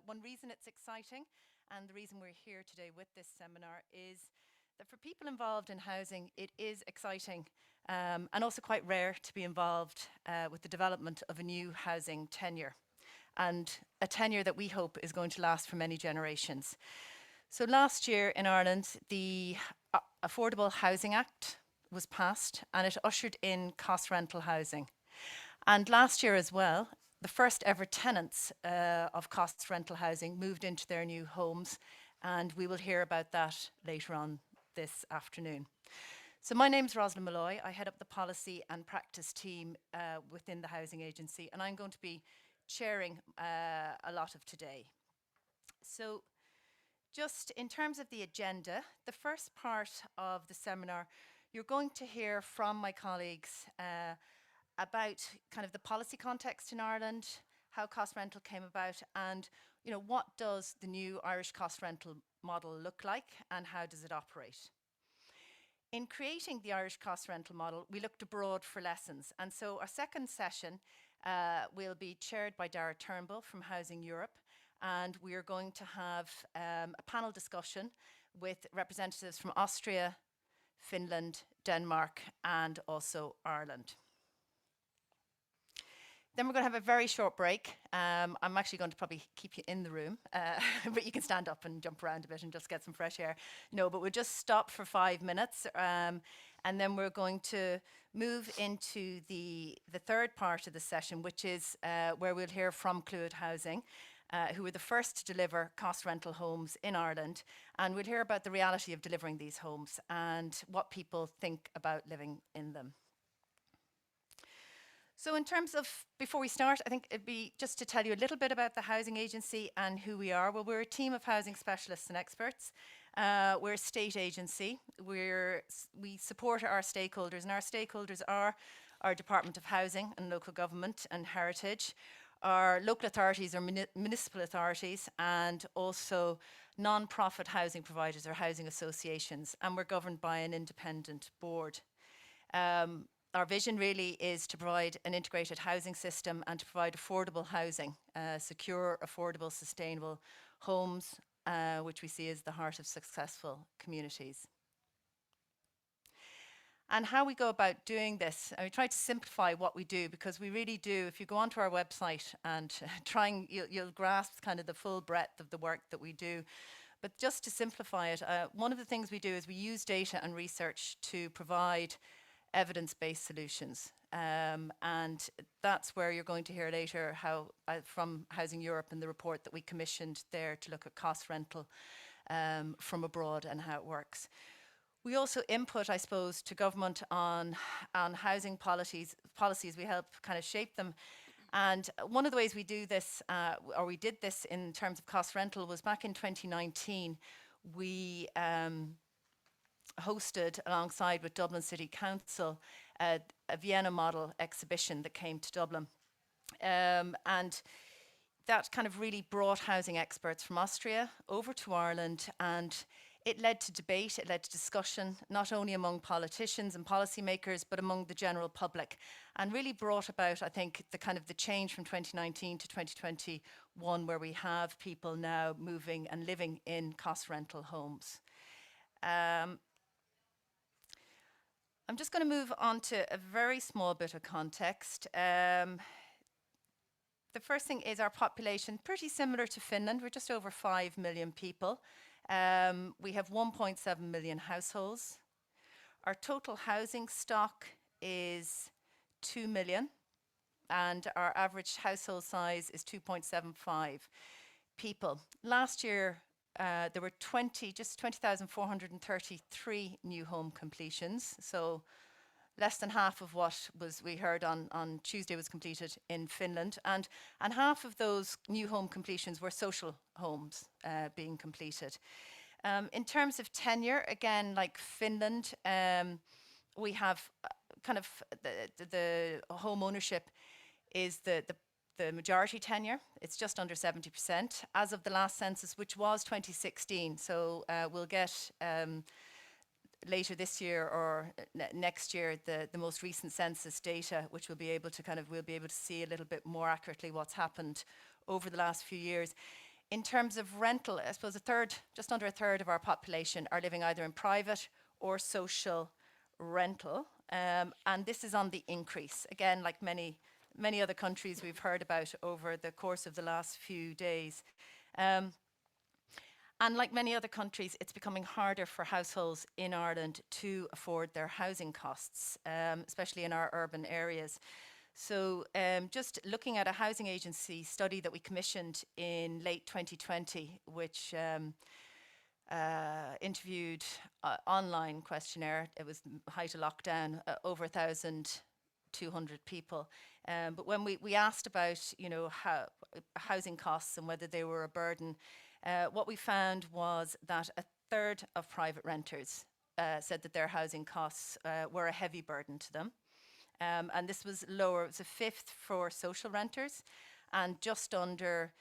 One reason it's exciting, and the reason we're here today with this seminar, is that for people involved in housing, it is exciting and also quite rare to be involved with the development of a new housing tenure, and a tenure that we hope is going to last for many generations. So last year in Ireland, the Affordable Housing Act was passed, and it ushered in cost rental housing. And last year as well, the first ever tenants of cost rental housing moved into their new homes, and we will hear about that later on this afternoon. So my name's Roslyn Molloy. I head up the policy and practice team within the Housing Agency, and I'm going to be chairing a lot of today. So just in terms of the agenda, the first part of the seminar, you're going to hear from my colleagues about kind of the policy context in Ireland, how cost rental came about, and what does the new Irish cost rental model look like, and how does it operate? In creating the Irish cost rental model, we looked abroad for lessons, and so our second session will be chaired by Dara Turnbull from Housing Europe, and we are going to have a panel discussion with representatives from Austria, Finland, Denmark, and also Ireland. Then we're going to have a very short break. I'm actually going to probably keep you in the room, but you can stand up and jump around a bit and just get some fresh air. No, but we'll just stop for 5 minutes, and then we're going to move into the third part of the session, which is where we'll hear from Clúid Housing, who were the first to deliver cost rental homes in Ireland. And we'll hear about the reality of delivering these homes and what people think about living in them. So in terms of, before we start, I think it'd be just to tell you a little bit about the Housing Agency and who we are. Well, we're a team of housing specialists and experts. We're a state agency. We support our stakeholders, and our stakeholders are our Department of Housing and Local Government and Heritage, our local authorities or municipal authorities, and also non-profit housing providers or housing associations, and we're governed by an independent board. Our vision really is to provide an integrated housing system and to provide affordable housing, secure, affordable, sustainable homes, which we see as the heart of successful communities. And how we go about doing this, we try to simplify what we do, because we really do, if you go onto our website and you'll grasp kind of the full breadth of the work that we do. But just to simplify it, one of the things we do is we use data and research to provide evidence-based solutions. And that's where you're going to hear later how from Housing Europe and the report that we commissioned there to look at cost rental from abroad and how it works. We also input, I suppose, to government on housing policies. We help kind of shape them. And one of the ways we do this, or we did this in terms of cost rental, was back in 2019. We hosted, alongside with Dublin City Council, a Vienna model exhibition that came to Dublin. And that kind of really brought housing experts from Austria over to Ireland, and it led to debate, it led to discussion, not only among politicians and policymakers, but among the general public, and really brought about, I think, the kind of the change from 2019 to 2021, where we have people now moving and living in cost rental homes. I'm just going to move on to a very small bit of context. The first thing is our population, pretty similar to Finland. We're just over 5 million people. We have 1.7 million households. Our total housing stock is 2 million, and our average household size is 2.75 people. Last year, there were just 20,433 new home completions. So less than half of what we heard on Tuesday was completed in Finland. And half of those new home completions were social homes being completed. In terms of tenure, again, like Finland, we have kind of the home ownership is the majority tenure. It's just under 70% as of the last census, which was 2016. So we'll get later this year or next year the most recent census data, which we'll be able to see a little bit more accurately what's happened over the last few years. In terms of rental, I suppose just under a third of our population are living either in private or social rental. And this is on the increase. Again, like many other countries we've heard about over the course of the last few days. And like many other countries, it's becoming harder for households in Ireland to afford their housing costs, especially in our urban areas. So just looking at a housing agency study that we commissioned in late 2020, which interviewed online questionnaire, it was height of lockdown, over 1,200 people. But when we asked about, housing costs and whether they were a burden, what we found was that a third of private renters said that their housing costs were a heavy burden to them. And this was lower, it was a fifth for social renters and just under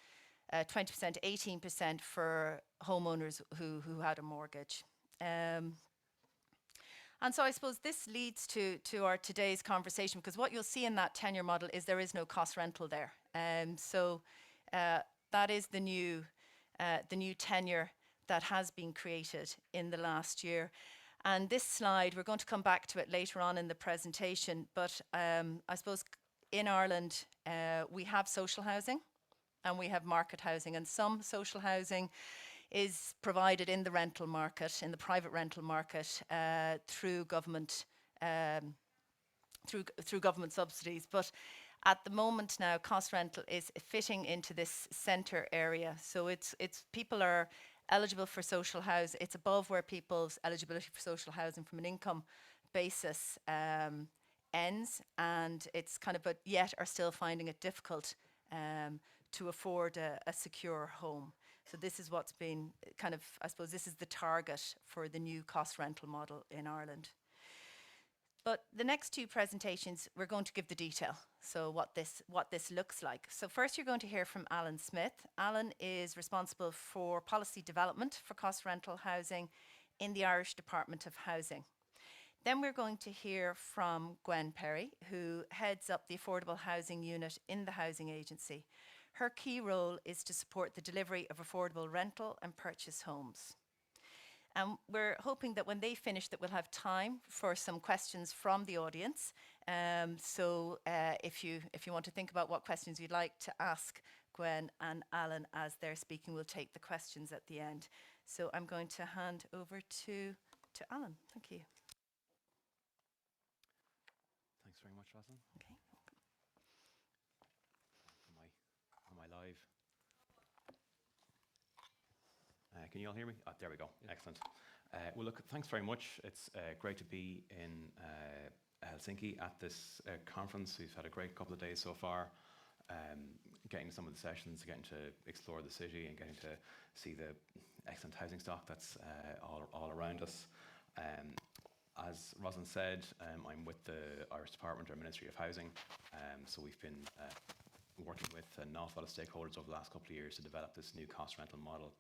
20%, 18% for homeowners who had a mortgage. And so I suppose this leads to our today's conversation, because what you'll see in that tenure model is there is no cost rental there. So that is the new tenure that has been created in the last year. And this slide, we're going to come back to it later on in the presentation, but I suppose in Ireland, we have social housing and we have market housing, and some social housing is provided in the rental market, in the private rental market, through government through government subsidies. But at the moment now, cost rental is fitting into this centre area. So it's people are eligible for social housing. It's above where people's eligibility for social housing from an income basis ends, and it's kind of, but yet are still finding it difficult to afford a secure home. So this is what's been kind of, I suppose this is the target for the new cost rental model in Ireland. But the next two presentations, we're going to give the detail. So what this looks like. So first you're going to hear from Alan Smyth. Alan is responsible for policy development for cost rental housing in the Irish Department of Housing. Then we're going to hear from Gwen Perry, who heads up the Affordable Housing Unit in the Housing Agency. Her key role is to support the delivery of affordable rental and purchase homes. And we're hoping that when they finish that we'll have time for some questions from the audience. So if you want to think about what questions you'd like to ask Gwen and Alan as they're speaking, we'll take the questions at the end. So I'm going to hand over to Alan. Thank you. Thanks very much, Roslyn. Okay. Am I live? Can you all hear me? Oh, there we go. Yeah. Excellent. Well, look, thanks very much. It's great to be in Helsinki at this conference. We've had a great couple of days so far, getting to some of the sessions, getting to explore the city and getting to see the excellent housing stock that's all around us. As Roslyn said, I'm with the Irish Department or Ministry of Housing, so we've been working with an awful lot of stakeholders over the last couple of years to develop this new cost rental model.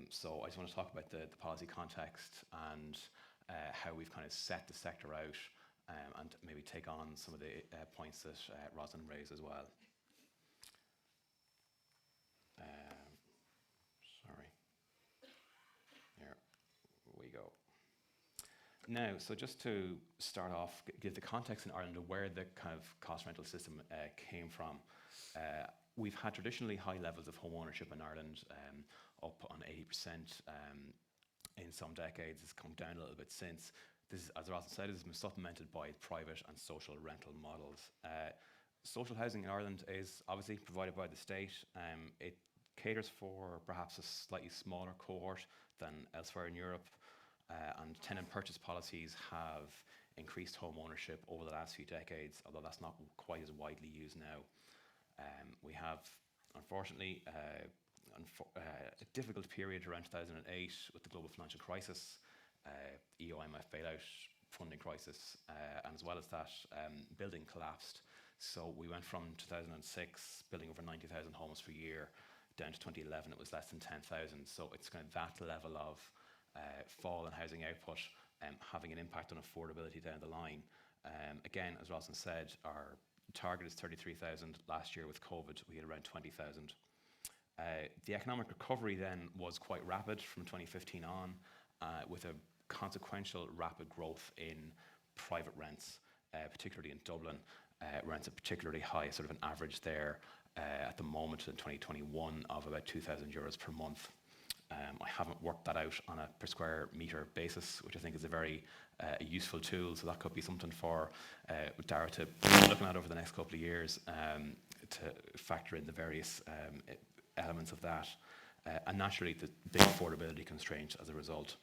So I just want to talk about the policy context and how we've kind of set the sector out, and maybe take on some of the points that Roslyn raised as well. Sorry. Here we go. Now, so just to start off, give the context in Ireland of where the kind of cost rental system came from. We've had traditionally high levels of home ownership in Ireland, up on 80% in some decades. It's come down a little bit since. This, as Roslyn said, has been supplemented by private and social rental models. Social housing in Ireland is obviously provided by the state. It caters for perhaps a slightly smaller cohort than elsewhere in Europe. And tenant purchase policies have increased home ownership over the last few decades, although that's not quite as widely used now. We have, unfortunately, a difficult period around 2008 with the global financial crisis, EU IMF bailout, funding crisis, and as well as that, building collapsed. So we went from 2006, building over 90,000 homes per year, down to 2011, it was less than 10,000. So it's kind of that level of fall in housing output, having an impact on affordability down the line. Again, as Roslyn said, our target is 33,000. Last year with COVID, we had around 20,000. The economic recovery then was quite rapid from 2015 on, with a consequential rapid growth in private rents, particularly in Dublin. Rents are particularly high, sort of an average there at the moment in 2021 of about €2,000 per month. I haven't worked that out on a per square metre basis, which I think is a very useful tool. So that could be something for Dara to be looking at over the next couple of years, to factor in the various elements of that. And naturally, the big affordability constraints as a result.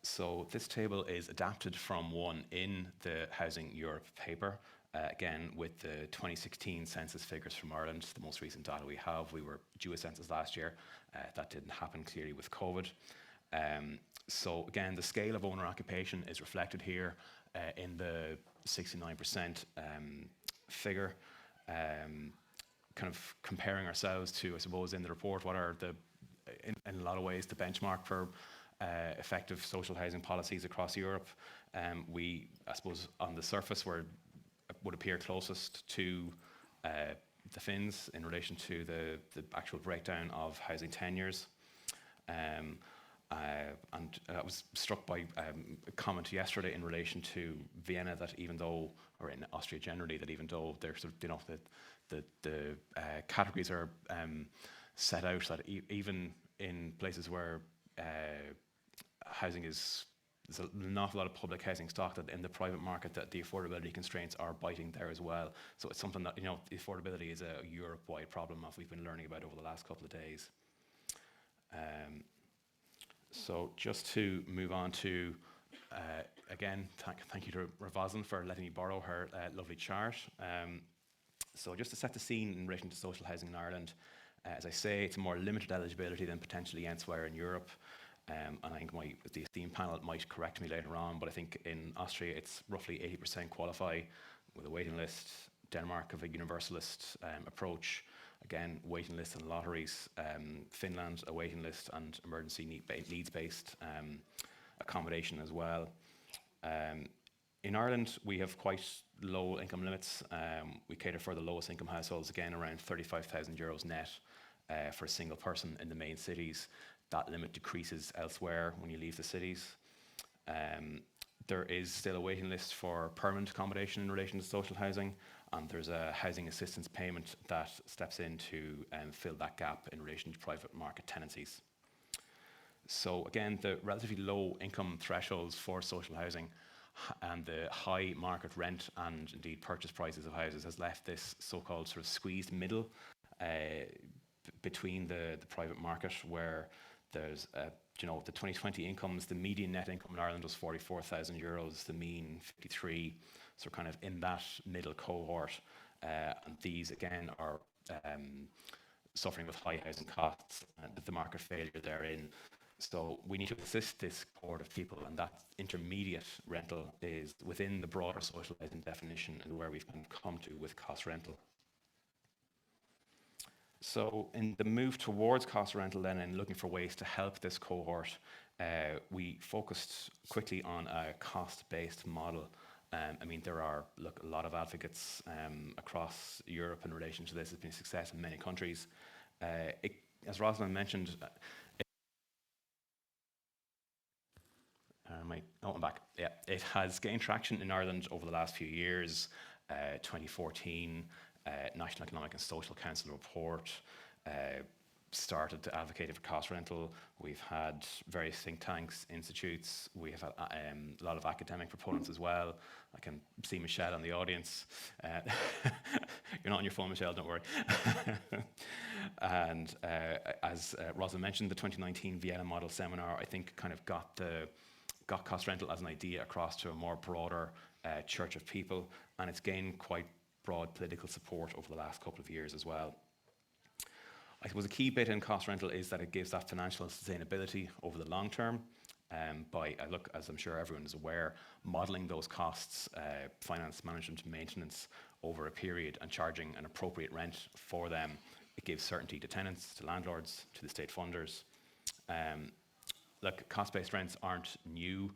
So this table is adapted from one in the Housing Europe paper. Again, with the 2016 census figures from Ireland, the most recent data we have. We were due a census last year. That didn't happen clearly with COVID. So again, the scale of owner occupation is reflected here in the 69% figure. Kind of comparing ourselves to, I suppose, in the report, what are in a lot of ways, the benchmark for effective social housing policies across Europe. We, I suppose, on the surface, would appear closest to the Finns in relation to the actual breakdown of housing tenures. And I was struck by a comment yesterday in relation to Vienna that even though, or in Austria generally, that even though they're sort of, the categories are set out, that even in places where housing there's an awful lot of public housing stock, that in the private market that the affordability constraints are biting there as well. So it's something that, the affordability is a Europe-wide problem that we've been learning about over the last couple of days. So just to move on to, again, thank you to Roslyn for letting me borrow her lovely chart. So just to set the scene in relation to social housing in Ireland, as I say, it's a more limited eligibility than potentially elsewhere in Europe. And I think the esteemed panel might correct me later on, but I think in Austria it's roughly 80% qualify with a waiting list. Denmark have a universalist approach, again, waiting lists and lotteries. Finland, a waiting list and emergency needs-based accommodation as well. In Ireland, we have quite low income limits. We cater for the lowest income households, again, around €35,000 net for a single person in the main cities. That limit decreases elsewhere when you leave the cities. There is still a waiting list for permanent accommodation in relation to social housing, and there's a housing assistance payment that steps in to fill that gap in relation to private market tenancies. So again, the relatively low income thresholds for social housing and the high market rent and indeed purchase prices of houses has left this so-called sort of squeezed middle between the private market, where there's the 2020 incomes, the median net income in Ireland was €44,000, the mean 53, so kind of in that middle cohort. And these again are suffering with high housing costs and the market failure therein. So we need to assist this cohort of people, and that intermediate rental is within the broader social housing definition and where we've come to with cost rental. So in the move towards cost rental then, and looking for ways to help this cohort, we focused quickly on a cost-based model. There are a lot of advocates across Europe in relation to this. It's been a success in many countries. As Roslyn mentioned, I'm back. Yeah, it has gained traction in Ireland over the last few years. 2014. National Economic and Social Council report started to advocate for cost rental. We've had various think tanks, institutes. We have had a lot of academic proponents as well. I can see Michelle in the audience. You're not on your phone, Michelle, don't worry. And as Rosa mentioned, the 2019 Vienna Model Seminar, I think, kind of got cost rental as an idea across to a more broader church of people, and it's gained quite broad political support over the last couple of years as well. I suppose a key bit in cost rental is that it gives that financial sustainability over the long term by, as I'm sure everyone is aware, modelling those costs, finance, management, maintenance over a period and charging an appropriate rent for them. It gives certainty to tenants, to landlords, to the state funders. Cost-based rents aren't new,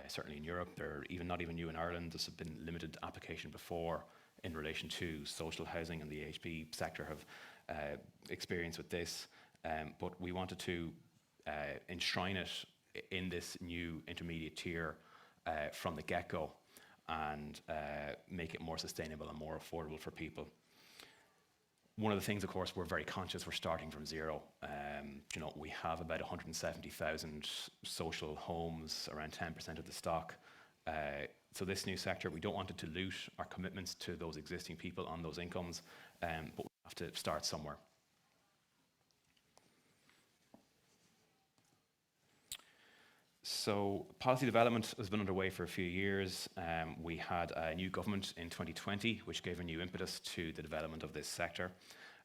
certainly in Europe. They're not even new in Ireland. There's been limited application before in relation to social housing, and the AHP sector have experience with this, but we wanted to enshrine it in this new intermediate tier from the get-go, and make it more sustainable and more affordable for people. One of the things, of course, we're very conscious we're starting from zero. We have about 170,000 social homes, around 10% of the stock. So this new sector, we don't want it to loot our commitments to those existing people on those incomes, but we have to start somewhere. So policy development has been underway for a few years. We had a new government in 2020, which gave a new impetus to the development of this sector.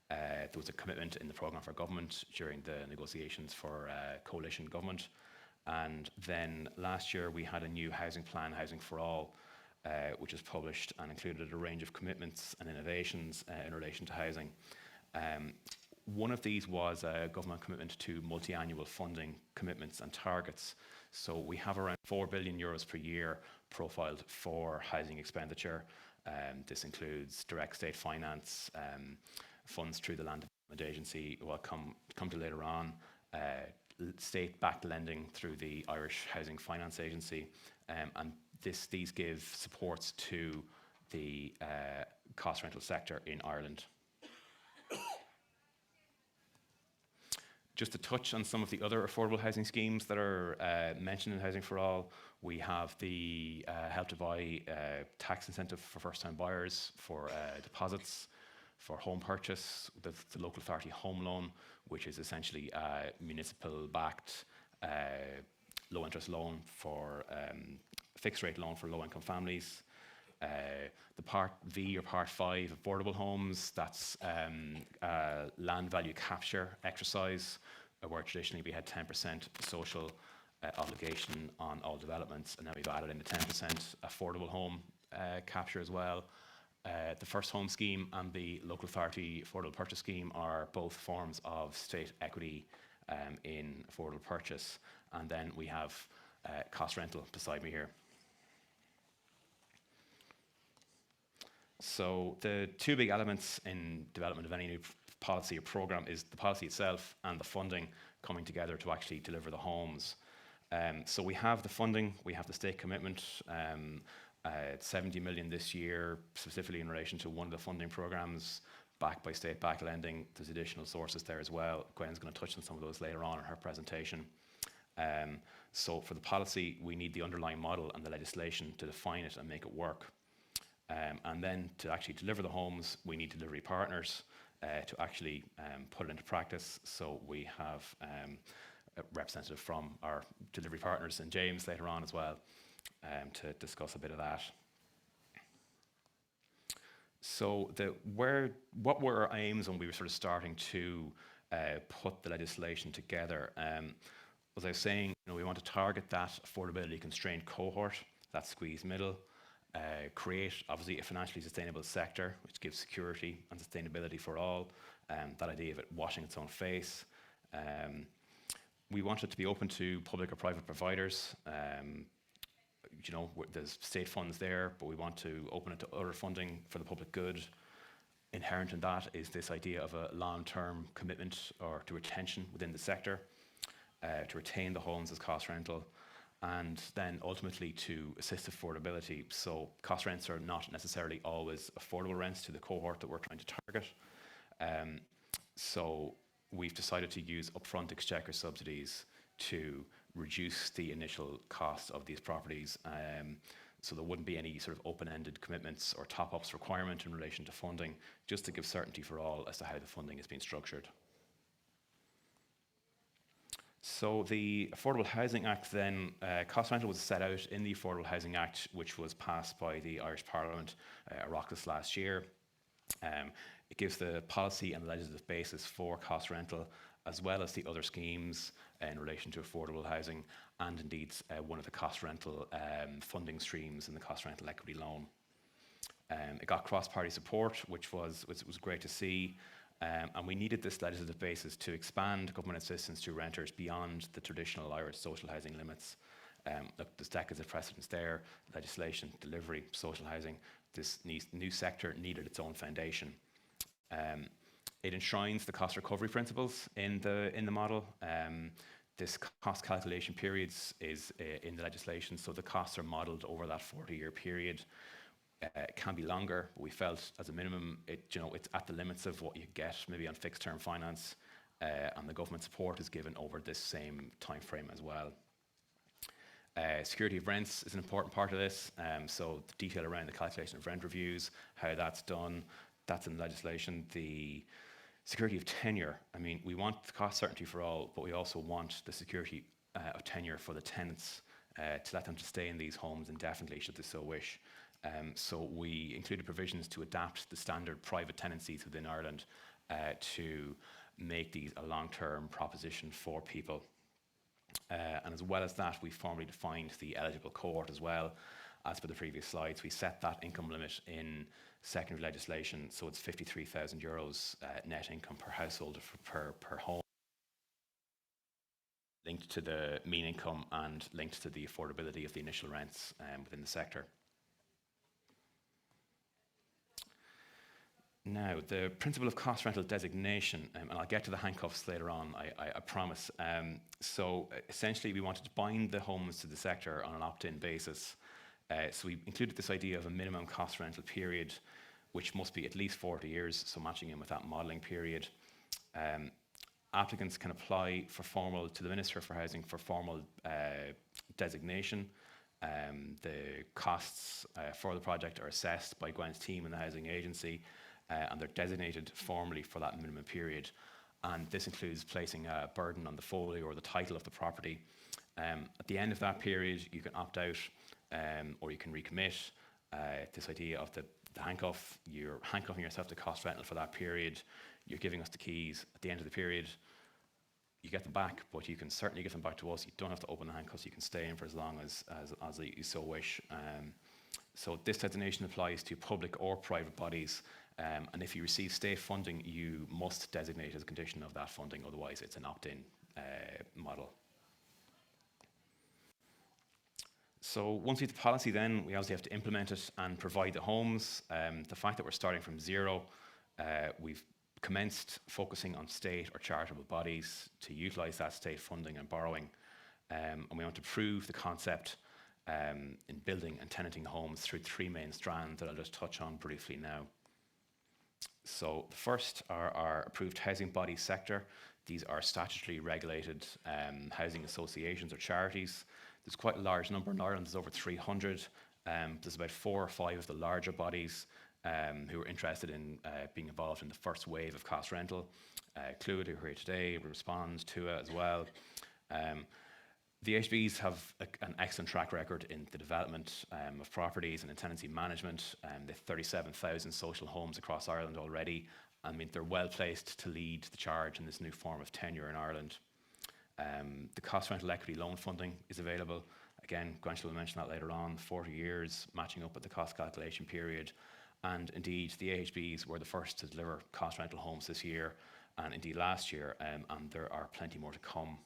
There was a commitment in the programme for government during the negotiations for coalition government. And then last year we had a new housing plan, Housing for All, which was published and included a range of commitments and innovations in relation to housing. One of these was a government commitment to multi-annual funding commitments and targets. So we have around €4 billion per year profiled for housing expenditure. This includes direct state finance, funds through the Land Development Agency, we'll come to later on, state-backed lending through the Irish Housing Finance Agency, and these give supports to the cost rental sector in Ireland. Just to touch on some of the other affordable housing schemes that are mentioned in Housing for All, we have the Help to Buy tax incentive for first-time buyers, for deposits, for home purchase, the local authority home loan, which is essentially a municipal-backed low-interest loan for fixed-rate loan for low-income families. The Part V or Part 5 affordable homes, that's land value capture exercise, where traditionally we had 10% social obligation on all developments, and now we've added in the 10% affordable home capture as well. The First Home Scheme and the Local Authority Affordable Purchase Scheme are both forms of state equity in affordable purchase. And then we have cost rental beside me here. So the two big elements in development of any new policy or programme is the policy itself and the funding coming together to actually deliver the homes. So we have the funding, we have the state commitment, 70 million this year, specifically in relation to one of the funding programmes, backed by state-backed lending. There's additional sources there as well. Gwen's going to touch on some of those later on in her presentation. So for the policy, we need the underlying model and the legislation to define it and make it work. And then to actually deliver the homes, we need delivery partners to actually put it into practice. So we have a representative from our delivery partners and James later on as well to discuss a bit of that. So what were our aims when we were sort of starting to put the legislation together? As I was saying, we want to target that affordability constrained cohort, that squeezed middle, create obviously a financially sustainable sector which gives security and sustainability for all, that idea of it washing its own face. We want it to be open to public or private providers. There's state funds there, but we want to open it to other funding for the public good. Inherent in that is this idea of a long-term commitment or to retention within the sector, to retain the homes as cost rental, and then ultimately to assist affordability. So cost rents are not necessarily always affordable rents to the cohort that we're trying to target. So we've decided to use upfront exchequer subsidies to reduce the initial cost of these properties. So there wouldn't be any sort of open-ended commitments or top-ups requirement in relation to funding, just to give certainty for all as to how the funding is being structured. So the Affordable Housing Act then, cost rental was set out in the Affordable Housing Act, which was passed by the Irish Parliament, Oireachtas last year. It gives the policy and legislative basis for cost rental, as well as the other schemes in relation to affordable housing, and indeed one of the cost rental funding streams in the cost rental equity loan. It got cross-party support, which was great to see. And we needed this legislative basis to expand government assistance to renters beyond the traditional Irish social housing limits. There's decades of precedence there, legislation, delivery, social housing. This new sector needed its own foundation. It enshrines the cost recovery principles in the model. This cost calculation periods is in the legislation, so the costs are modelled over that 40-year period. It can be longer, but we felt as a minimum, it's at the limits of what you get maybe on fixed term finance, and the government support is given over this same time frame as well. Security of rents is an important part of this, so the detail around the calculation of rent reviews, how that's done, that's in the legislation. The security of tenure, I mean, we want the cost certainty for all, but we also want the security of tenure for the tenants to let them to stay in these homes indefinitely should they so wish. So we included provisions to adapt the standard private tenancies within Ireland to make these a long-term proposition for people. And as well as that, we formally defined the eligible cohort as well. As per the previous slides, we set that income limit in secondary legislation, so it's €53,000 net income per household per home, linked to the mean income and linked to the affordability of the initial rents within the sector. Now, the principle of cost rental designation, and I'll get to the handcuffs later on, I promise. So essentially, we wanted to bind the homes to the sector on an opt-in basis. So we included this idea of a minimum cost rental period, which must be at least 40 years, so matching in with that modelling period. Applicants can apply to the Minister for Housing for formal designation. The costs for the project are assessed by Gwen's team in the Housing Agency, and they're designated formally for that minimum period. And this includes placing a burden on the folio or the title of the property. At the end of that period, you can opt out or you can recommit. This idea of the handcuff, you're handcuffing yourself to cost rental for that period. You're giving us the keys. At the end of the period, you get them back, but you can certainly give them back to us. You don't have to open the handcuffs. You can stay in for as long as you so wish. So this designation applies to public or private bodies. And if you receive state funding, you must designate as a condition of that funding, otherwise it's an opt-in model. So once we have the policy then, we obviously have to implement it and provide the homes. The fact that we're starting from zero, we've commenced focusing on state or charitable bodies to utilise that state funding and borrowing. And we want to prove the concept in building and tenanting homes through three main strands that I'll just touch on briefly now. So the first are our approved housing body sector. These are statutorily regulated housing associations or charities. There's quite a large number in Ireland, there's over 300. There's about 4 or 5 of the larger bodies who are interested in being involved in the first wave of cost rental. Clúid, who are here today, Respond, Tua as well. The ISHBs have an excellent track record in the development of properties and in tenancy management. They have 37,000 social homes across Ireland already. I mean, they're well placed to lead the charge in this new form of tenure in Ireland. The cost rental equity loan funding is available. Again, Gwen will mention that later on, 40 years, matching up with the cost calculation period. And indeed, the AHBs were the first to deliver cost rental homes this year, and indeed last year, and there are plenty more to come.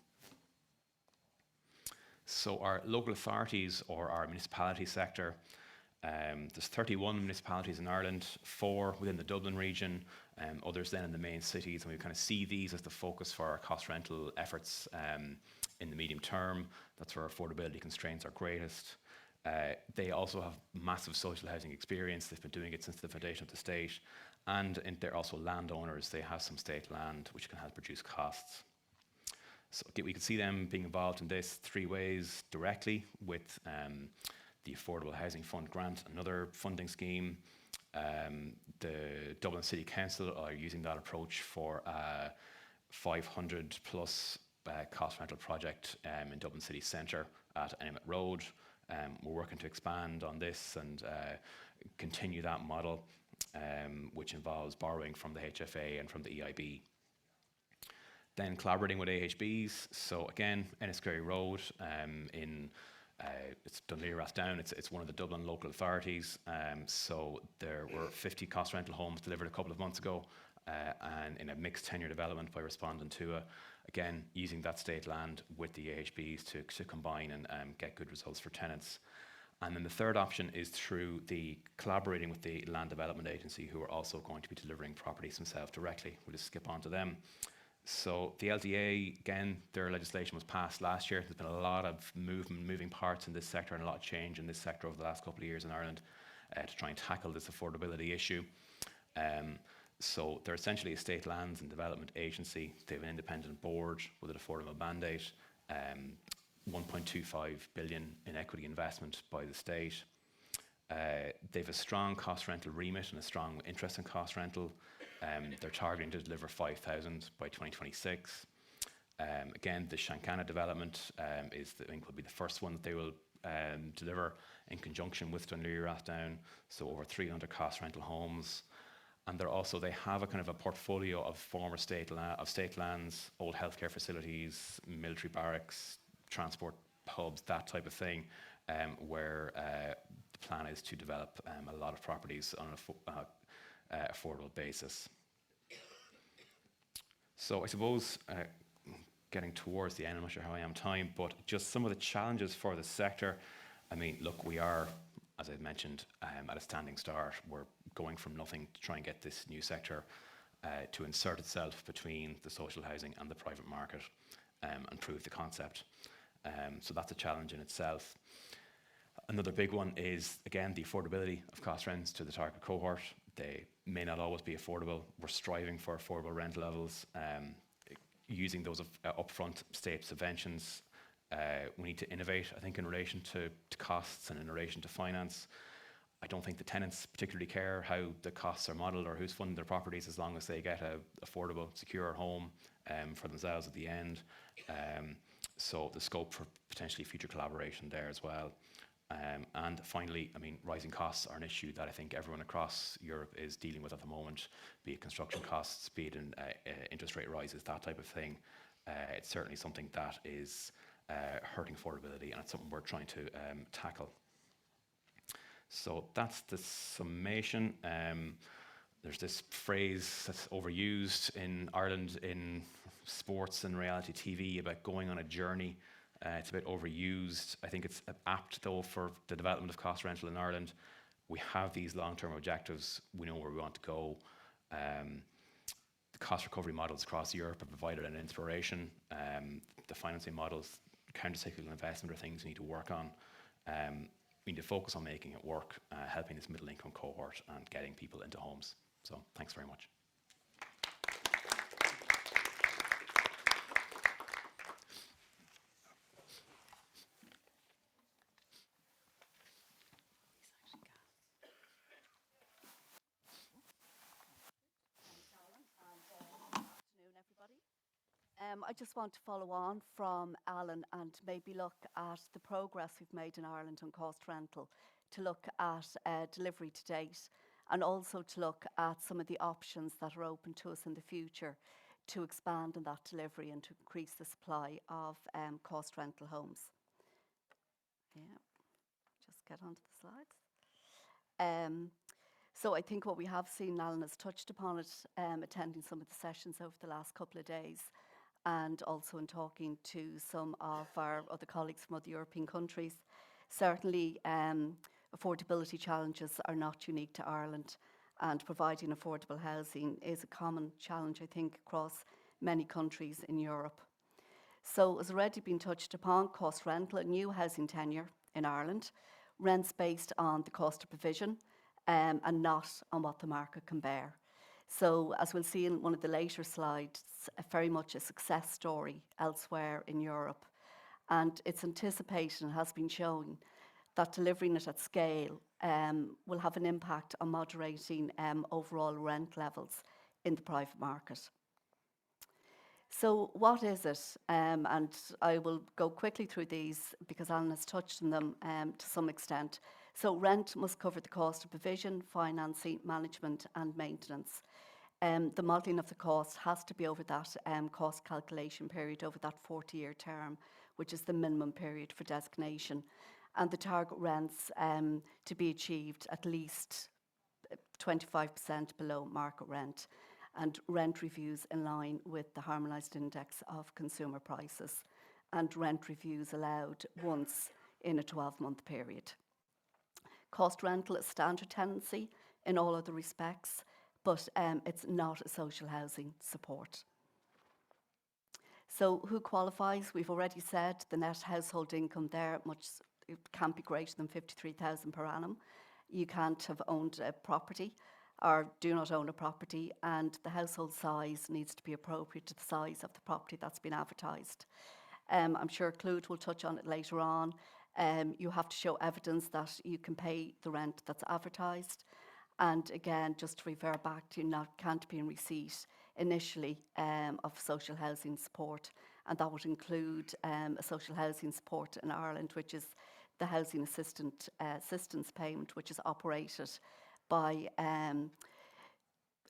So our local authorities or our municipality sector, there's 31 municipalities in Ireland, 4 within the Dublin region, others then in the main cities, and we kind of see these as the focus for our cost rental efforts in the medium term. That's where affordability constraints are greatest. They also have massive social housing experience. They've been doing it since the foundation of the state, and they're also landowners. They have some state land which can help reduce costs. So we can see them being involved in this 3 ways: directly with the Affordable Housing Fund grant, another funding scheme. The Dublin City Council are using that approach for a 500 plus cost rental project in Dublin City Centre at Emmet Road. We're working to expand on this and continue that model, which involves borrowing from the HFA and from the EIB. Then collaborating with AHBs. So again, Enniskerry Road it's Dunleary Rathdown. It's one of the Dublin local authorities. So there were 50 cost rental homes delivered a couple of months ago, and in a mixed tenure development by Respond Tua. Again, using that state land with the AHBs to combine and get good results for tenants. And then the third option is through the collaborating with the Land Development Agency, who are also going to be delivering properties themselves directly. We'll just skip on to them. So the LDA, again, their legislation was passed last year. There's been a lot of moving parts in this sector and a lot of change in this sector over the last couple of years in Ireland to try and tackle this affordability issue. So they're essentially a state lands and development agency. They have an independent board with an affordable mandate, 1.25 billion in equity investment by the state. They have a strong cost rental remit and a strong interest in cost rental. They're targeting to deliver 5,000 by 2026. Again, the Shankana development I think will be the first one that they will deliver in conjunction with Dunleary Rathdown, so over 300 cost rental homes. And they have a kind of a portfolio of former state lands, old healthcare facilities, military barracks, transport hubs, that type of thing, where the plan is to develop a lot of properties on an affordable basis. So I suppose getting towards the end, I'm not sure how I am time, but just some of the challenges for the sector. I mean, look, we are, as I mentioned, at a standing start. We're going from nothing to try and get this new sector to insert itself between the social housing and the private market and prove the concept. So that's a challenge in itself. Another big one is, again, the affordability of cost rents to the target cohort. They may not always be affordable. We're striving for affordable rent levels, using those upfront state subventions. We need to innovate, I think, in relation to costs and in relation to finance. I don't think the tenants particularly care how the costs are modelled or who's funding their properties, as long as they get an affordable, secure home for themselves at the end. So the scope for potentially future collaboration there as well. And finally, I mean, rising costs are an issue that I think everyone across Europe is dealing with at the moment, be it construction costs, be it in interest rate rises, that type of thing. It's certainly something that is hurting affordability, and it's something we're trying to tackle. So that's the summation. There's this phrase that's overused in Ireland in sports and reality TV about going on a journey. It's a bit overused. I think it's apt, though, for the development of cost rental in Ireland. We have these long-term objectives. We know where we want to go. The cost recovery models across Europe have provided an inspiration. The financing models, counter-cyclical investment, are things we need to work on. We need to focus on making it work, helping this middle-income cohort and getting people into homes. So thanks very much. I just want to follow on from Alan and maybe look at the progress we've made in Ireland on cost rental, to look at delivery to date, and also to look at some of the options that are open to us in the future to expand on that delivery and to increase the supply of cost rental homes. Yeah, just get onto the slides. So I think what we have seen, Alan has touched upon it, attending some of the sessions over the last couple of days, and also in talking to some of our other colleagues from other European countries. Certainly, affordability challenges are not unique to Ireland, and providing affordable housing is a common challenge, I think, across many countries in Europe. So, as already been touched upon, cost rental, a new housing tenure in Ireland, rents based on the cost of provision and not on what the market can bear. So, as we'll see in one of the later slides, very much a success story elsewhere in Europe. And it's anticipated and has been shown that delivering it at scale will have an impact on moderating overall rent levels in the private market. So what is it? And I will go quickly through these because Alan has touched on them to some extent. So rent must cover the cost of provision, financing, management and maintenance. The modelling of the cost has to be over that cost calculation period, over that 40-year term, which is the minimum period for designation. And the target rents to be achieved at least 25% below market rent, and rent reviews in line with the harmonised index of consumer prices, and rent reviews allowed once in a 12-month period. Cost rental is standard tenancy in all other respects, but it's not a social housing support. So who qualifies? We've already said the net household income there it can't be greater than 53,000 per annum. You can't have owned a property or do not own a property, and the household size needs to be appropriate to the size of the property that's been advertised. I'm sure Claude will touch on it later on. You have to show evidence that you can pay the rent that's advertised. And again, just to refer back to can't be in receipt initially of social housing support. And that would include a social housing support in Ireland, which is the housing assistance payment, which is operated by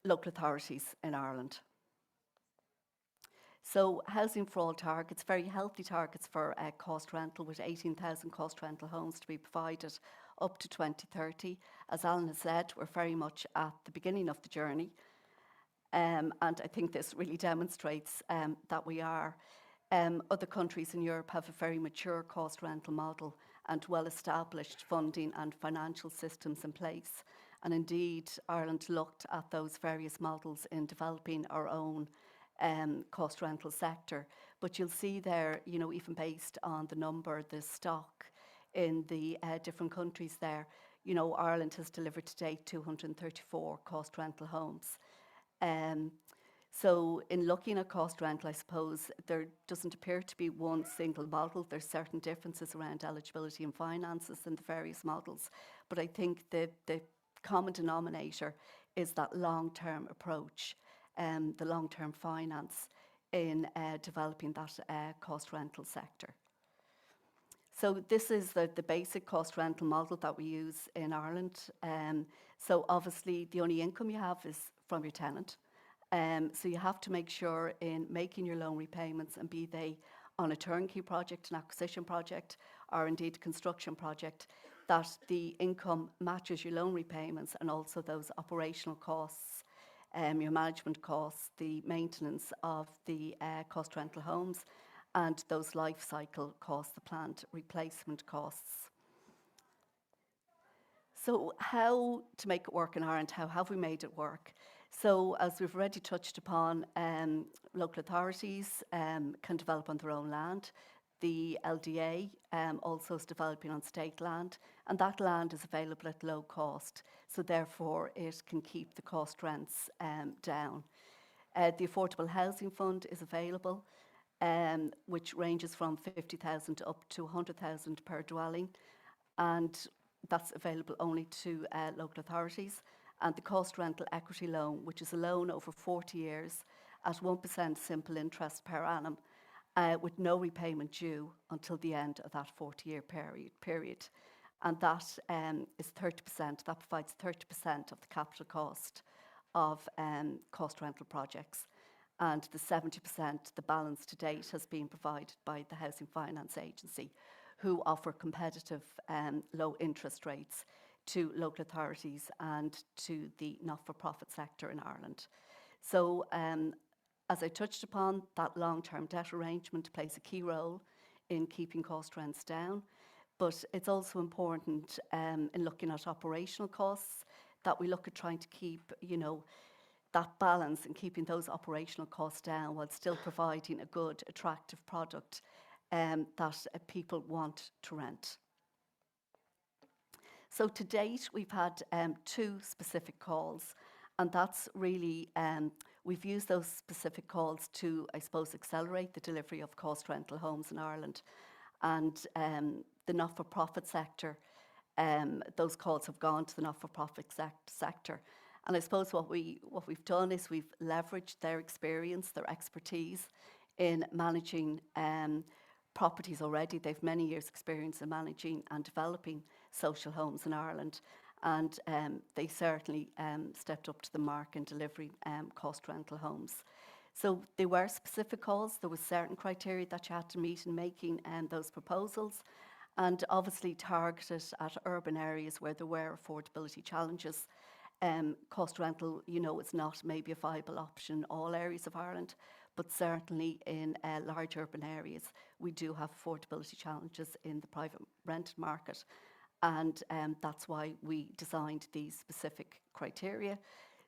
local authorities in Ireland. So housing for all targets, very healthy targets for cost rental, with 18,000 cost rental homes to be provided up to 2030. As Alan has said, we're very much at the beginning of the journey. And I think this really demonstrates that we are. Other countries in Europe have a very mature cost rental model and well-established funding and financial systems in place. And indeed, Ireland looked at those various models in developing our own cost rental sector. But you'll see there, even based on the stock in the different countries there, Ireland has delivered to date 234 cost rental homes. So in looking at cost rental, I suppose there doesn't appear to be one single model. There's certain differences around eligibility and finances in the various models. But I think the common denominator is that long-term approach, the long-term finance in developing that cost rental sector. So this is the basic cost rental model that we use in Ireland. So obviously the only income you have is from your tenant. So you have to make sure in making your loan repayments, and be they on a turnkey project, an acquisition project, or indeed a construction project, that the income matches your loan repayments and also those operational costs, your management costs, the maintenance of the cost rental homes, and those life cycle costs, the planned replacement costs. So how to make it work in Ireland? How have we made it work? So as we've already touched upon, local authorities can develop on their own land. The LDA also is developing on state land, and that land is available at low cost. So therefore, it can keep the cost rents down. The Affordable Housing Fund is available, which ranges from 50,000 up to 100,000 per dwelling, and that's available only to local authorities. And the cost rental equity loan, which is a loan over 40 years at 1% simple interest per annum, with no repayment due until the end of that 40-year period. And that is 30%, that provides 30% of the capital cost of cost rental projects. And the 70%, the balance to date, has been provided by the Housing Finance Agency, who offer competitive low interest rates to local authorities and to the not-for-profit sector in Ireland. So as I touched upon, that long-term debt arrangement plays a key role in keeping cost rents down, but it's also important in looking at operational costs that we look at trying to keep, that balance in keeping those operational costs down while still providing a good, attractive product that people want to rent. So to date, we've had 2 specific calls, and that's really, we've used those specific calls to, I suppose, accelerate the delivery of cost rental homes in Ireland. And the not-for-profit sector, those calls have gone to the not-for-profit sector. And I suppose what we've done is we've leveraged their experience, their expertise in managing properties already. They've many years' experience in managing and developing social homes in Ireland, and they certainly stepped up to the mark in delivering cost rental homes. So there were specific calls. There was certain criteria that you had to meet in making those proposals, and obviously targeted at urban areas where there were affordability challenges. Cost rental, is not maybe a viable option in all areas of Ireland, but certainly in large urban areas, we do have affordability challenges in the private rented market. and that's why we designed these specific criteria.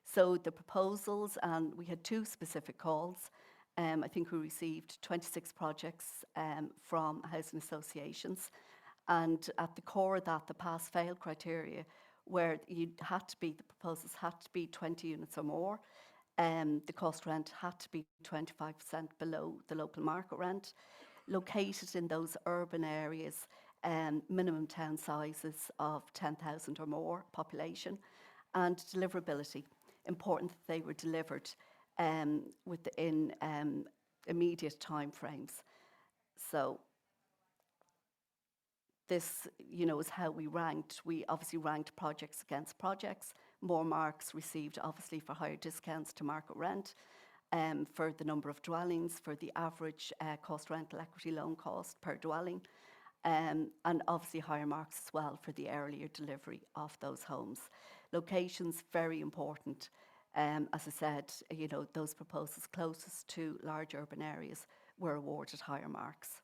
So the proposals, and we had 2 specific calls. I think we received 26 projects from housing associations, and at the core of that, the pass-fail criteria, where the proposals had to be 20 units or more. The cost rent had to be 25% below the local market rent, located in those urban areas, minimum town sizes of 10,000 or more population, and deliverability. Important that they were delivered within immediate timeframes. So this, is how we ranked. We obviously ranked projects against projects. More marks received, obviously, for higher discounts to market rent, for the number of dwellings, for the average cost rental equity loan cost per dwelling, and obviously higher marks as well for the earlier delivery of those homes. Locations, very important. As I said, those proposals closest to large urban areas were awarded higher marks.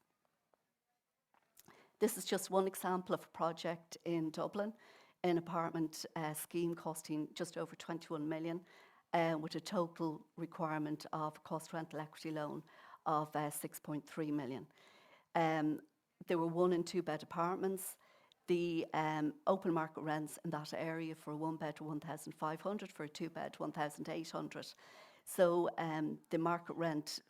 This is just one example of a project in Dublin, an apartment scheme costing just over 21 million, with a total requirement of cost rental equity loan of 6.3 million. There were 1 and 2 bed apartments. The open market rents in that area for a 1 bed were 1,500, for a 2 bed 1,800. So the market rent,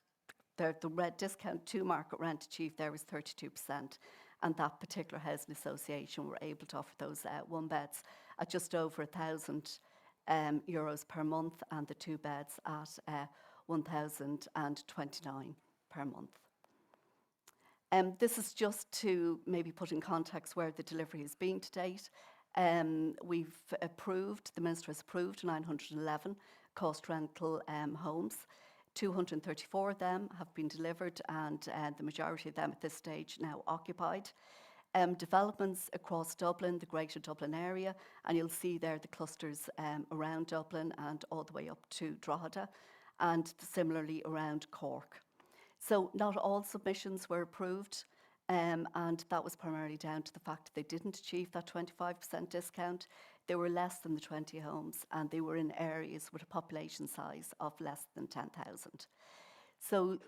the red discount to market rent achieved there was 32%. And that particular housing association were able to offer those 1 beds at just over €1,000 per month, and the 2 beds at 1,029 per month. This is just to maybe put in context where the delivery has been to date. We've approved, the Minister has approved 911 cost rental homes. 234 of them have been delivered, and the majority of them at this stage now occupied. Developments across Dublin, the Greater Dublin area, and you'll see there the clusters around Dublin and all the way up to Drogheda, and similarly around Cork. So not all submissions were approved, and that was primarily down to the fact that they didn't achieve that 25% discount. They were less than the 20 homes, and they were in areas with a population size of less than 10,000. So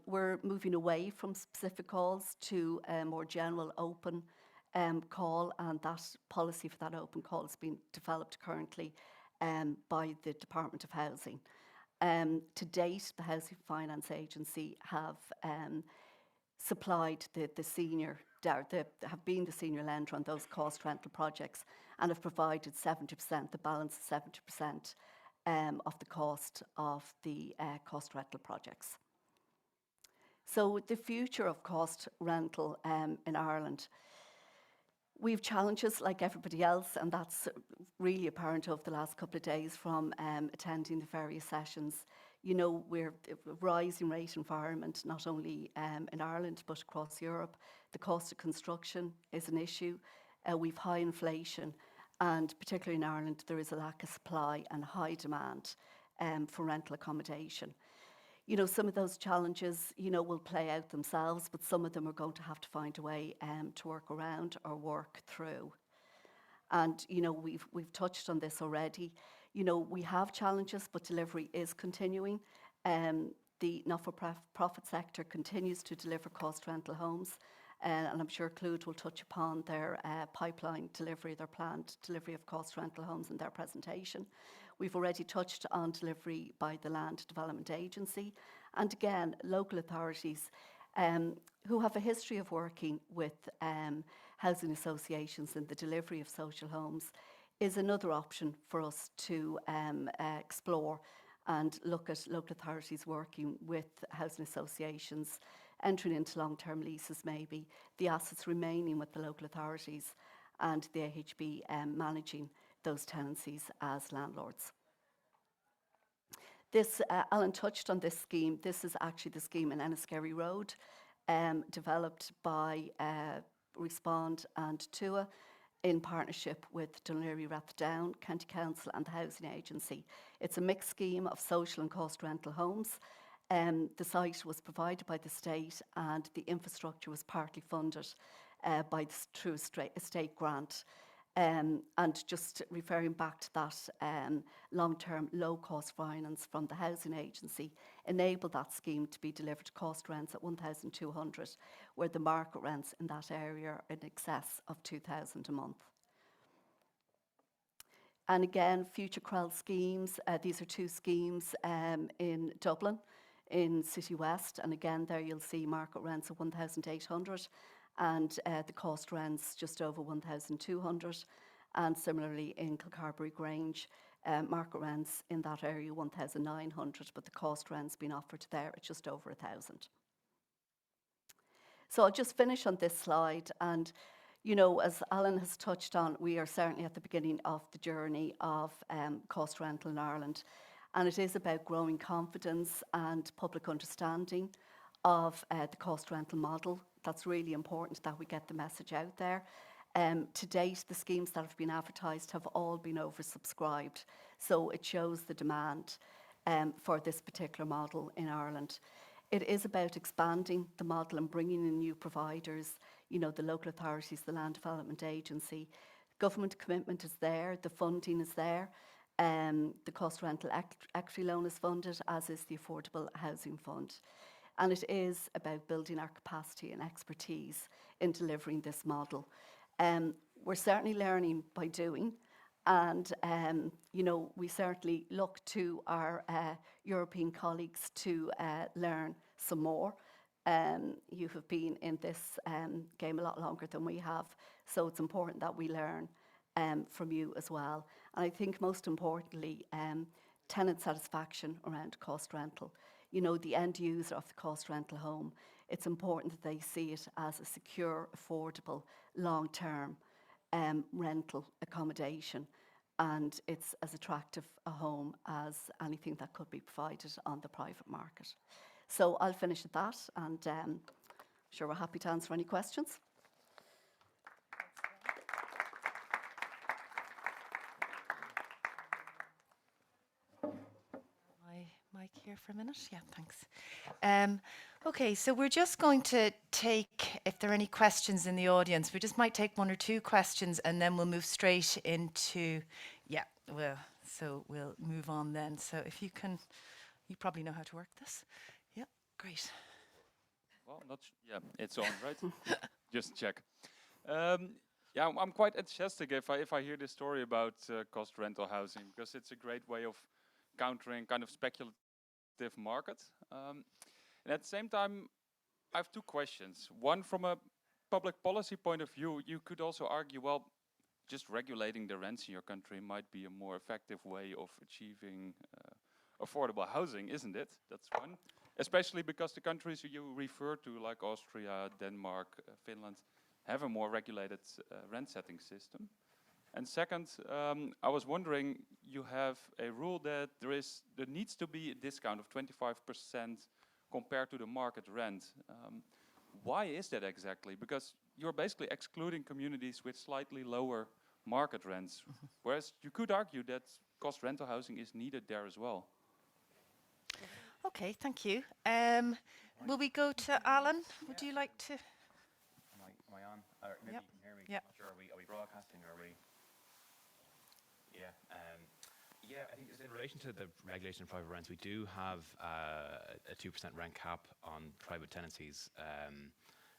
we're moving away from specific calls to a more general open call, and that policy for that open call is being developed currently by the Department of Housing. To date, the Housing Finance Agency have supplied the senior, have been the senior lender on those cost rental projects, and have provided 70%, the balance of 70% of the cost of the cost rental projects. So the future of cost rental in Ireland, we have challenges like everybody else, and that's really apparent over the last couple of days from attending the various sessions. We're a rising rate environment, not only in Ireland, but across Europe. The cost of construction is an issue. We've high inflation, and particularly in Ireland, there is a lack of supply and high demand for rental accommodation. Some of those challenges, will play out themselves, but some of them are going to have to find a way to work around or work through. And, we've touched on this already. We have challenges, but delivery is continuing. The not-for-profit sector continues to deliver cost rental homes, and I'm sure Clude will touch upon their pipeline delivery, their planned delivery of cost rental homes in their presentation. We've already touched on delivery by the Land Development Agency, and again, local authorities who have a history of working with housing associations in the delivery of social homes is another option for us to explore and look at local authorities working with housing associations, entering into long-term leases maybe, the assets remaining with the local authorities, and the AHB managing those tenancies as landlords. This, Alan touched on this scheme. This is actually the scheme in Enniskerry Road, developed by Respond and TUA in partnership with Dún Laoghaire Rathdown, County Council and the Housing Agency. It's a mixed scheme of social and cost rental homes. The site was provided by the state, and the infrastructure was partly funded through a state grant. And just referring back to that long-term low-cost finance from the Housing Agency enabled that scheme to be delivered cost rents at 1,200, where the market rents in that area are in excess of 2,000 a month. And again, future CREL schemes, these are two schemes in Dublin, in City West, and again there you'll see market rents of 1,800 and the cost rents just over 1,200, and similarly in Kilcarbery Grange, market rents in that area 1,900, but the cost rents being offered there at just over 1,000. So I'll just finish on this slide, and you know, as Alan has touched on, we are certainly at the beginning of the journey of cost rental in Ireland, and it is about growing confidence and public understanding of the cost rental model. That's really important that we get the message out there. To date, the schemes that have been advertised have all been oversubscribed, so it shows the demand for this particular model in Ireland. It is about expanding the model and bringing in new providers, you know, the local authorities, the Land Development Agency. Government commitment is there, the funding is there. The cost rental equity loan is funded, as is the Affordable Housing Fund. And it is about building our capacity and expertise in delivering this model. We're certainly learning by doing, and you know, we certainly look to our European colleagues to learn some more. You have been in this game a lot longer than we have, so it's important that we learn from you as well. And I think most importantly, tenant satisfaction around cost rental. You know, the end user of the cost rental home, it's important that they see it as a secure, affordable, long-term rental accommodation, and it's as attractive a home as anything that could be provided on the private market. So I'll finish at that, and I'm sure we're happy to answer any questions. Mic here for a minute? Yeah, thanks. Okay, so we're just going to take, if there are any questions in the audience, we just might take one or two questions and then we'll move straight into, so we'll move on then. So if you can, you probably know how to work this. Yeah, great. Well, yeah, it's on, right? Just check. Yeah, I'm quite enthusiastic if I hear this story about cost rental housing, because it's a great way of countering kind of speculative market. And at the same time, I have two questions. One, from a public policy point of view, you could also argue, well, just regulating the rents in your country might be a more effective way of achieving affordable housing, isn't it? That's one. Especially because the countries you refer to, like Austria, Denmark, Finland, have a more regulated rent setting system. And second, I was wondering, you have a rule that there needs to be a discount of 25% compared to the market rent. Why is that exactly? Because you're basically excluding communities with slightly lower market rents, whereas you could argue that cost rental housing is needed there as well. Okay, thank you. Will we go to Alan? Would you like to? Am I on? Maybe Yep. you can hear me. Yep. I'm not sure, are we broadcasting or are we? Yeah. I think in relation to the regulation of private rents, we do have a 2% rent cap on private tenancies.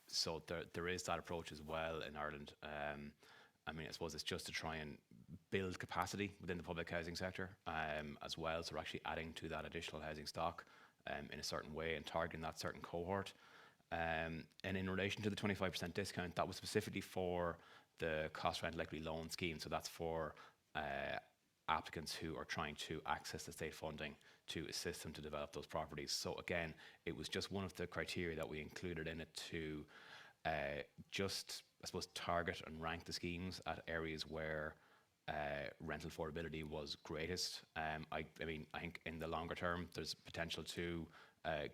So there is that approach as well in Ireland. I mean, I suppose it's just to try and build capacity within the public housing sector as well. So we're actually adding to that additional housing stock in a certain way and targeting that certain cohort. And in relation to the 25% discount, that was specifically for the cost rental equity loan scheme. So that's for applicants who are trying to access the state funding to assist them to develop those properties. So again, it was just one of the criteria that we included in it to just, I suppose, target and rank the schemes at areas where rental affordability was greatest. I mean, I think in the longer term, there's potential to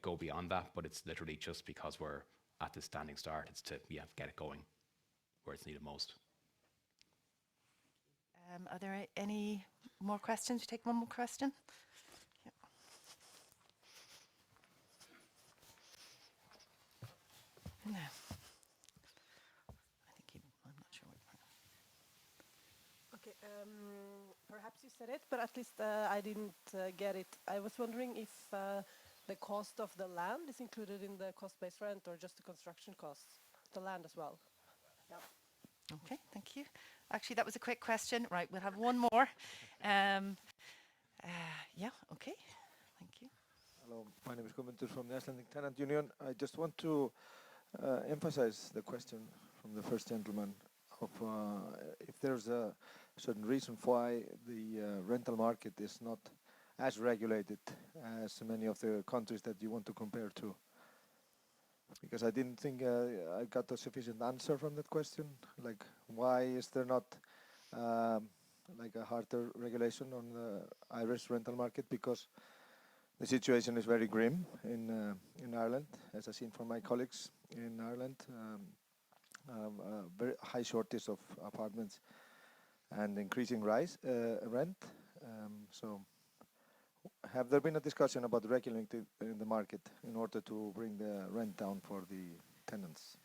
go beyond that, but it's literally just because we're at the standing start. It's to get it going where it's needed most. Are there any more questions? We take one more question. Yeah. No. Perhaps you said it, but at least I didn't get it. I was wondering if the cost of the land is included in the cost-based rent or just the construction costs, the land as well. Okay, thank you. Actually, that was a quick question. Right, we'll have one more. Yeah, okay, thank you. Hello, my name is Gwen from the Icelandic Tenant Union. I just want to emphasize the question from the first gentleman of if there's a certain reason why the rental market is not as regulated as many of the countries that you want to compare to. Because I didn't think I got a sufficient answer from that question. Like, why is there not like a harder regulation on the Irish rental market? Because the situation is very grim in Ireland, as I've seen from my colleagues in Ireland. Very high shortage of apartments and increasing rent. So, have there been a discussion about regulating the market in order to bring the rent down for the tenants?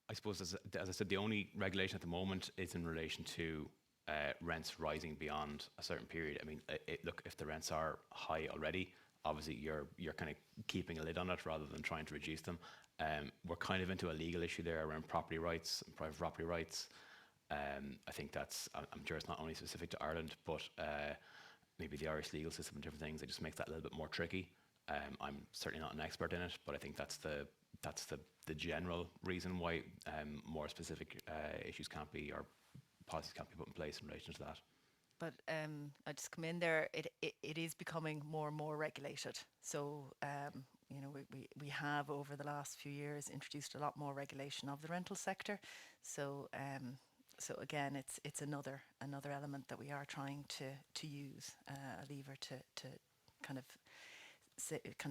I suppose, as I said, the only regulation at the moment is in relation to rents rising beyond a certain period. I mean, look, if the rents are high already, obviously you're kind of keeping a lid on it rather than trying to reduce them. We're kind of into a legal issue there around property rights and private property rights. I think I'm sure it's not only specific to Ireland, but maybe the Irish legal system and different things. It just makes that a little bit more tricky. I'm certainly not an expert in it, but I think that's the general reason why more specific issues can't be, or policies can't be put in place in relation to that. But I just come in there. It is becoming more and more regulated. So you know, we have over the last few years introduced a lot more regulation of the rental sector. So so again, it's another element that we are trying to use, a lever to kind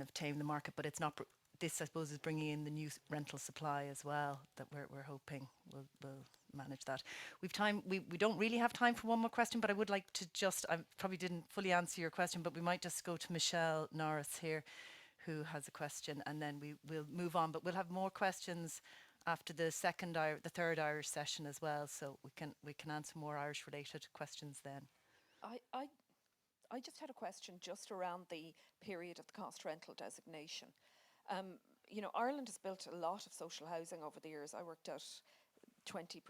of tame the market. But it's not. This, I suppose, is bringing in the new rental supply as well that we're hoping will manage that. We've time. We don't really have time for one more question, but I would like to just. I probably didn't fully answer your question, but we might just go to Michelle Norris here, who has a question, and then we'll move on. But we'll have more questions after the third Irish session as well, so we can answer more Irish related questions then. I just had a question just around the period of the cost rental designation. You know, Ireland has built a lot of social housing over the years. I worked out 20%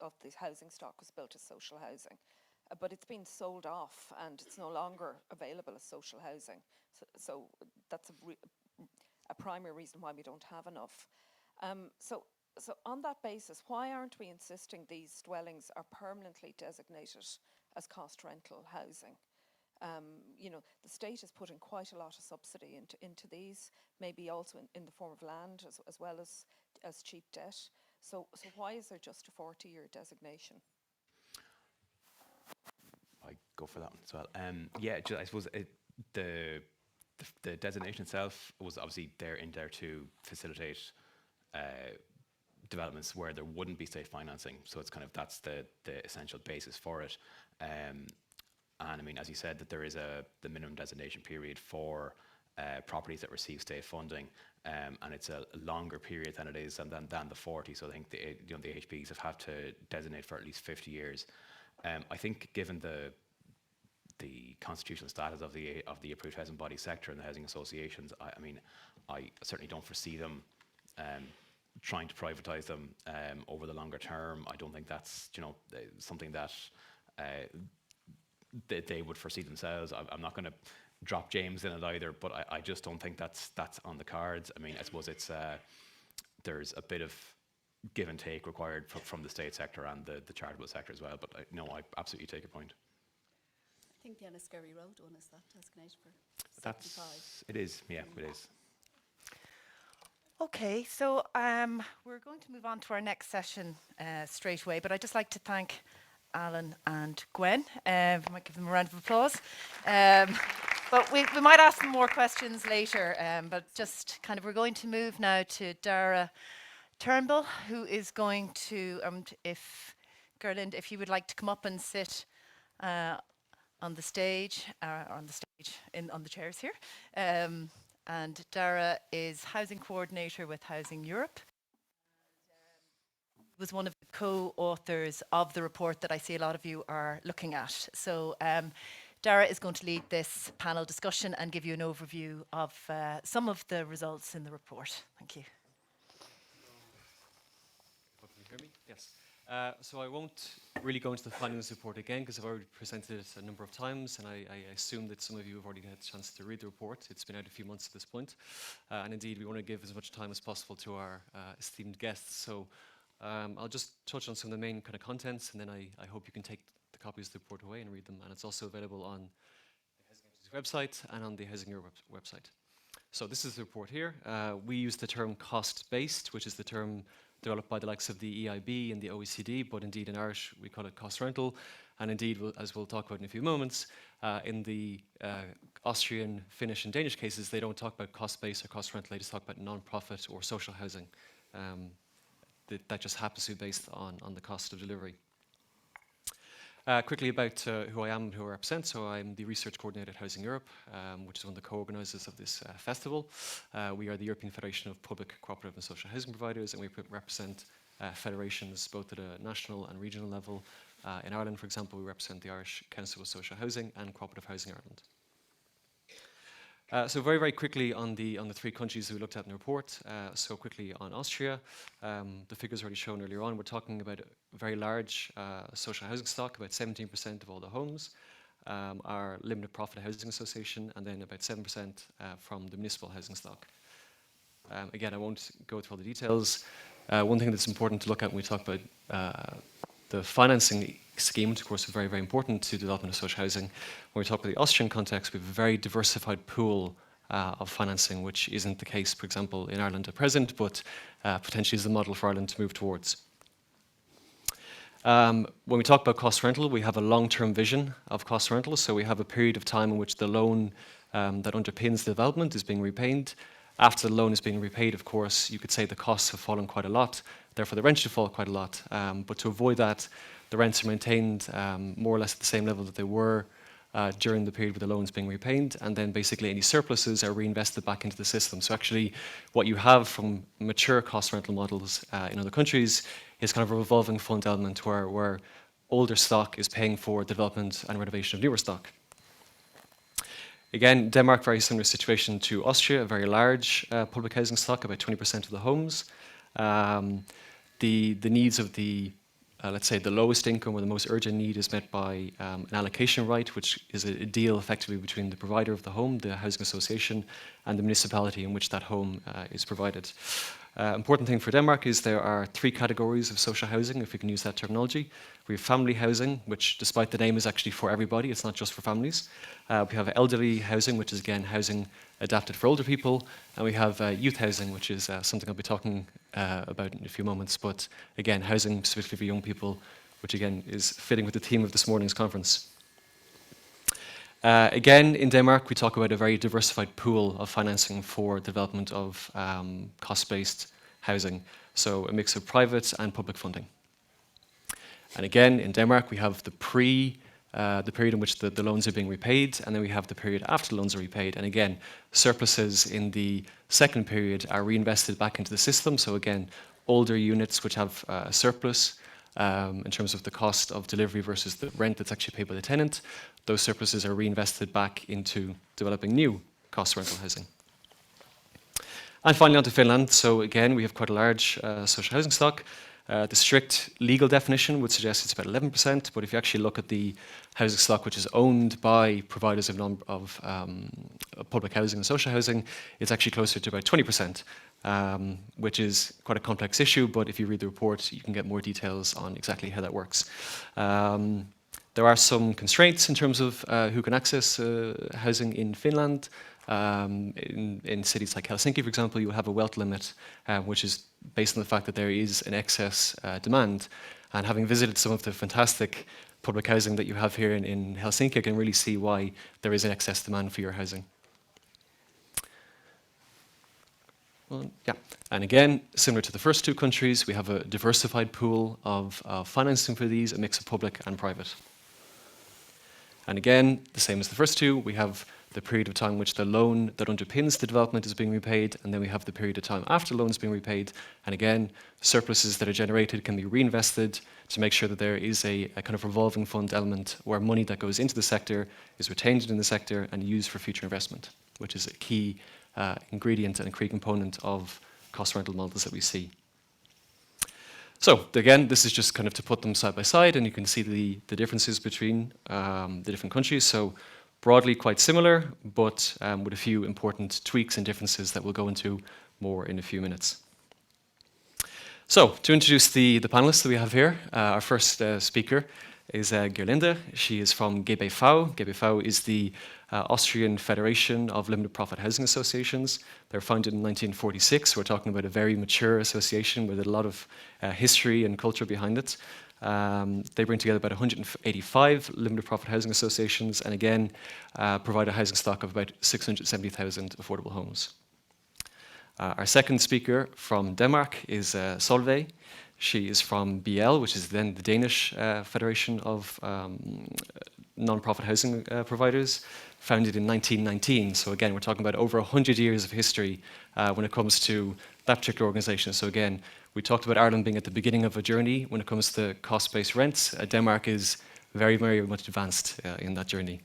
of the housing stock was built as social housing, but it's been sold off and it's no longer available as social housing. So that's a primary reason why we don't have enough. So on that basis, why aren't we insisting these dwellings are permanently designated as cost rental housing? You know, the state is putting quite a lot of subsidy into these, maybe also in the form of land as well as cheap debt. So why is there just a 40-year designation? I go for that one as well. Yeah, I suppose the designation itself was obviously in there to facilitate developments where there wouldn't be state financing. So it's that's the essential basis for it. And I mean, as you said, that there is the minimum designation period for properties that receive state funding, and it's a longer period than it is than the 40. So I think the HPs have had to designate for at least 50 years. I think given the constitutional status of the approved housing body sector and the housing associations, I mean, I certainly don't foresee them trying to privatise them over the longer term. I don't think that's something that they would foresee themselves. I'm not going to drop James in it either, but I just don't think that's on the cards. I mean, I suppose it's there's a bit of give and take required from the state sector and the charitable sector as well. But I absolutely take your point. I think the Enniskerry Road one is that designated for 75. It is, yeah, it is. Okay, so we're going to move on to our next session straight away, but I'd just like to thank Alan and Gwen. We might give them a round of applause. But we might ask them more questions later, but just we're going to move now to Dara Turnbull, who is going to, if Gerlinde, if you would like to come up and sit on the stage, on the chairs here. And Dara is Housing Coordinator with Housing Europe. was one of the co-authors of the report that I see a lot of you are looking at. So Dara is going to lead this panel discussion and give you an overview of some of the results in the report. Thank you. Can you hear me? Yes. So I won't really go into the findings report again because I've already presented it a number of times, and I assume that some of you have already had a chance to read the report. It's been out a few months at this point. And indeed, we want to give as much time as possible to our esteemed guests. So I'll just touch on some of the main kind of contents, and then I hope you can take the copies of the report away and read them. And it's also available on the Housing Agency's website and on the Housing Europe website. So this is the report here. We use the term cost-based, which is the term developed by the likes of the EIB and the OECD, but indeed in Irish we call it cost rental. And indeed, as we'll talk about in a few moments, in the Austrian, Finnish and Danish cases, they don't talk about cost-based or cost rental, they just talk about non-profit or social housing. That just happens to be based on the cost of delivery. Quickly about who I am and who I represent. So I'm the research coordinator at Housing Europe, which is one of the co-organisers of this festival. We are the European Federation of Public, Cooperative and Social Housing Providers, and we represent federations both at a national and regional level. In Ireland, for example, we represent the Irish Council of Social Housing and Cooperative Housing Ireland. So very, very quickly on the three countries that we looked at in the report. So quickly on Austria, the figures already shown earlier on, we're talking about a very large social housing stock, about 17% of all the homes are limited profit housing association, and then about 7% from the municipal housing stock. Again, I won't go through all the details. One thing that's important to look at when we talk about the financing scheme, which of course is very, very important to the development of social housing. When we talk about the Austrian context, we have a very diversified pool of financing, which isn't the case, for example, in Ireland at present, but potentially is the model for Ireland to move towards. When we talk about cost rental, we have a long-term vision of cost rental. So we have a period of time in which the loan that underpins the development is being repaid. After the loan is being repaid, of course, you could say the costs have fallen quite a lot. Therefore, the rent should fall quite a lot. But to avoid that, the rents are maintained more or less at the same level that they were during the period where the loan is being repaid. And then basically any surpluses are reinvested back into the system. So actually what you have from mature cost rental models in other countries is kind of a revolving fund element where older stock is paying for development and renovation of newer stock. Again, Denmark, very similar situation to Austria, a very large public housing stock, about 20% of the homes. The needs of the, let's say, the lowest income or the most urgent need is met by an allocation right, which is a deal effectively between the provider of the home, the housing association, and the municipality in which that home is provided. Important thing for Denmark is there are three categories of social housing, if we can use that terminology. We have family housing, which despite the name is actually for everybody, it's not just for families. We have elderly housing, which is again housing adapted for older people. And we have youth housing, which is something I'll be talking about in a few moments. But again, housing specifically for young people, which again is fitting with the theme of this morning's conference. Again, in Denmark, we talk about a very diversified pool of financing for development of cost-based housing. So a mix of private and public funding. And again, in Denmark, we have the period in which the loans are being repaid, and then we have the period after the loans are repaid. And again, surpluses in the second period are reinvested back into the system. So again, older units which have a surplus in terms of the cost of delivery versus the rent that's actually paid by the tenant, those surpluses are reinvested back into developing new cost rental housing. And finally on to Finland. So again, we have quite a large social housing stock. The strict legal definition would suggest it's about 11%, but if you actually look at the housing stock which is owned by providers of public housing and social housing, it's actually closer to about 20%, which is quite a complex issue, but if you read the report, you can get more details on exactly how that works. There are some constraints in terms of who can access housing in Finland. In cities like Helsinki, for example, you have a wealth limit, which is based on the fact that there is an excess demand. And having visited some of the fantastic public housing that you have here in Helsinki, I can really see why there is an excess demand for your housing. Well, yeah, and again, similar to the first two countries, we have a diversified pool of financing for these, a mix of public and private. And again, the same as the first two, we have the period of time which the loan that underpins the development is being repaid, and then we have the period of time after the loan is being repaid. And again, surpluses that are generated can be reinvested to make sure that there is a kind of revolving fund element where money that goes into the sector is retained in the sector and used for future investment, which is a key ingredient and a key component of cost rental models that we see. So again, this is just kind of to put them side by side, and you can see the differences between the different countries. So broadly quite similar, but with a few important tweaks and differences that we'll go into more in a few minutes. So to introduce the panelists that we have here, our first speaker is Gerlinde. She is from GBV. GBV is the Austrian Federation of Limited Profit Housing Associations. They were founded in 1946. We're talking about a very mature association with a lot of history and culture behind it. They bring together about 185 limited profit housing associations, and again, provide a housing stock of about 670,000 affordable homes. Our second speaker from Denmark is Solveig. She is from BL, which is then the Danish Federation of Non-Profit Housing Providers, founded in 1919. So again, we're talking about over 100 years of history when it comes to that particular organization. So again, we talked about Ireland being at the beginning of a journey when it comes to cost-based rents. Denmark is very, very much advanced in that journey.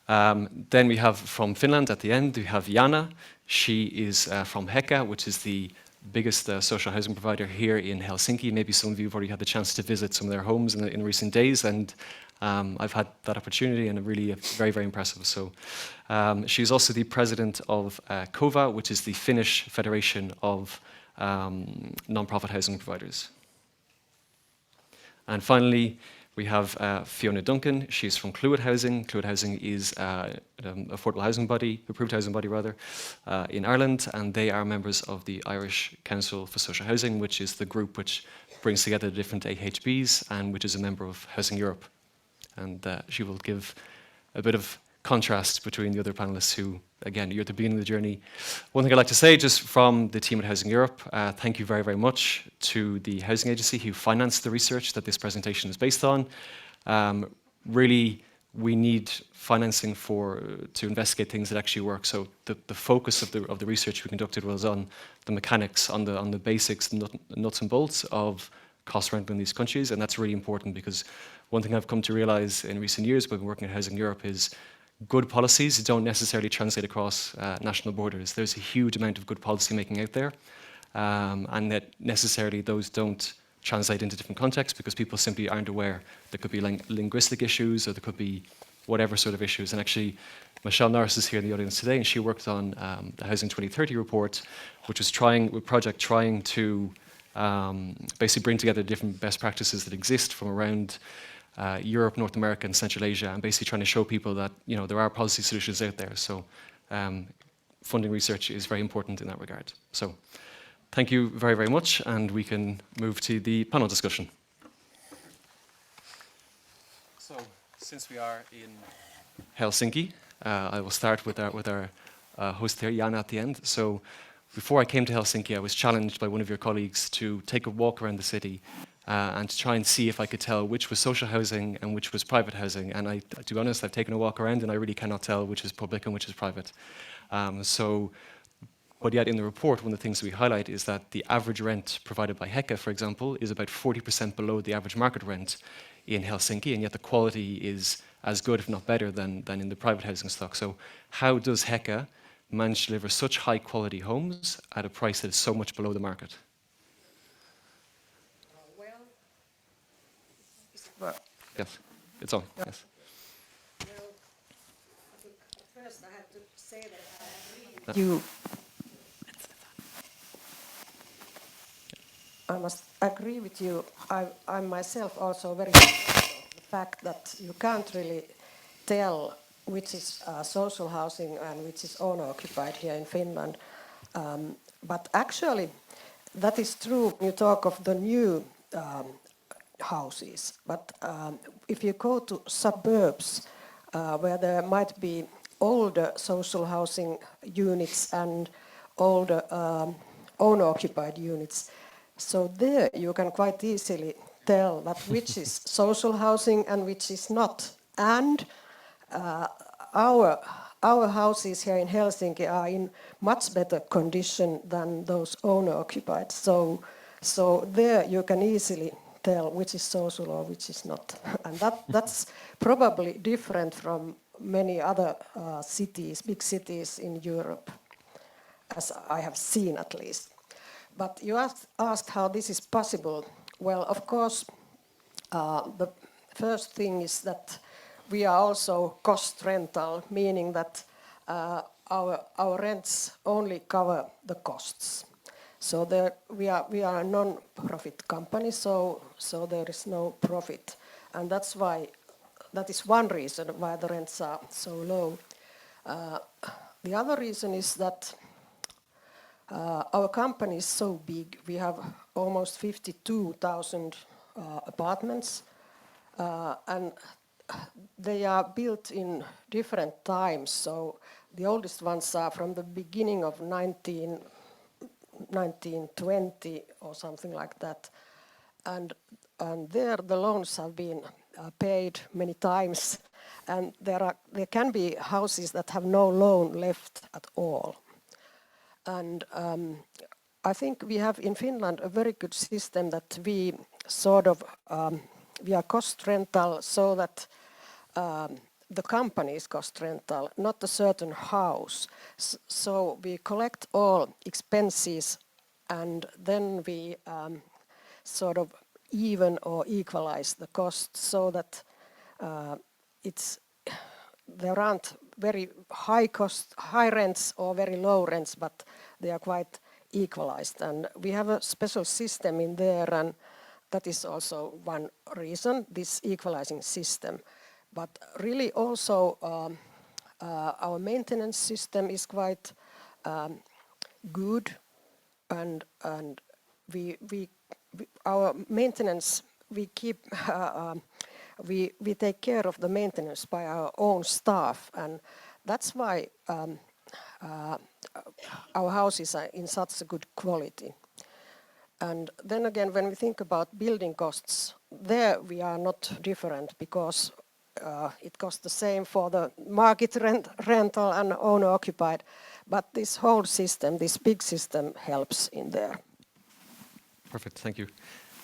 Then we have from Finland at the end, we have Jaana. She is from Heka, which is the biggest social housing provider here in Helsinki. Maybe some of you have already had the chance to visit some of their homes in recent days, and I've had that opportunity, and really very, very impressive. So she's also the president of Kova, which is the Finnish Federation of Non-Profit Housing Providers. And finally, we have Fiona Duncan. She's from Clúid Housing. Clúid Housing is an affordable housing body, approved housing body rather, in Ireland, and they are members of the Irish Council for Social Housing, which is the group which brings together the different AHBs and which is a member of Housing Europe. And she will give a bit of contrast between the other panelists who, again, you're at the beginning of the journey. One thing I'd like to say, just from the team at Housing Europe, thank you very, very much to the Housing Agency who financed the research that this presentation is based on. Really, we need financing to investigate things that actually work. So the focus of the research we conducted was on the mechanics, on the basics, nuts and bolts of cost rental in these countries, and that's really important because one thing I've come to realize in recent years when working at Housing Europe is good policies don't necessarily translate across national borders. There's a huge amount of good policy making out there, and that necessarily those don't translate into different contexts because people simply aren't aware. There could be linguistic issues, or there could be whatever sort of issues. And actually, Michelle Norris is here in the audience today, and she worked on the Housing 2030 report, which was a project trying to basically bring together different best practices that exist from around Europe, North America, and Central Asia, and basically trying to show people that there are policy solutions out there. So funding research is very important in that regard. So thank you very, very much, and we can move to the panel discussion. So since we are in Helsinki, I will start with our host here, Jaana, at the end. So before I came to Helsinki, I was challenged by one of your colleagues to take a walk around the city and to try and see if I could tell which was social housing and which was private housing. And to be honest, I've taken a walk around and I really cannot tell which is public and which is private. But yet in the report, one of the things we highlight is that the average rent provided by Heka, for example, is about 40% below the average market rent in Helsinki, and yet the quality is as good, if not better, than in the private housing stock. So how does Heka manage to deliver such high quality homes at a price that is so much below the market? Yes, it's on. Yeah. Yes. Well, first I have to say that I agree with you. I must agree with you. I'm myself also very proud of the fact that you can't really tell which is social housing and which is owner-occupied here in Finland. But actually, that is true when you talk of the new houses. But if you go to suburbs where there might be older social housing units and older owner-occupied units, so there you can quite easily tell that which is social housing and which is not And our houses here in Helsinki are in much better condition than those owner-occupied. So there you can easily tell which is social or which is not. And that's probably different from many other cities, big cities in Europe, as I have seen at least. But you asked how this is possible. Well, of course, the first thing is that we are also cost rental, meaning that our rents only cover the costs. So we are a non-profit company, so there is no profit, and that is one reason why the rents are so low. The other reason is that our company is so big. We have almost 52,000 apartments, and they are built in different times. So the oldest ones are from the beginning of 1920 or something like that, and there the loans have been paid many times, and there can be houses that have no loan left at all. And I think we have in Finland a very good system that we sort of we are cost rental, so that the company is cost rental, not a certain house. So we collect all expenses, and then we sort of even or equalize the costs, so that there aren't very high rents or very low rents, but they are quite equalized. And we have a special system in there, and that is also one reason, this equalizing system. But really also our maintenance system is quite good, and our maintenance, we take care of the maintenance by our own staff, and that's why our houses are in such a good quality. And then again, when we think about building costs, there we are not different, because it costs the same for the market rental and owner-occupied. But this whole system, this big system, helps in there. Perfect, thank you.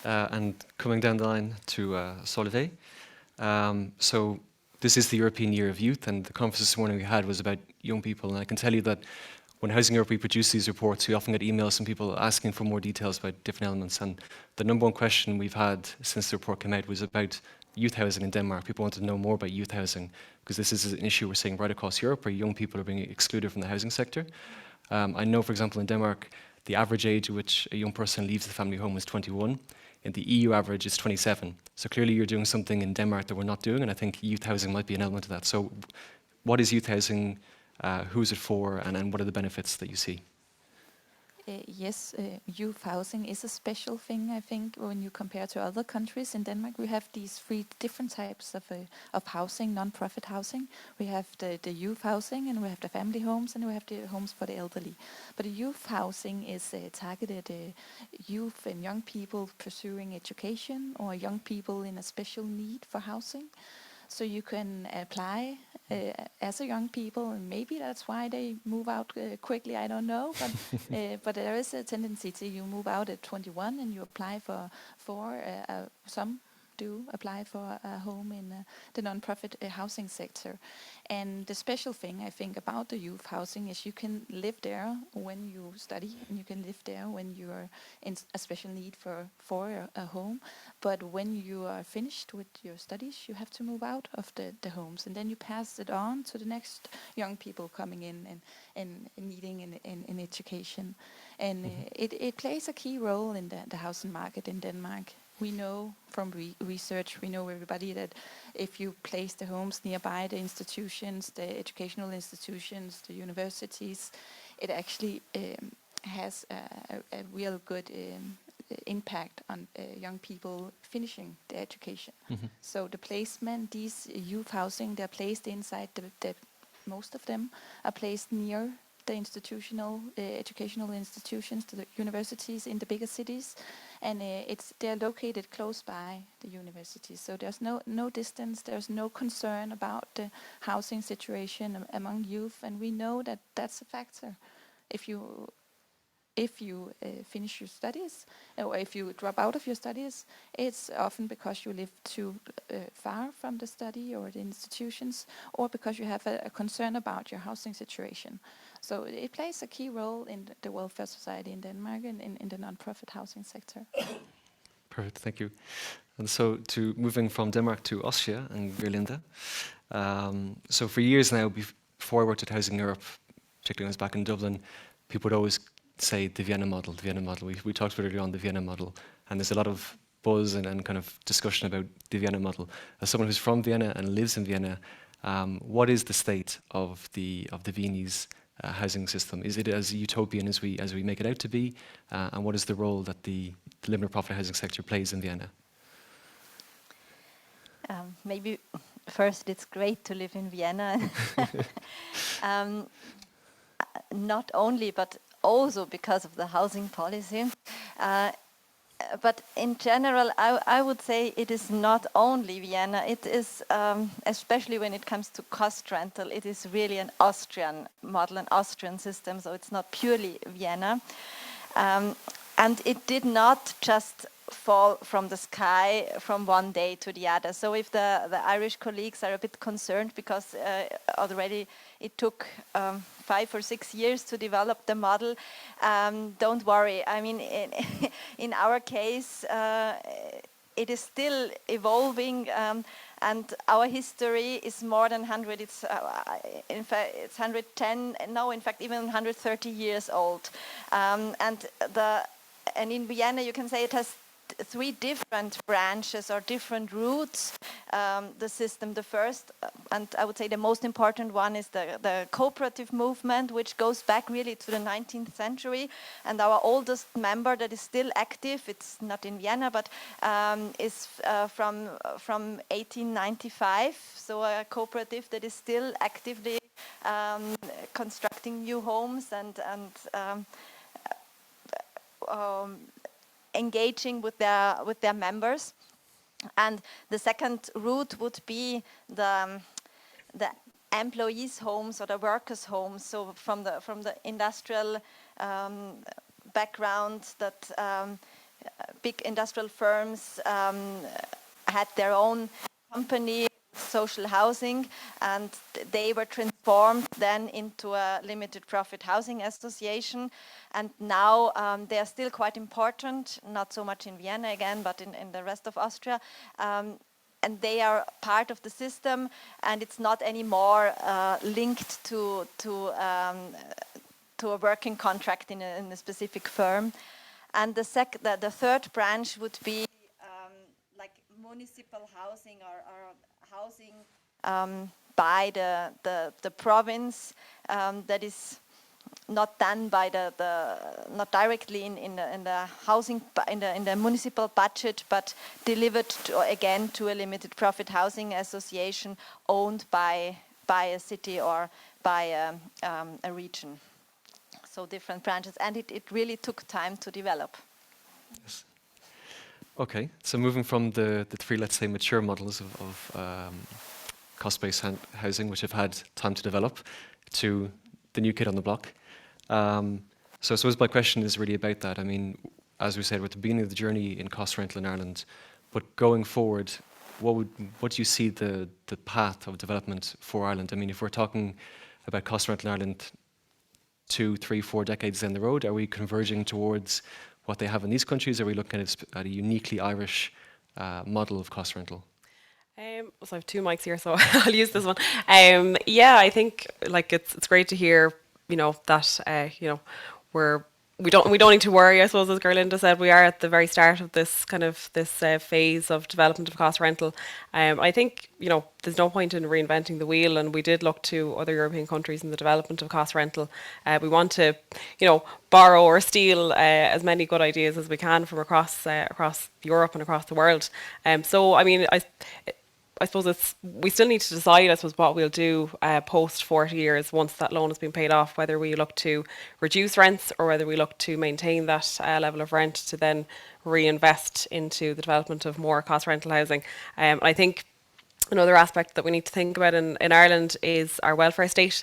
And coming down the line to Solveig. So this is the European Year of Youth, and the conference this morning we had was about young people. And I can tell you that when Housing Europe, we produce these reports, we often get emails from people asking for more details about different elements. And the number one question we've had since the report came out was about youth housing in Denmark. People want to know more about youth housing, because this is an issue we're seeing right across Europe, where young people are being excluded from the housing sector. I know, for example, in Denmark, the average age at which a young person leaves the family home is 21. And the EU average is 27. So clearly you're doing something in Denmark that we're not doing, and I think youth housing might be an element of that. So what is youth housing? Who is it for, and what are the benefits that you see? Yes, youth housing is a special thing, I think, when you compare to other countries. In Denmark, we have these three different types of housing, non-profit housing. We have the youth housing, and we have the family homes, and we have the homes for the elderly. But the youth housing is targeted youth and young people pursuing education, or young people in a special need for housing. So you can apply as a young people, and maybe that's why they move out quickly, I don't know, but there is a tendency to you move out at 21 and you apply for some do apply for a home in the non-profit housing sector. And the special thing I think about the youth housing is you can live there when you study, and you can live there when you are in a special need for a home. But when you are finished with your studies, you have to move out of the homes, and then you pass it on to the next young people coming in and needing an education. And it plays a key role in the housing market in Denmark. We know from research, we know everybody that if you place the homes nearby the institutions, the educational institutions, the universities, it actually has a real good impact on young people finishing their education. So the placement, these youth housing, they're placed inside most of them are placed near the educational institutions, the universities in the bigger cities, and they're located close by the universities. So there's no distance, there's no concern about the housing situation among youth, and we know that that's a factor. If you finish your studies, or if you drop out of your studies, it's often because you live too far from the study or the institutions, or because you have a concern about your housing situation. So it plays a key role in the welfare society in Denmark and in the non-profit housing sector. Perfect, thank you. And so moving from Denmark to Austria and Gerlinde. So for years now, before I worked at Housing Europe, particularly when I was back in Dublin, people would always say the Vienna model, the Vienna model. We talked about it earlier on, the Vienna model, and there's a lot of buzz and kind of discussion about the Vienna model. As someone who's from Vienna and lives in Vienna, what is the state of the Viennese housing system? Is it as utopian as we make it out to be? And what is the role that the limited profit housing sector plays in Vienna? Maybe first, it's great to live in Vienna. Not only, but also because of the housing policy. But in general, I would say it is not only Vienna. It is, especially when it comes to cost rental, it is really an Austrian model, an Austrian system, so it's not purely Vienna. And it did not just fall from the sky from one day to the other. So if the Irish colleagues are a bit concerned because already it took 5 or 6 years to develop the model, don't worry. I mean, in our case, it is still evolving, and our history is more than 100. It's in fact it's 110. No, in fact, even 130 years old. And in Vienna, you can say it has 3 different branches or different routes. The system, the first, and I would say the most important one, is the cooperative movement, which goes back really to the 19th century. And our oldest member that is still active, it's not in Vienna, but is from 1895. So a cooperative that is still actively constructing new homes and engaging with their members. And the second route would be the employees' homes or the workers' homes. So from the industrial background, that big industrial firms had their own company, social housing, and they were transformed then into a limited profit housing association. And now they are still quite important, not so much in Vienna again, but in the rest of Austria. And they are part of the system, and it's not anymore linked to a working contract in a specific firm. And the third branch would be like municipal housing or housing by the province, that is not done by not directly in the housing in the municipal budget, but delivered again to a limited profit housing association owned by a city or by a region. So different branches, and it really took time to develop. Yes. Okay, so moving from the 3, let's say, mature models of cost-based housing, which have had time to develop, to the new kid on the block. So I suppose my question is really about that. I mean, as we said, we're at the beginning of the journey in cost rental in Ireland, but going forward, what do you see the path of development for Ireland? I mean, if we're talking about cost rental in Ireland 2, 3, 4 decades down the road, are we converging towards what they have in these countries? Are we looking at a uniquely Irish model of cost rental? So I have 2 mics here, so I'll use this one. Yeah, I think like it's great to hear, that we don't need to worry. I suppose, as Gerlinde said, we are at the very start of this phase of development of cost rental. I think there's no point in reinventing the wheel, and we did look to other European countries in the development of cost rental. We want to borrow or steal as many good ideas as we can from across Europe and across the world. So I mean, I suppose we still need to decide, I suppose, what we'll do post 40 years once that loan has been paid off, whether we look to reduce rents or whether we look to maintain that level of rent to then reinvest into the development of more cost rental housing. I think another aspect that we need to think about in Ireland is our welfare state.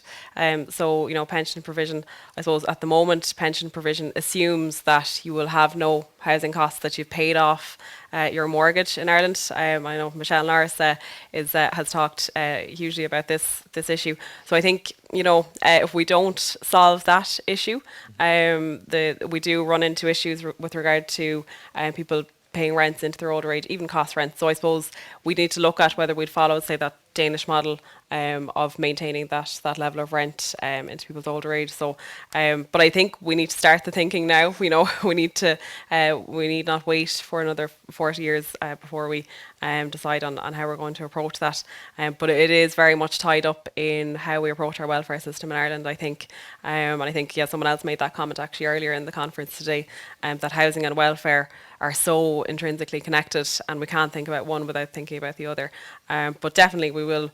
So, pension provision, I suppose at the moment, pension provision assumes that you will have no housing costs, that you've paid off your mortgage in Ireland. I know Michelle Norris has talked hugely about this issue. So I think, if we don't solve that issue, we do run into issues with regard to people paying rents into their older age, even cost rents. So I suppose we need to look at whether we'd follow, say, that Danish model of maintaining that level of rent into people's older age. So, but I think we need to start the thinking now. We need not wait for another 40 years before we decide on how we're going to approach that. But it is very much tied up in how we approach our welfare system in Ireland, I think. And I think, someone else made that comment actually earlier in the conference today, that housing and welfare are so intrinsically connected, and we can't think about one without thinking about the other. But definitely we'll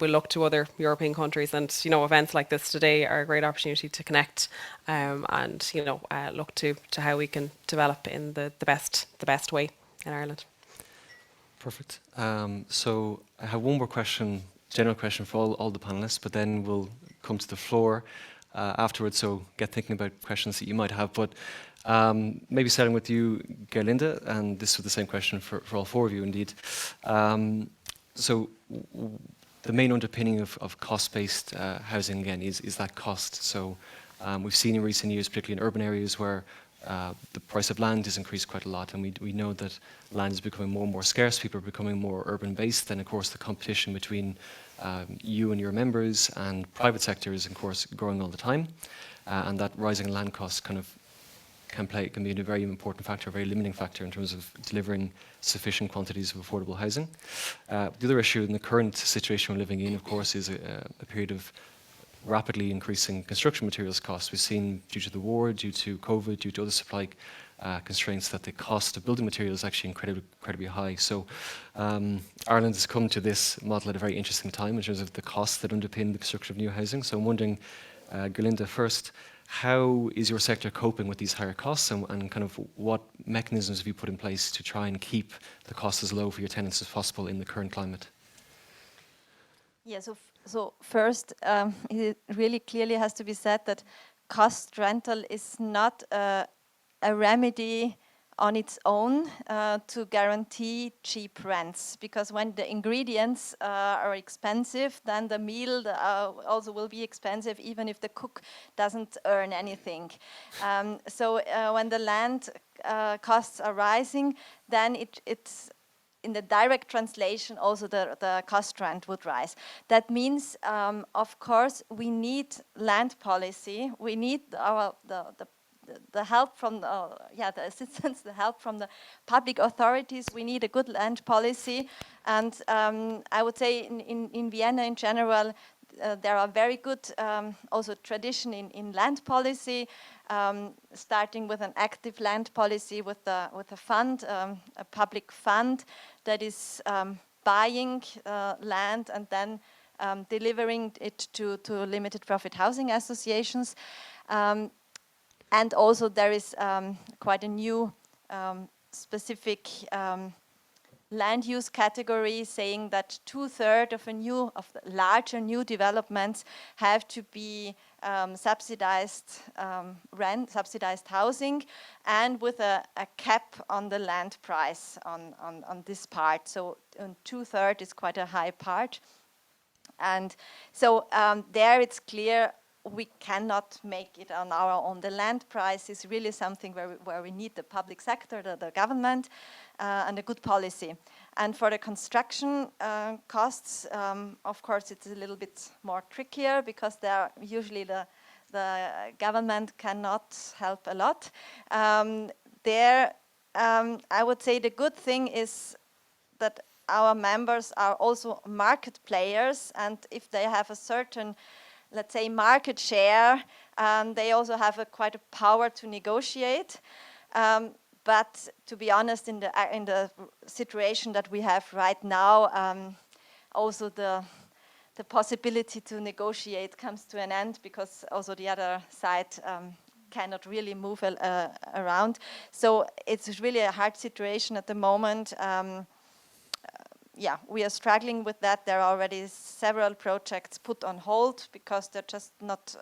look to other European countries, and events like this today are a great opportunity to connect and look to how we can develop in the best way in Ireland. Perfect. So I have one more question, general question for all the panelists, but then we'll come to the floor afterwards. So get thinking about questions that you might have. But maybe starting with you, Gerlinde, and this is the same question for all four of you, indeed. So the main underpinning of cost-based housing, again, is that cost. So we've seen in recent years, particularly in urban areas, where the price of land has increased quite a lot, and we know that land is becoming more and more scarce. People are becoming more urban-based, and of course the competition between you and your members and private sector is, of course, growing all the time, and that rising land costs can be a very important factor, a very limiting factor in terms of delivering sufficient quantities of affordable housing. The other issue in the current situation we're living in, of course, is a period of rapidly increasing construction materials costs. We've seen, due to the war, due to Kova, due to other supply constraints, that the cost of building materials is actually incredibly high. So Ireland has come to this model at a very interesting time in terms of the costs that underpin the construction of new housing. So I'm wondering, Gerlinde, first, how is your sector coping with these higher costs, and kind of what mechanisms have you put in place to try and keep the costs as low for your tenants as possible in the current climate? Yeah, so first, it really clearly has to be said that cost rental is not a remedy on its own to guarantee cheap rents, because when the ingredients are expensive, then the meal also will be expensive, even if the cook doesn't earn anything. So when the land costs are rising, then it's in the direct translation also the cost rent would rise. That means, of course, we need land policy. We need the help from the assistance, the help from the public authorities. We need a good land policy, and I would say in Vienna in general, there are very good also tradition in land policy, starting with an active land policy with a fund, a public fund that is buying land and then delivering it to limited profit housing associations. And also there is quite a new specific land use category, saying that 2/3 of the larger new developments have to be subsidized subsidized housing, and with a cap on the land price on this part. So 2/3 is quite a high part. And so there it's clear we cannot make it on our own. The land price is really something where we need the public sector, the government, and a good policy. And for the construction costs, of course, it's a little bit more trickier, because there usually the government cannot help a lot. I would say the good thing is that our members are also market players, and if they have a certain, let's say, market share, they also have quite a power to negotiate. but to be honest, in the situation that we have right now, also the possibility to negotiate comes to an end, because also the other side cannot really move around. So it's really a hard situation at the moment. Yeah, we are struggling with that. There are already several projects put on hold because they're just not,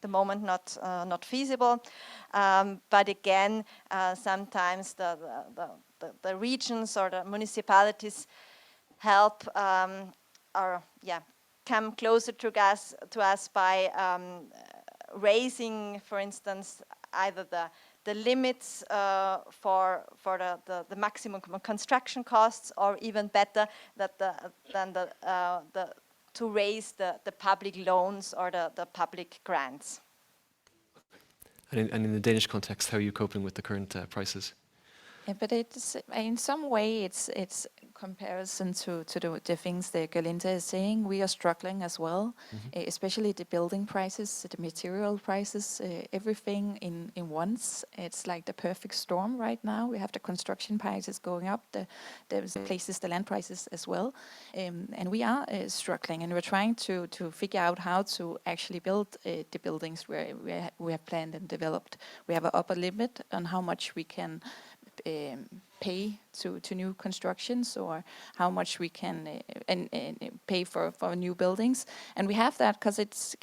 the moment, not feasible. But again, sometimes the regions or the municipalities help or come closer to us by raising, for instance, either the limits for the maximum construction costs, or even better, to raise the public loans or the public grants. And in the Danish context, how are you coping with the current prices? But it's in some way it's comparison to the things that Gerlinde is saying. We are struggling as well, especially the building prices, the material prices, everything in once. It's like the perfect storm right now. We have the construction prices going up, the land prices as well, and we are struggling, and we're trying to figure out how to actually build the buildings where we have planned and developed. We have an upper limit on how much we can pay to new constructions, or how much we can and pay for new buildings, and we have that because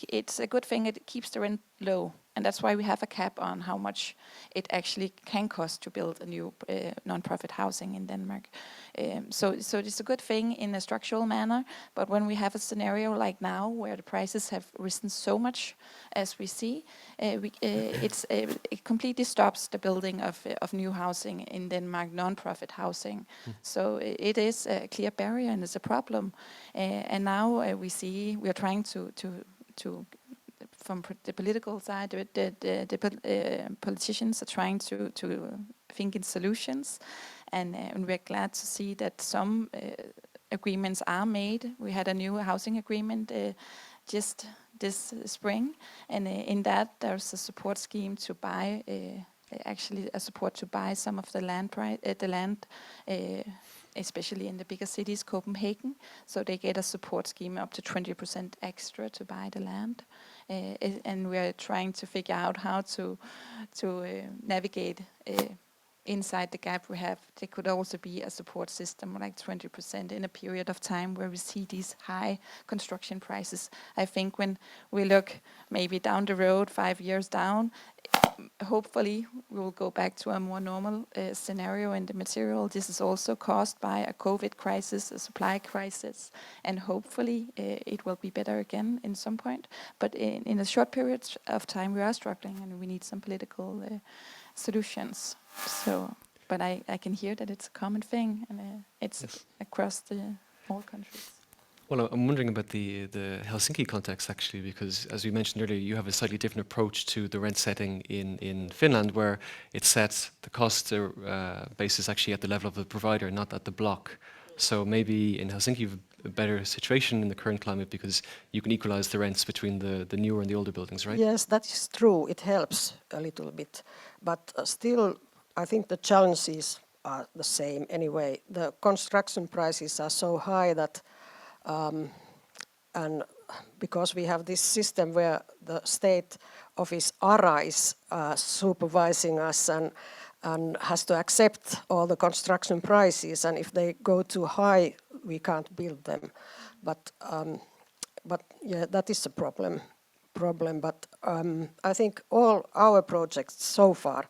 it's a good thing. It keeps the rent low, and that's why we have a cap on how much it actually can cost to build a new non-profit housing in Denmark. So it's a good thing in a structural manner, but when we have a scenario like now where the prices have risen so much as we see, it completely stops the building of new housing in Denmark, non-profit housing. So it is a clear barrier, and it's a problem. And now we are trying to from the political side, the politicians are trying to think in solutions, and we're glad to see that some agreements are made. We had a new housing agreement just this spring, and in that there's a support scheme to buy, actually a support to buy some of the land, especially in the bigger cities, Copenhagen. So they get a support scheme up to 20% extra to buy the land. And we're trying to figure out how to navigate inside the gap we have. There could also be a support system like 20% in a period of time where we see these high construction prices. I think when we look maybe down the road, 5 years down, hopefully we will go back to a more normal scenario in the material. This is also caused by a COVID crisis, a supply crisis, and hopefully it will be better again in some point. But in a short period of time, we are struggling, and we need some political solutions. So, but I can hear that it's a common thing, and it's across all countries. Well, I'm wondering about the Helsinki context, actually, because as we mentioned earlier, you have a slightly different approach to the rent setting in Finland, where it sets the cost basis actually at the level of the provider, not at the block. So maybe in Helsinki you have a better situation in the current climate because you can equalize the rents between the newer and the older buildings, right? Yes, that is true. It helps a little bit. But still, I think the challenges are the same anyway. The construction prices are so high that and because we have this system where the state office ARA is supervising us and has to accept all the construction prices, and if they go too high, we can't build them. But yeah, that is a problem. But I think all our projects so far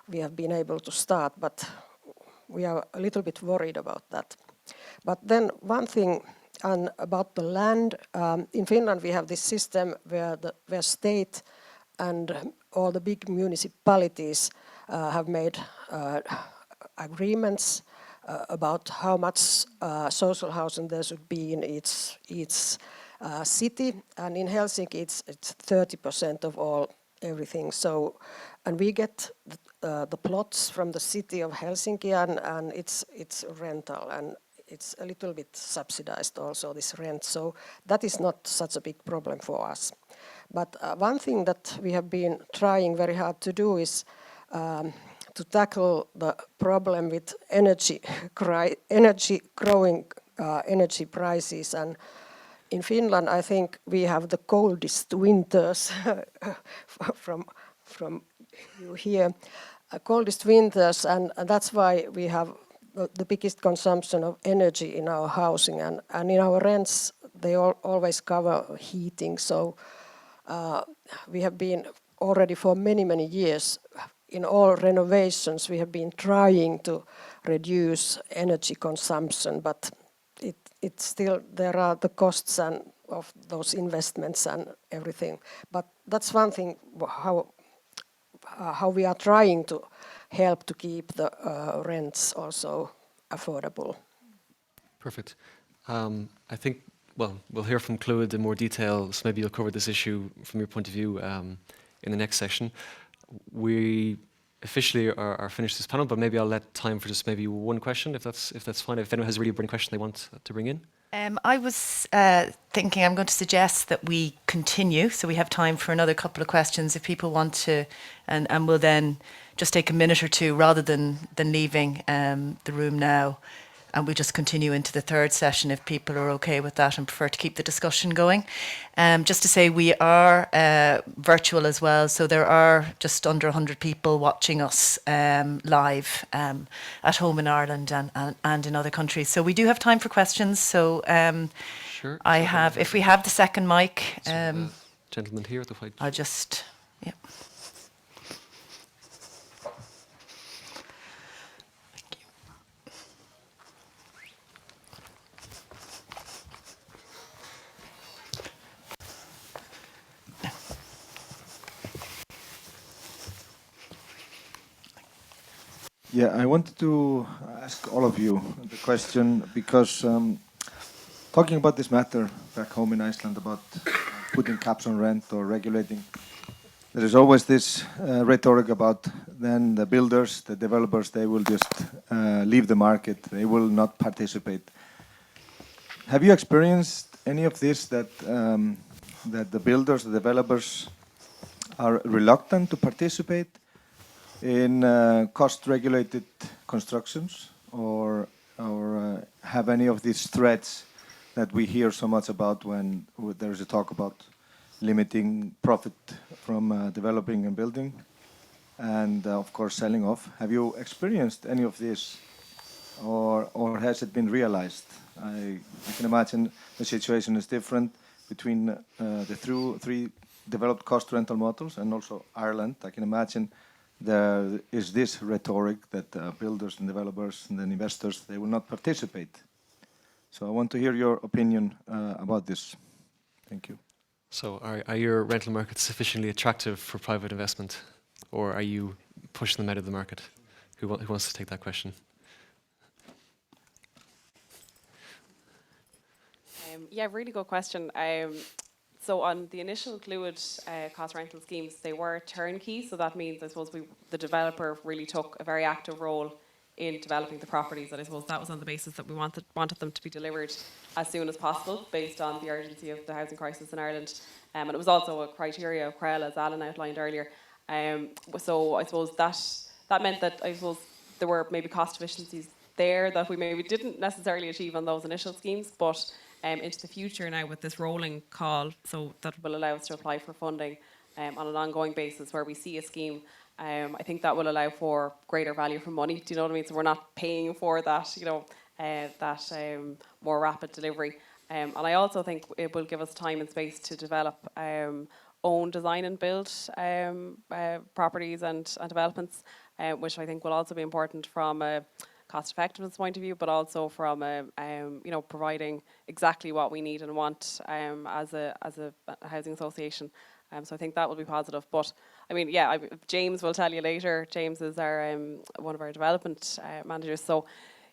we have been able to start, but we are a little bit worried about that. But then one thing. And about the land, in Finland we have this system where state and all the big municipalities have made agreements about how much social housing there should be in each city. And in Helsinki it's 30% of everything. So, and we get the plots from the city of Helsinki, and it's rental, and it's a little bit subsidized also, this rent, so that is not such a big problem for us. But one thing that we have been trying very hard to do is to to tackle the problem with growing energy prices. And in Finland, I think we have the coldest winters from you here, coldest winters, and that's why we have the biggest consumption of energy in our housing, and in our rents they always cover heating. So we have been already for many years in all renovations we have been trying to reduce energy consumption, but it's still there are the costs and of those investments and everything. But that's one thing how we are trying to help to keep the rents also affordable. Perfect. I think, well, we'll hear from Clwyd in more detail, so maybe you'll cover this issue from your point of view in the next session. We officially are finished this panel, but maybe I'll let time for just maybe one question, if that's fine. If anyone has a really burning question they want to bring in. I was thinking I'm going to suggest that we continue, so we have time for another couple of questions if people want to, and we'll then just take a minute or two rather than leaving the room now, and we'll just continue into the third session if people are okay with that and prefer to keep the discussion going. Just to say we are virtual as well, so there are just under 100 people watching us live at home in Ireland and in other countries. So we do have time for questions. So sure. if we have the second mic. The gentleman here at the white. I'll just, yeah. Yeah, I wanted to ask all of you the question because talking about this matter back home in Iceland about putting caps on rent or regulating, there is always this rhetoric about then the builders, the developers, they will just leave the market, they will not participate. Have you experienced any of this, that the builders, the developers are reluctant to participate in cost-regulated constructions, or have any of these threats that we hear so much about when there is a talk about limiting profit from developing and building, and of course selling off? Have you experienced any of this, or has it been realized? I can imagine the situation is different between the three developed cost rental models and also Ireland. I can imagine there is this rhetoric that builders and developers and then investors, they will not participate. So I want to hear your opinion about this. Thank you. So are your rental markets sufficiently attractive for private investment, or are you pushing them out of the market? Who wants to take that question? Yeah, really good question. So on the initial Clwyd cost rental schemes, they were turnkey. So that means, I suppose, the developer really took a very active role in developing the properties. And I suppose that was on the basis that we wanted them to be delivered as soon as possible, based on the urgency of the housing crisis in Ireland. And it was also a criteria of CREL, as Alan outlined earlier. So I suppose that meant that, I suppose, there were maybe cost efficiencies there that we maybe didn't necessarily achieve on those initial schemes, but into the future now with this rolling call, so that will allow us to apply for funding on an ongoing basis where we see a scheme. I think that will allow for greater value for money. Do you know what I mean? So we're not paying for that, more rapid delivery. And I also think it will give us time and space to develop own design and build properties and developments, which I think will also be important from a cost effectiveness point of view, but also from providing exactly what we need and want as a housing association. So I think that will be positive. But I mean, yeah, James will tell you later. James is our one of our development managers. So,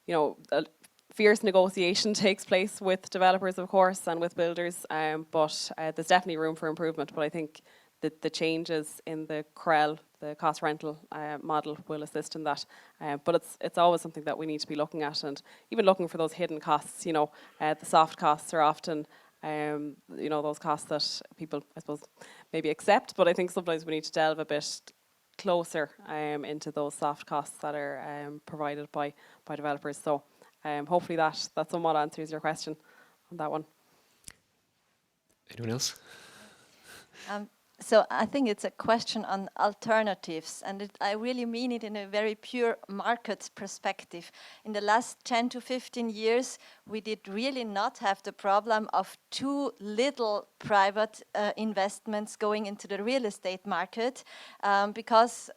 a fierce negotiation takes place with developers, of course, and with builders. But there's definitely room for improvement. But I think that the changes in the CREL, the cost rental model, will assist in that. But it's always something that we need to be looking at, and even looking for those hidden costs. The soft costs are often, those costs that people, I suppose, maybe accept. But I think sometimes we need to delve a bit closer into those soft costs that are provided by developers. So hopefully that somewhat answers your question on that one. Anyone else? So I think it's a question on alternatives, and I really mean it in a very pure market perspective. In the last 10 to 15 years, we did really not have the problem of too little private investments going into the real estate market, because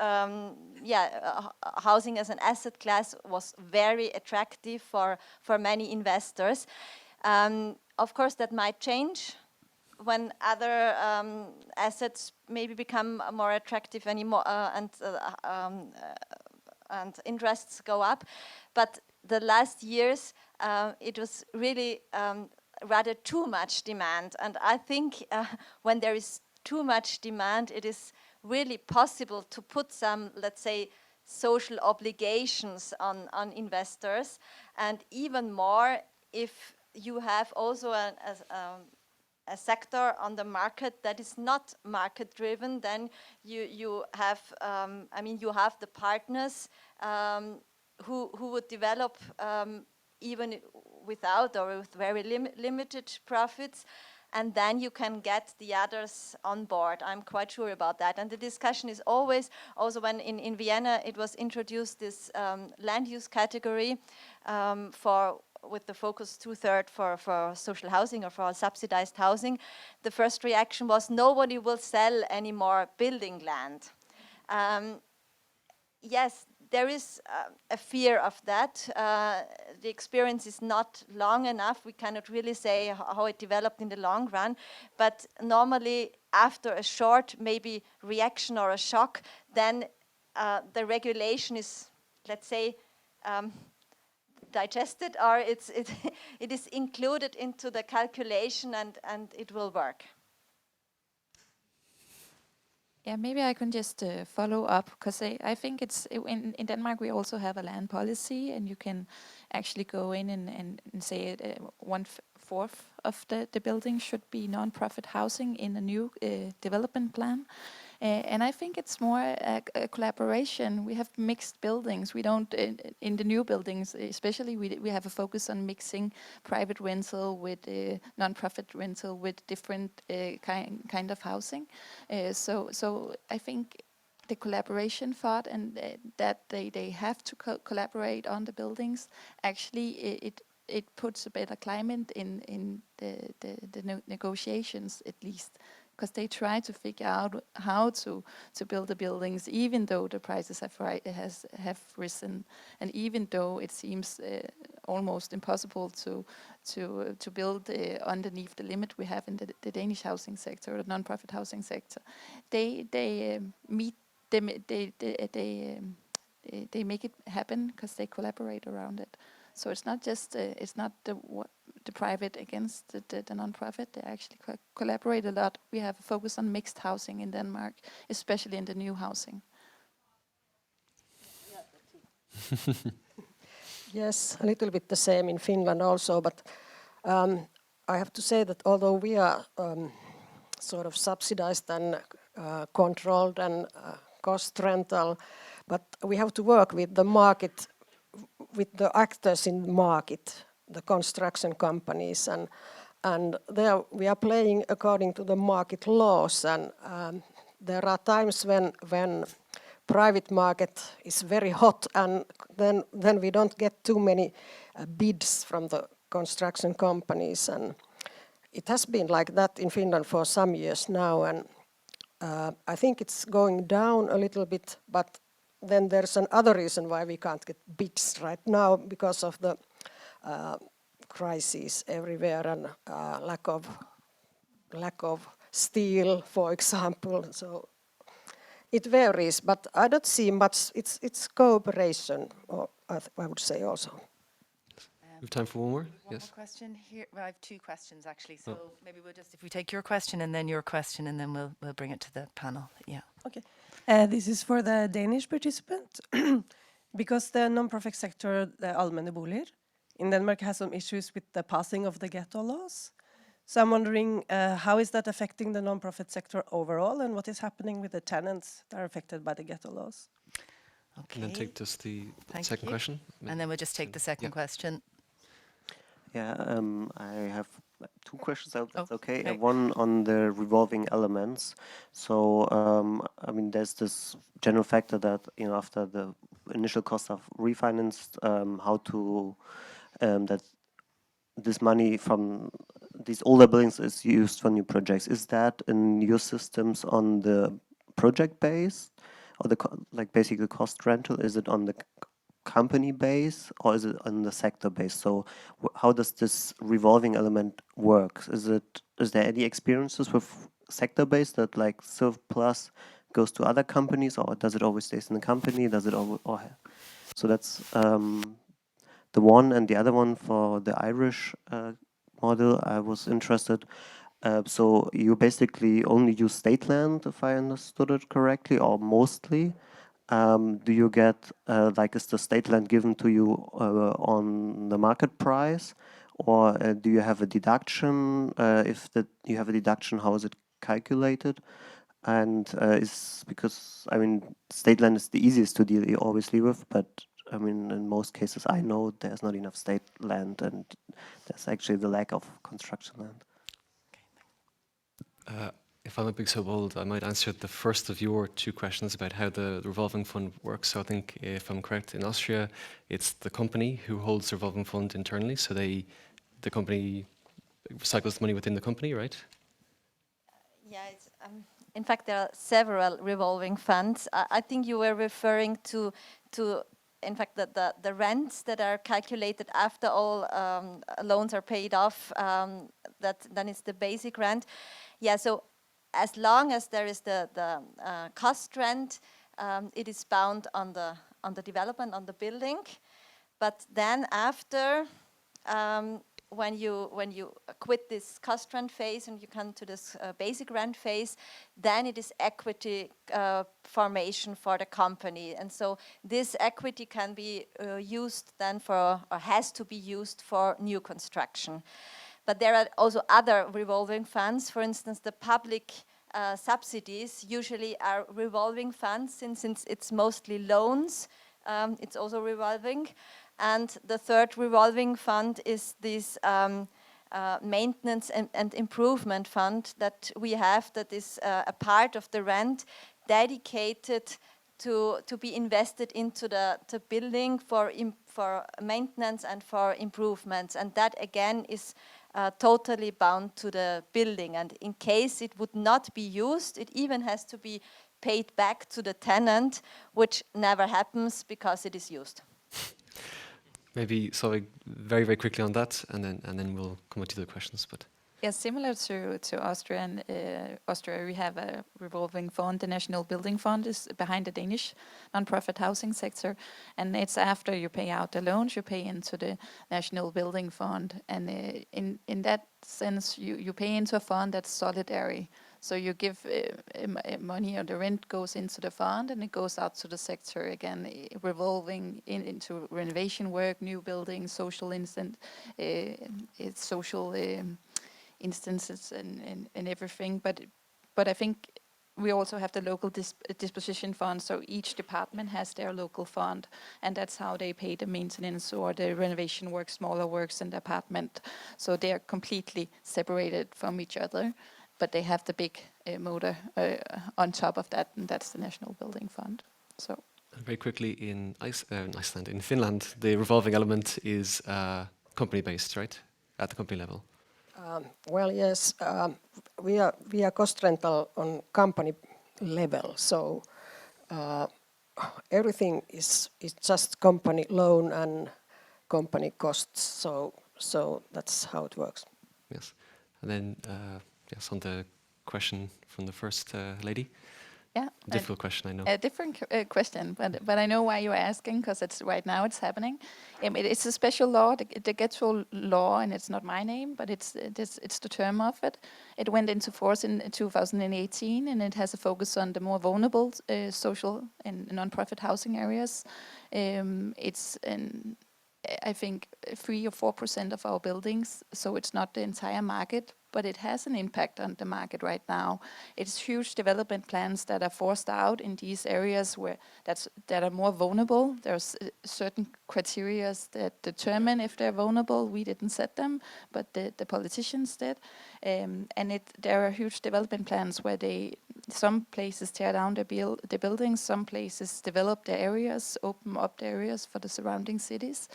housing as an asset class was very attractive for many investors. Of course, that might change when other assets maybe become more attractive anymore, and interests go up. But the last years, it was really rather too much demand. And I think when there is too much demand, it is really possible to put some, let's say, social obligations on investors. And even more, if you have also a sector on the market that is not market driven, then you have you have the partners who would develop even without or with very limited profits, and then you can get the others on board. I'm quite sure about that. And the discussion is always, also when in Vienna it was introduced, this land use category with the focus 2/3 for social housing or for subsidized housing. The first reaction was nobody will sell any more building land. Yes, there is a fear of that. The experience is not long enough. We cannot really say how it developed in the long run. But normally, after a short maybe reaction or a shock, then the regulation is, let's say, digested, or it is included into the calculation, and it will work. Yeah, maybe I can just follow up, because I think it's in Denmark we also have a land policy, and you can actually go in and say 1/4 of the building should be non-profit housing in a new development plan. And I think it's more a collaboration. We have mixed buildings. We don't, in the new buildings especially, we have a focus on mixing private rental with non-profit rental with different kind of housing. So I think the collaboration thought, and that they have to collaborate on the buildings, actually it puts a better climate in the negotiations, at least, because they try to figure out how to build the buildings, even though the prices have risen, and even though it seems almost impossible to build underneath the limit we have in the Danish housing sector, the non-profit housing sector. They make it happen because they collaborate around it. So it's not just it's not the private against the non-profit. They actually collaborate a lot. We have a focus on mixed housing in Denmark, especially in the new housing. Yes, a little bit the same in Finland also, but I have to say that although we are sort of subsidized and controlled and cost rental, but we have to work with the market, with the actors in the market, the construction companies, and there we are playing according to the market laws, and there are times when private market is very hot, and then we don't get too many bids from the construction companies, and it has been like that in Finland for some years now, and I think it's going down a little bit, but then there's another reason why we can't get bids right now, because of the crisis everywhere, and lack of steel, for example. So it varies, but I don't see much. It's cooperation, or I would say also. We have time for one more. One Yes. more question here. Well, I have two questions actually. So maybe we'll just, if we take your question and then your question, and then we'll bring it to the panel. Yeah. Okay. This is for the Danish participant. Because the non-profit sector, the allmänne boliger, in Denmark has some issues with the passing of the ghetto laws. So I'm wondering, how is that affecting the non-profit sector overall, and what is happening with the tenants that are affected by the ghetto laws? And then take just the Thank second you. question. And then we'll just take the second Yeah. question. Yeah, I have two questions. I hope that's okay. okay. One on the revolving elements. So, I mean, there's this general factor that after the initial costs are refinanced, how to that this money from these older buildings is used for new projects. Is that in your systems on the project base, or like basically cost rental? Is it on the company base, or is it on the sector base? So how does this revolving element work? Is there any experiences with sector based that like surplus goes to other companies, or does it always stays in the company? Does it always, so that's the one. And the other one for the Irish model, I was interested. So you basically only use state land, if I understood it correctly, or mostly. Do you get, like, is the state land given to you on the market price, or do you have a deduction? If you have a deduction, how is it calculated? And is because, I mean, state land is the easiest to deal obviously with, but I mean, in most cases, I know there's not enough state land, and there's actually the lack of construction land. If I'm not being so bold, I might answer the first of your two questions about how the revolving fund works. So I think, if I'm correct, in Austria, it's the company who holds the revolving fund internally. So the company recycles the money within the company, right? Yeah, in fact, there are several revolving funds. I think you were referring to in fact, the rents that are calculated after all loans are paid off. Then it's the basic rent. Yeah, so as long as there is the cost rent, it is bound on the development, on the building. But then after, when you quit this cost rent phase and you come to this basic rent phase, then it is equity formation for the company. And so this equity can be used then for, or has to be used for, new construction. But there are also other revolving funds. For instance, the public subsidies usually are revolving funds, since it's mostly loans. It's also revolving. And the third revolving fund is this maintenance and improvement fund that we have, that is a part of the rent dedicated to be invested into the building for maintenance and for improvements. And that again is totally bound to the building. And in case it would not be used, it even has to be paid back to the tenant, which never happens because it is used. Maybe so very, very quickly on that, and then we'll come on to the questions. But yeah, similar to Austria, we have a revolving fund. The National Building Fund is behind the Danish non-profit housing sector, and it's after you pay out the loans, you pay into the National Building Fund, and in that sense, you pay into a fund that's solidary. So you give money, or the rent goes into the fund, and it goes out to the sector again, revolving into renovation work, new buildings, social social instances, and everything. But I think we also have the local disposition fund. So each department has their local fund, and that's how they pay the maintenance or the renovation work, smaller works in the apartment. So they are completely separated from each other. But they have the big motor on top of that, and that's the National Building Fund. So very quickly, in Iceland, in Finland, the revolving element is company-based, right? At the company level. Well, yes, we are cost rental on company level, so everything is just company loan and company costs. So that's how it works. Yes, and then. Yes, on the question from the first lady. Yeah, difficult question, I know. A different question, but I know why you're asking, because it's right now it's happening. It's a special law, the Gutheil law, and it's not my name, but it's the term of it. It went into force in 2018, and it has a focus on the more vulnerable social and non-profit housing areas. It's I think 3 or 4% of our buildings, so it's not the entire market, but it has an impact on the market right now. It's huge development plans that are forced out in these areas that are more vulnerable. There's certain criteria that determine if they're vulnerable. We didn't set them, but the politicians did. There are huge development plans where some places tear down the buildings, some places develop the areas, open up the areas for the surrounding cities.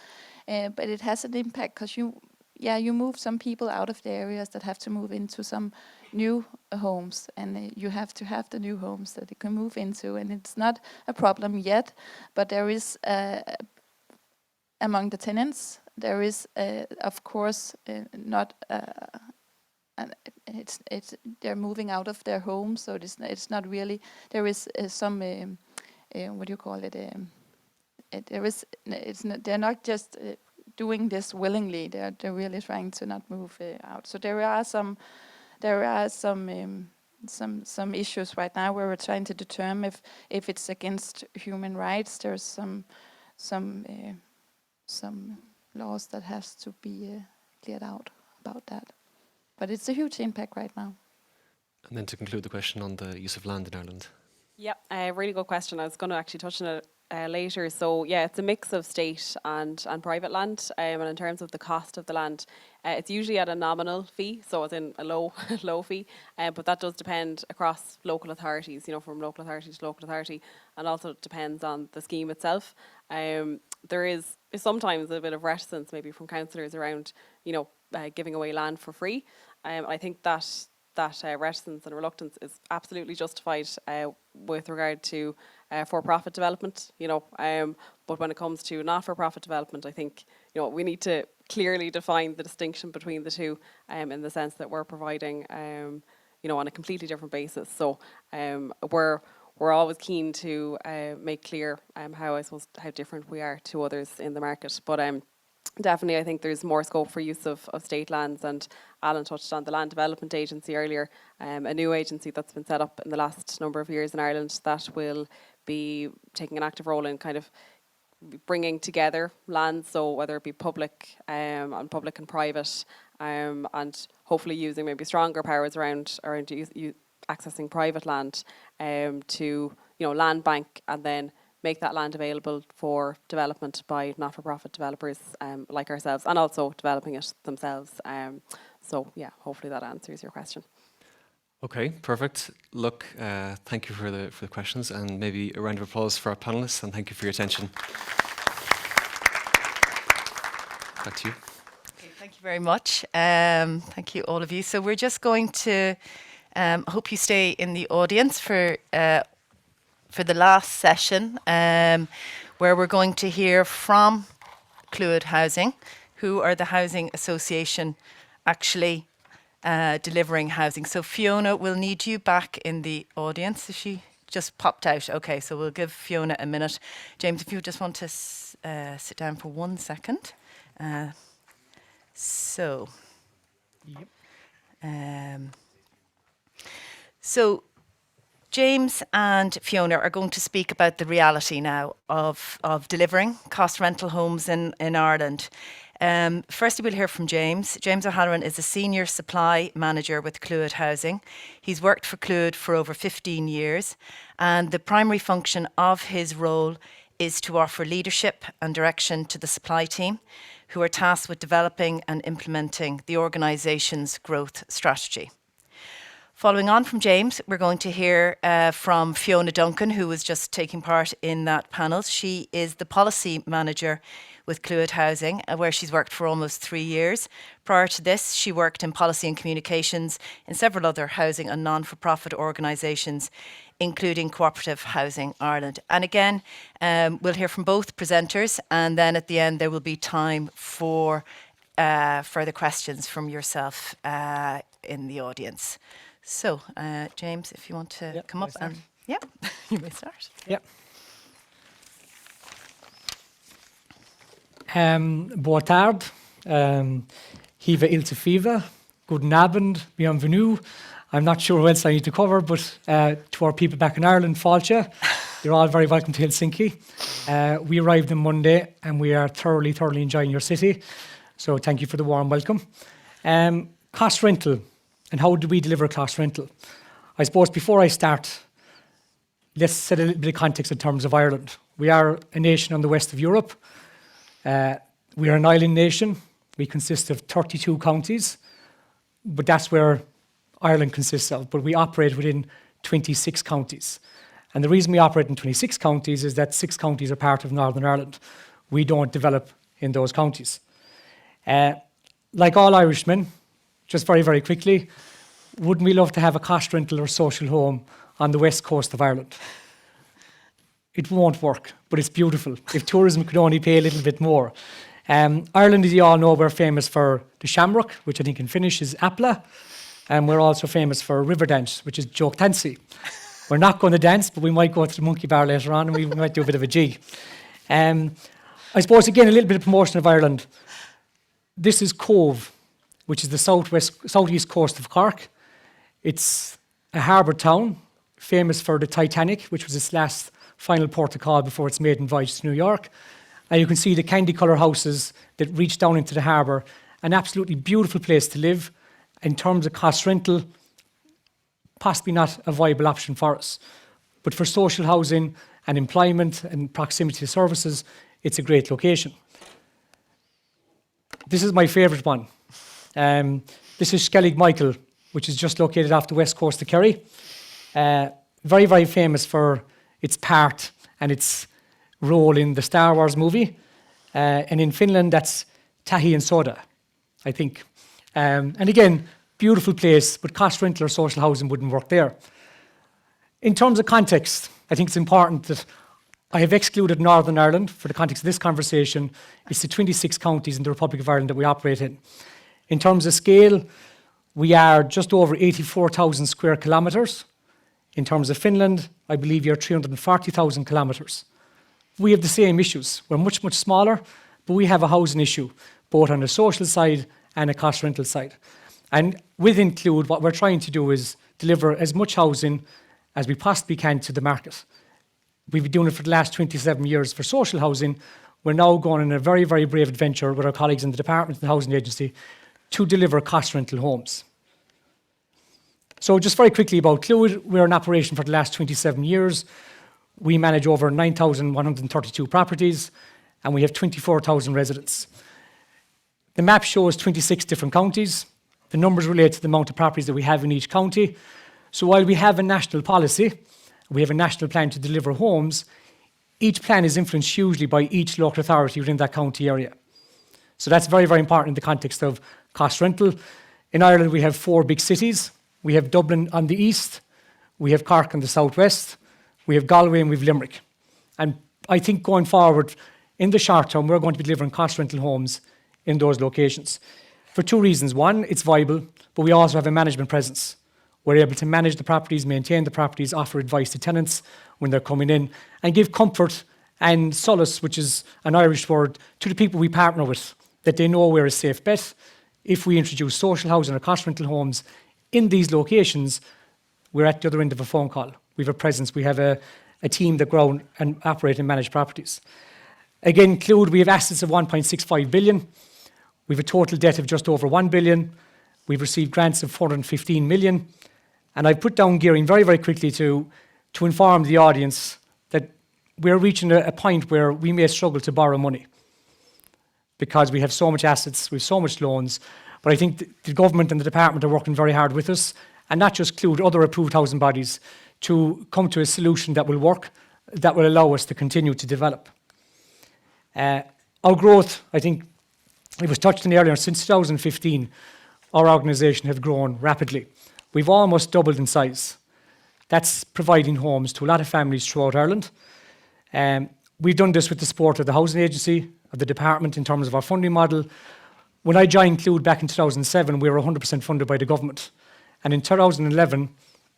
But it has an impact because you move some people out of the areas that have to move into some new homes, and you have to have the new homes that they can move into. And it's not a problem yet, but there is among the tenants, there is of course not. And they're moving out of their homes, so it's not really. There is some what do you call it? They're not just doing this willingly. They're really trying to not move out. So there are some issues right now where we're trying to determine if it's against human rights. There's some laws that has to be cleared out about that. But it's a huge impact right now. And then to conclude the question on the use of land in Ireland. Yeah, really good question. I was going to actually touch on it later. So yeah, it's a mix of state and private land. And in terms of the cost of the land, it's usually at a nominal fee, so it's in a low fee. But that does depend across local authorities, from local authority to local authority, and also it depends on the scheme itself. There is sometimes a bit of reticence maybe from councillors around, giving away land for free. I think that reticence and reluctance is absolutely justified with regard to for-profit development, but when it comes to not-for-profit development, I think we need to clearly define the distinction between the two, in the sense that we're providing on a completely different basis. So we're always keen to make clear how different we are to others in the market, but definitely I think there's more scope for use of state lands, and Alan touched on the Land Development Agency earlier, a new agency that's been set up in the last number of years in Ireland that will be taking an active role in kind of bringing together lands, so whether it be public and private, and hopefully using maybe stronger powers around accessing private land to land bank and then make that land available for development by not-for-profit developers like ourselves, and also developing it themselves. So yeah, hopefully that answers your question. Okay, perfect. Look, thank you for the questions, and maybe a round of applause for our panelists, and thank you for your attention. Back to you. Okay, thank you very much. Thank you, all of you. So we're just going to hope you stay in the audience for the last session, where we're going to hear from Clúid Housing, who are the housing association actually delivering housing. So Fiona, we'll need you back in the audience. She just popped out. Okay, so we'll give Fiona a minute. James, if you just want to sit down for 1 second. So James and Fiona are going to speak about the reality now of delivering cost rental homes in Ireland. Firstly, we'll hear from James. James O'Halloran is a senior supply manager with Clúid Housing. He's worked for Clúid for over 15 years, and the primary function of his role is to offer leadership and direction to the supply team, who are tasked with developing and implementing the organisation's growth strategy. Following on from James, we're going to hear from Fiona Duncan, who was just taking part in that panel. She is the policy manager with Clúid Housing, where she's worked for almost 3 years. Prior to this, she worked in policy and communications in several other housing and non-for-profit organisations, including Cooperative Housing Ireland. And again, we'll hear from both presenters, and then at the end there will be time for further questions from yourself in the audience. So, James, if you want to come up and... Yeah, you may start. Yeah. Boa tarde, Hiva Ilse Fiva, Guten Abend, bienvenue. I'm not sure what else I need to cover, but to our people back in Ireland, Fáilte, you're all very welcome to Helsinki. We arrived on Monday and we are thoroughly enjoying your city. So thank you for the warm welcome. Cost rental. And how do we deliver class rental? I suppose before I start, let's set a little bit of context in terms of Ireland. We are a nation on the west of Europe. We are an island nation. We consist of 32 counties, but that's where Ireland consists of. But we operate within 26 counties. And the reason we operate in 26 counties is that 6 counties are part of Northern Ireland. We don't develop in those counties. Like all Irishmen, just very, very quickly, wouldn't we love to have a cost rental or social home on the west coast of Ireland? It won't work, but it's beautiful. If tourism could only pay a little bit more. Ireland, as you all know, we're famous for the shamrock, which I think in Finnish is apla, and we're also famous for river dance, which is joke-tansi. We're not going to dance, but we might go to the monkey bar later on, and we might do a bit of a jig. I suppose, again, a little bit of promotion of Ireland. This is Kova, which is the southeast coast of Cork. It's a harbour town, famous for the Titanic, which was its last final port of call before its maiden voyage to New York. And you can see the candy colour houses that reach down into the harbour. An absolutely beautiful place to live. In terms of cost rental, possibly not a viable option for us. But for social housing and employment and proximity to services, it's a great location. This is my favourite one. This is Skellig Michael, which is just located off the west coast of Kerry. Very, very famous for its part and its role in the Star Wars movie. And in Finland, that's Tahi and Soda, I think. And again, beautiful place, but cost rental or social housing wouldn't work there. In terms of context, I think it's important that I have excluded Northern Ireland for the context of this conversation. It's the 26 counties in the Republic of Ireland that we operate in. In terms of scale, we are just over 84,000 square kilometres. In terms of Finland, I believe you're 340,000 kilometres. We have the same issues. We're much, much smaller, but we have a housing issue, both on the social side and a cost rental side. And with Include, what we're trying to do is deliver as much housing as we possibly can to the market. We've been doing it for the last 27 years for social housing. We're now going on a very, very brave adventure with our colleagues in the Department of the Housing Agency to deliver cost rental homes. So just very quickly about Clúid, we're in operation for the last 27 years. We manage over 9,132 properties and we have 24,000 residents. The map shows 26 different counties. The numbers relate to the amount of properties that we have in each county. So while we have a national policy, we have a national plan to deliver homes, each plan is influenced hugely by each local authority within that county area. So that's very, very important in the context of cost rental. In Ireland, we have 4 big cities. We have Dublin on the east, we have Cork on the southwest, we have Galway and we have Limerick. And I think going forward, in the short term, we're going to be delivering cost rental homes in those locations. For 2 reasons. One, it's viable, but we also have a management presence. We're able to manage the properties, maintain the properties, offer advice to tenants when they're coming in, and give comfort and solace, which is an Irish word, to the people we partner with, that they know we're a safe bet. If we introduce social housing or cost rental homes in these locations, we're at the other end of a phone call. We have a presence, we have a team that grow and operate and manage properties. Again, Clúid, we have assets of 1.65 billion. We have a total debt of just over 1 billion. We've received grants of 415 million. And I've put down gearing very, very quickly to inform the audience that we're reaching a point where we may struggle to borrow money because we have so much assets, we have so much loans. But I think the government and the department are working very hard with us, and not just Clúid, other approved housing bodies, to come to a solution that will work, that will allow us to continue to develop. Our growth, I think, it was touched on earlier, since 2015, our organisation has grown rapidly. We've almost doubled in size. That's providing homes to a lot of families throughout Ireland. We've done this with the support of the Housing Agency, of the department in terms of our funding model. When I joined Clúid back in 2007, we were 100% funded by the government. And in 2011,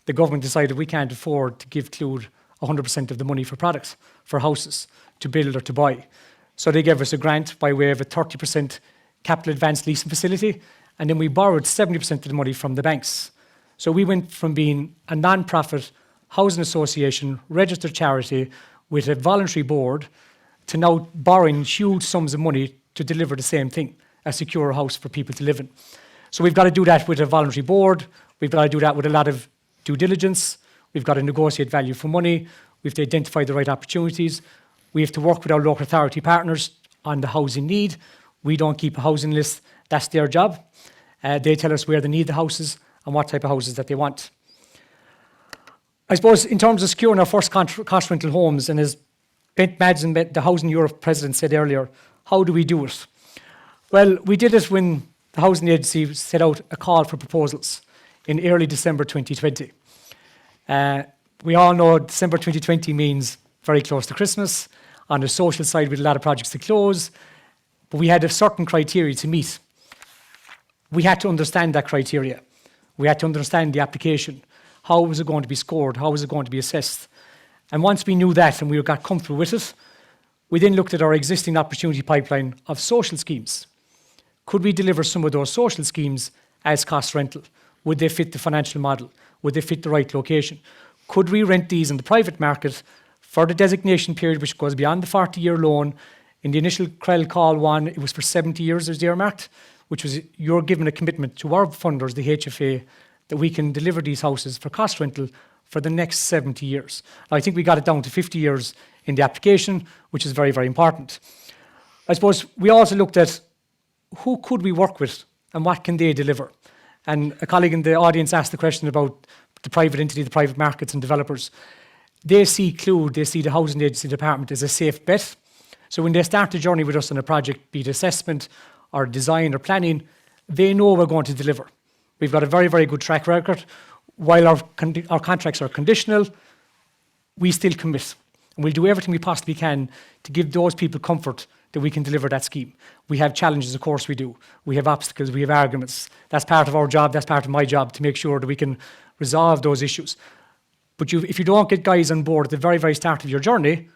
the government decided we can't afford to give Clúid 100% of the money for products, for houses, to build or to buy. So they gave us a grant by way of a 30% capital advance leasing facility, and then we borrowed 70% of the money from the banks. So we went from being a non-profit housing association, registered charity, with a voluntary board, to now borrowing huge sums of money to deliver the same thing, a secure house for people to live in. So we've got to do that with a voluntary board. We've got to do that with a lot of due diligence. We've got to negotiate value for money. We have to identify the right opportunities. We have to work with our local authority partners on the housing need. We don't keep a housing list. That's their job. They tell us where they need the houses and what type of houses that they want. I suppose in terms of securing our first cost rental homes, and as Bent Madsen, the Housing Europe president, said earlier, how do we do it? Well, we did it when the Housing Agency set out a call for proposals in early December 2020. We all know December 2020 means very close to Christmas. On the social side, we had a lot of projects to close, but we had a certain criteria to meet. We had to understand that criteria. We had to understand the application. How was it going to be scored? How was it going to be assessed? And once we knew that and we got comfortable with it, we then looked at our existing opportunity pipeline of social schemes. Could we deliver some of those social schemes as cost rental? Would they fit the financial model? Would they fit the right location? Could we rent these in the private market for the designation period, which goes beyond the 40-year loan? In the initial CREL call one, it was for 70 years as earmarked, which was you're given a commitment to our funders, the HFA, that we can deliver these houses for cost rental for the next 70 years. I think we got it down to 50 years in the application, which is very, very important. I suppose we also looked at who could we work with and what can they deliver. And a colleague in the audience asked the question about the private entity, the private markets and developers. They see Clued, they see the Housing Agency Department as a safe bet. So when they start the journey with us on a project, be it assessment or design or planning, they know we're going to deliver. We've got a very, very good track record. While our contracts are conditional, we still commit. And we'll do everything we possibly can to give those people comfort that we can deliver that scheme. We have challenges, of course we do. We have obstacles, we have arguments. That's part of our job, that's part of my job, to make sure that we can resolve those issues. But if you don't get guys on board at the very, very start of your journey,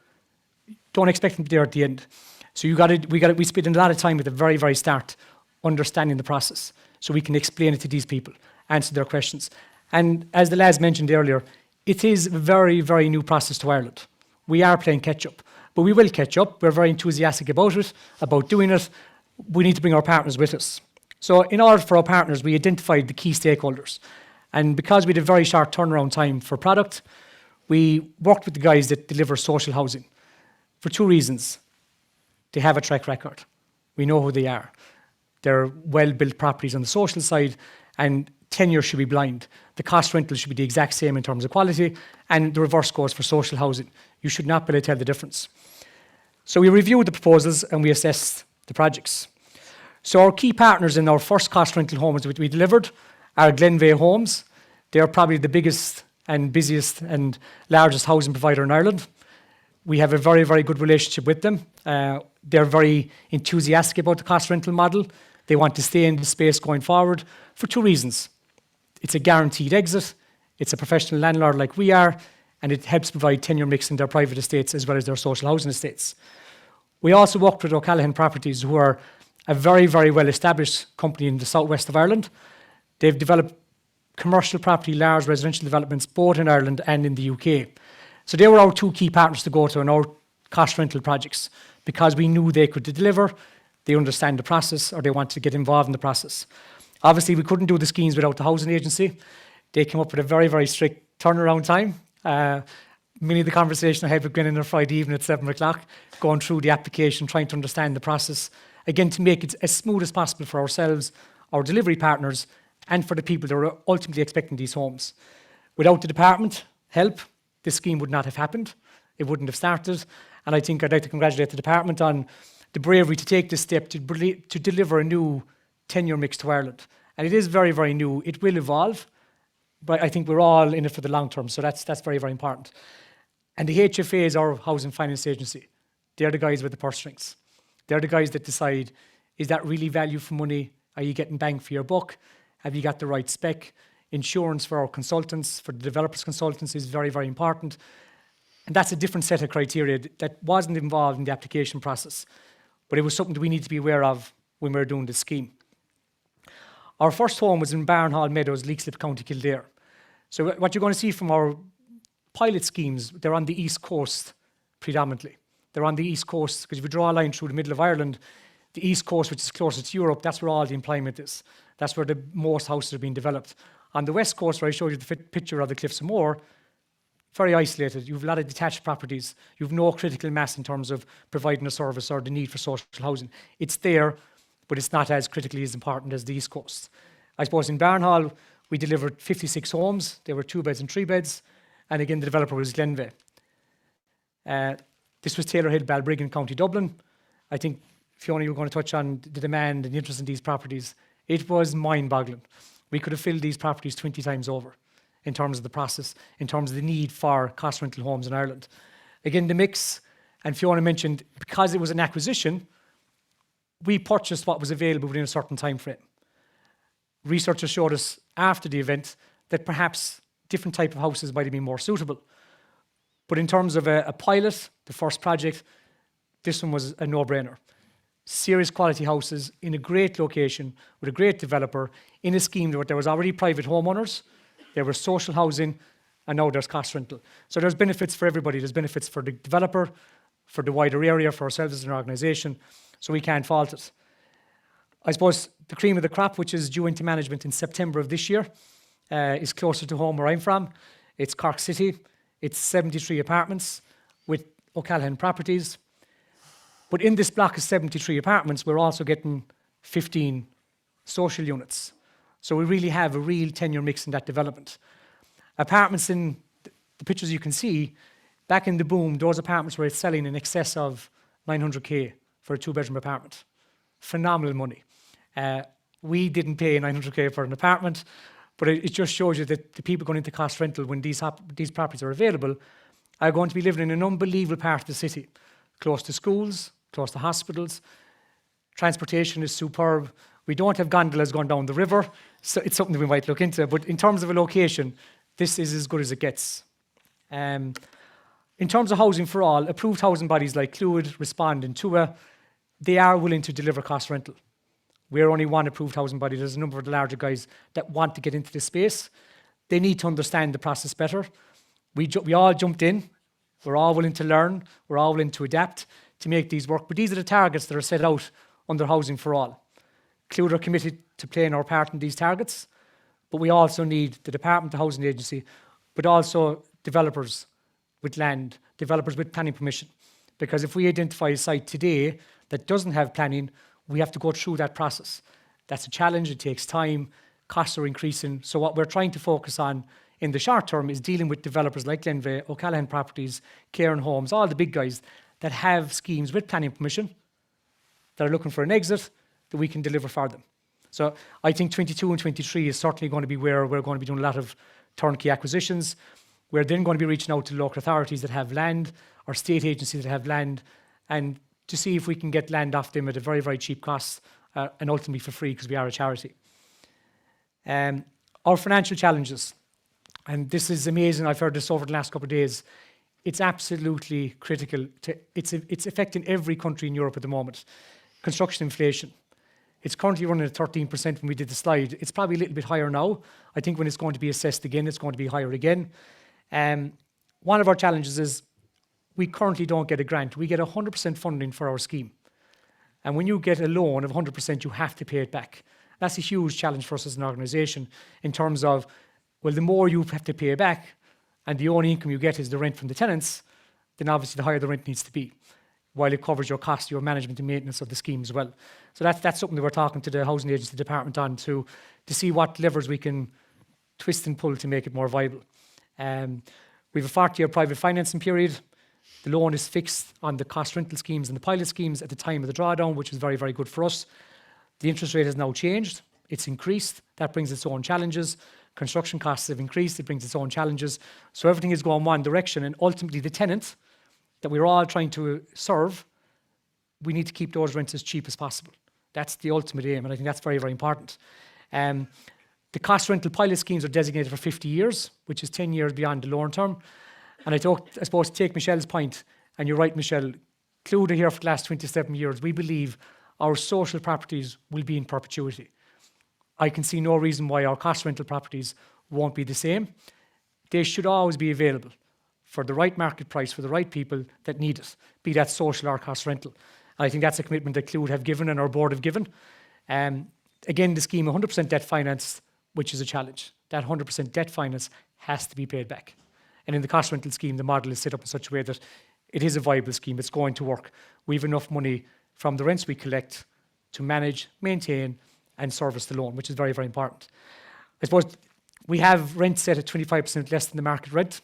don't expect them to be there at the end. So we spend a lot of time at the very, very start understanding the process so we can explain it to these people, answer their questions. And as the lads mentioned earlier, it is a very, very new process to Ireland. We are playing catch up, but we will catch up. We're very enthusiastic about it, about doing it. We need to bring our partners with us. So in order for our partners, we identified the key stakeholders. And because we had a very short turnaround time for product, we worked with the guys that deliver social housing for two reasons. They have a track record. We know who they are. They're well-built properties on the social side, and tenure should be blind. The cost rental should be the exact same in terms of quality, and the reverse goes for social housing. You should not be able to tell the difference. So we reviewed the proposals and we assessed the projects. So our key partners in our first cost rental homes that we delivered are Glenveagh Homes. They're probably the biggest and busiest and largest housing provider in Ireland. We have a very, very good relationship with them. They're very enthusiastic about the cost rental model. They want to stay in the space going forward for two reasons. It's a guaranteed exit, it's a professional landlord like we are, and it helps provide tenure mix in their private estates as well as their social housing estates. We also worked with O'Callaghan Properties, who are a very, very well-established company in the southwest of Ireland. They've developed commercial property, large residential developments, both in Ireland and in the UK. So they were our two key partners to go to in our cost rental projects, because we knew they could deliver, they understand the process, or they want to get involved in the process. Obviously, we couldn't do the schemes without the Housing Agency. They came up with a very, very strict turnaround time. Many of the conversation I had with Gwen on a Friday evening at 7 o'clock, going through the application, trying to understand the process, again, to make it as smooth as possible for ourselves, our delivery partners, and for the people that are ultimately expecting these homes. Without the department help, this scheme would not have happened. It wouldn't have started. And I think I'd like to congratulate the department on the bravery to take this step to deliver a new tenure mix to Ireland. And it is very, very new. It will evolve, but I think we're all in it for the long term. So that's very, very important. And the HFA is our housing finance agency. They're the guys with the purse strings. They're the guys that decide, is that really value for money? Are you getting bang for your buck? Have you got the right spec? Insurance for our consultants, for the developers' consultants, is very, very important. And that's a different set of criteria that wasn't involved in the application process. But it was something that we need to be aware of when we were doing this scheme. Our first home was in Barnhall Meadows, Leixlip, County Kildare. So what you're going to see from our pilot schemes, they're on the east coast predominantly. They're on the east coast, because if you draw a line through the middle of Ireland, the east coast, which is closer to Europe, that's where all the employment is. That's where the most houses are being developed. On the west coast, where I showed you the picture of the Cliffs of Moher, very isolated. You've a lot of detached properties. You've no critical mass in terms of providing a service or the need for social housing. It's there, but it's not as critically as important as the east coast. I suppose in Barnhall, we delivered 56 homes. They were 2 beds and 3 beds. And again, the developer was Glenveagh. This was Taylor Hill, Balbriggan, County Dublin. I think, Fiona, you were going to touch on the demand and the interest in these properties. It was mind-boggling. We could have filled these properties 20 times over in terms of the process, in terms of the need for cost rental homes in Ireland. Again, the mix, and Fiona mentioned, because it was an acquisition, we purchased what was available within a certain time frame. Researchers showed us after the event that perhaps different type of houses might have been more suitable. But in terms of a pilot, the first project, this one was a no-brainer. Serious quality houses in a great location with a great developer in a scheme where there was already private homeowners, there was social housing, and now there's cost rental. So there's benefits for everybody. There's benefits for the developer, for the wider area, for ourselves as an organisation, so we can't fault it. I suppose the cream of the crop, which is due into management in September of this year, is closer to home where I'm from. It's Cork City. It's 73 apartments with O'Callaghan Properties. But in this block of 73 apartments, we're also getting 15 social units. So we really have a real tenure mix in that development. Apartments in the pictures you can see, back in the boom, those apartments were selling in excess of 900k for a 2-bedroom apartment. Phenomenal money. We didn't pay 900k for an apartment, but it just shows you that the people going into cost rental when these properties are available are going to be living in an unbelievable part of the city, close to schools, close to hospitals. Transportation is superb. We don't have gondolas going down the river, so it's something that we might look into. But in terms of a location, this is as good as it gets. In terms of housing for all, approved housing bodies like Clúid, Respond and TUA, they are willing to deliver cost rental. We're only one approved housing body. There's a number of the larger guys that want to get into this space. They need to understand the process better. We all jumped in. We're all willing to learn. We're all willing to adapt to make these work. But these are the targets that are set out under Housing for All. Clúid are committed to playing our part in these targets, but we also need the Department, the Housing Agency, but also developers with land, developers with planning permission. Because if we identify a site today that doesn't have planning, we have to go through that process. That's a challenge, it takes time, costs are increasing. So what we're trying to focus on in the short term is dealing with developers like Glenveagh, O'Callaghan Properties, Cairn Homes, all the big guys that have schemes with planning permission, that are looking for an exit, that we can deliver for them. So I think 22 and 23 is certainly going to be where we're going to be doing a lot of turnkey acquisitions. We're then going to be reaching out to local authorities that have land, or state agencies that have land, and to see if we can get land off them at a very, very cheap cost, and ultimately for free, because we are a charity. Our financial challenges, and this is amazing, I've heard this over the last couple of days, it's absolutely critical. It's affecting every country in Europe at the moment. Construction inflation. It's currently running at 13% when we did the slide. It's probably a little bit higher now. I think when it's going to be assessed again, it's going to be higher again. One of our challenges is we currently don't get a grant. We get 100% funding for our scheme. And when you get a loan of 100%, you have to pay it back. That's a huge challenge for us as an organisation in terms of, well, the more you have to pay back and the only income you get is the rent from the tenants, then obviously the higher the rent needs to be, while it covers your cost, your management and maintenance of the scheme as well. So that's something that we're talking to the Housing Agency Department on to see what levers we can twist and pull to make it more viable. We have a 40-year private financing period. The loan is fixed on the cost rental schemes and the pilot schemes at the time of the drawdown, which is very, very good for us. The interest rate has now changed. It's increased. That brings its own challenges. Construction costs have increased. It brings its own challenges. So everything is going one direction, and ultimately the tenant that we're all trying to serve, we need to keep those rents as cheap as possible. That's the ultimate aim, and I think that's very, very important. The cost rental pilot schemes are designated for 50 years, which is 10 years beyond the loan term. And I suppose to take Michelle's point, and you're right, Michelle, Clúid are here for the last 27 years. We believe our social properties will be in perpetuity. I can see no reason why our cost rental properties won't be the same. They should always be available for the right market price, for the right people that need it, be that social or cost rental. And I think that's a commitment that Clúid have given and our board have given. Again, the scheme 100% debt finance, which is a challenge. That 100% debt finance has to be paid back. And in the cost rental scheme, the model is set up in such a way that it is a viable scheme. It's going to work. We have enough money from the rents we collect to manage, maintain, and service the loan, which is very, very important. I suppose we have rent set at 25% less than the market rent.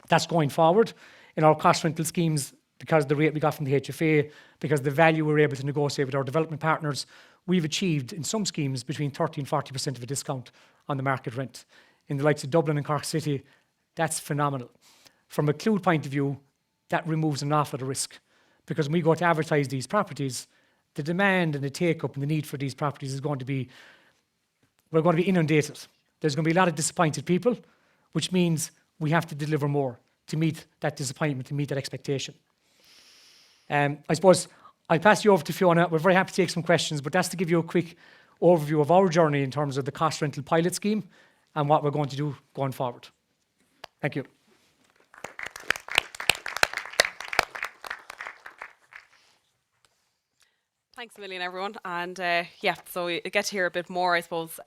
That's going forward. In our cost rental schemes, because of the rate we got from the HFA, because of the value we're able to negotiate with our development partners, we've achieved, in some schemes, between 30 and 40% of a discount on the market rent. In the likes of Dublin and Cork City, that's phenomenal. From a Clued point of view, that removes an awful lot of risk. Because when we go to advertise these properties, the demand and the take-up and the need for these properties is going to be, we're going to be inundated. There's going to be a lot of disappointed people, which means we have to deliver more to meet that disappointment, to meet that expectation. I suppose I'll pass you over to Fiona. We're very happy to take some questions, but that's to give you a quick overview of our journey in terms of the cost rental pilot scheme and what we're going to do going forward. Thank you. Thanks a million, everyone. And yeah, so you get to hear a bit more, I suppose,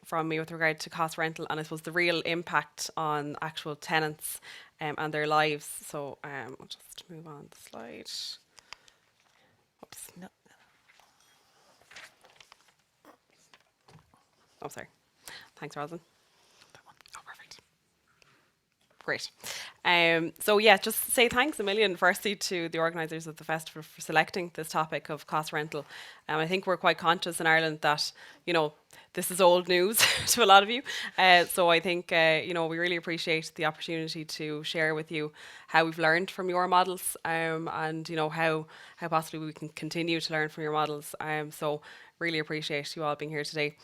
from me with regard to cost rental and I suppose the real impact on actual tenants and their lives. So I'll just move on the slide. Oops. No. Oh, sorry. Thanks, Roslyn. Oh, perfect. Great. So yeah, just say thanks a million firstly to the organisers of the festival for selecting this topic of cost rental. I think we're quite conscious in Ireland that, you know, this is old news to a lot of you. So I think, you know, we really appreciate the opportunity to share with you how we've learned from your models and, you know, how possibly we can continue to learn from your models. So really appreciate you all being here today.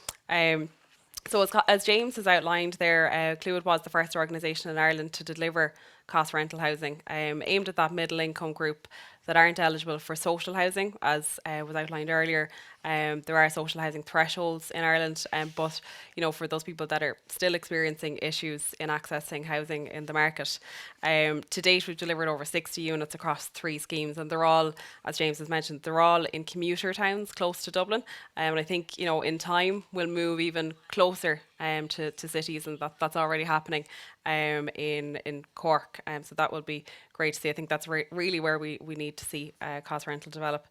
So as James has outlined there, Clued was the first organisation in Ireland to deliver cost rental housing aimed at that middle income group that aren't eligible for social housing, as was outlined earlier. There are social housing thresholds in Ireland, but you know, for those people that are still experiencing issues in accessing housing in the market. To date, we've delivered over 60 units across 3 schemes, and they're all, as James has mentioned, they're all in commuter towns close to Dublin. And I think, you know, in time we'll move even closer to cities, and that's already happening in Cork. So that will be great to see. I think that's really where we need to see cost rental develop.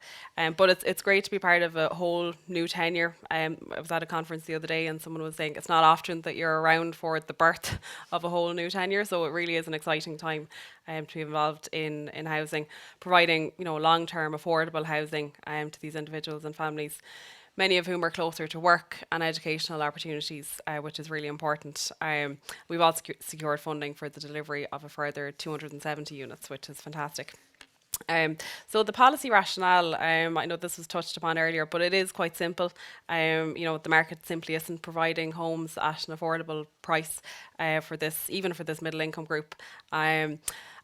But it's great to be part of a whole new tenure. I was at a conference the other day and someone was saying it's not often that you're around for the birth of a whole new tenure. So it really is an exciting time to be involved in housing, providing, you know, long-term affordable housing to these individuals and families, many of whom are closer to work and educational opportunities, which is really important. We've also secured funding for the delivery of a further 270 units, which is fantastic. So the policy rationale, I know this was touched upon earlier, but it is quite simple. You know, the market simply isn't providing homes at an affordable price for this, even for this middle income group.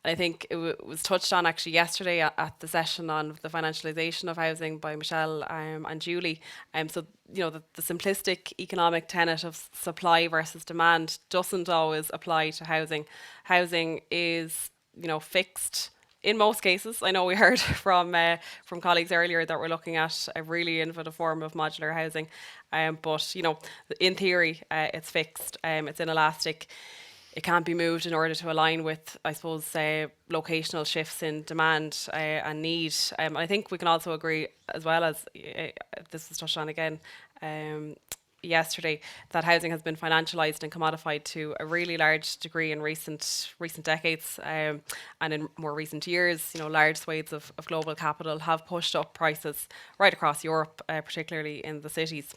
I think it was touched on actually yesterday at the session on the financialisation of housing by Michelle and Julie. So, you know, the simplistic economic tenet of supply versus demand doesn't always apply to housing. Housing is, you know, fixed in most cases. I know we heard from colleagues earlier that we're looking at a really innovative form of modular housing. But, you know, in theory, it's fixed, it's inelastic. It can't be moved in order to align with, I suppose, locational shifts in demand and need. I think we can also agree, as well as this was touched on again yesterday, that housing has been financialised and commodified to a really large degree in recent decades, and in more recent years. You know, large swathes of global capital have pushed up prices right across Europe, particularly in the cities.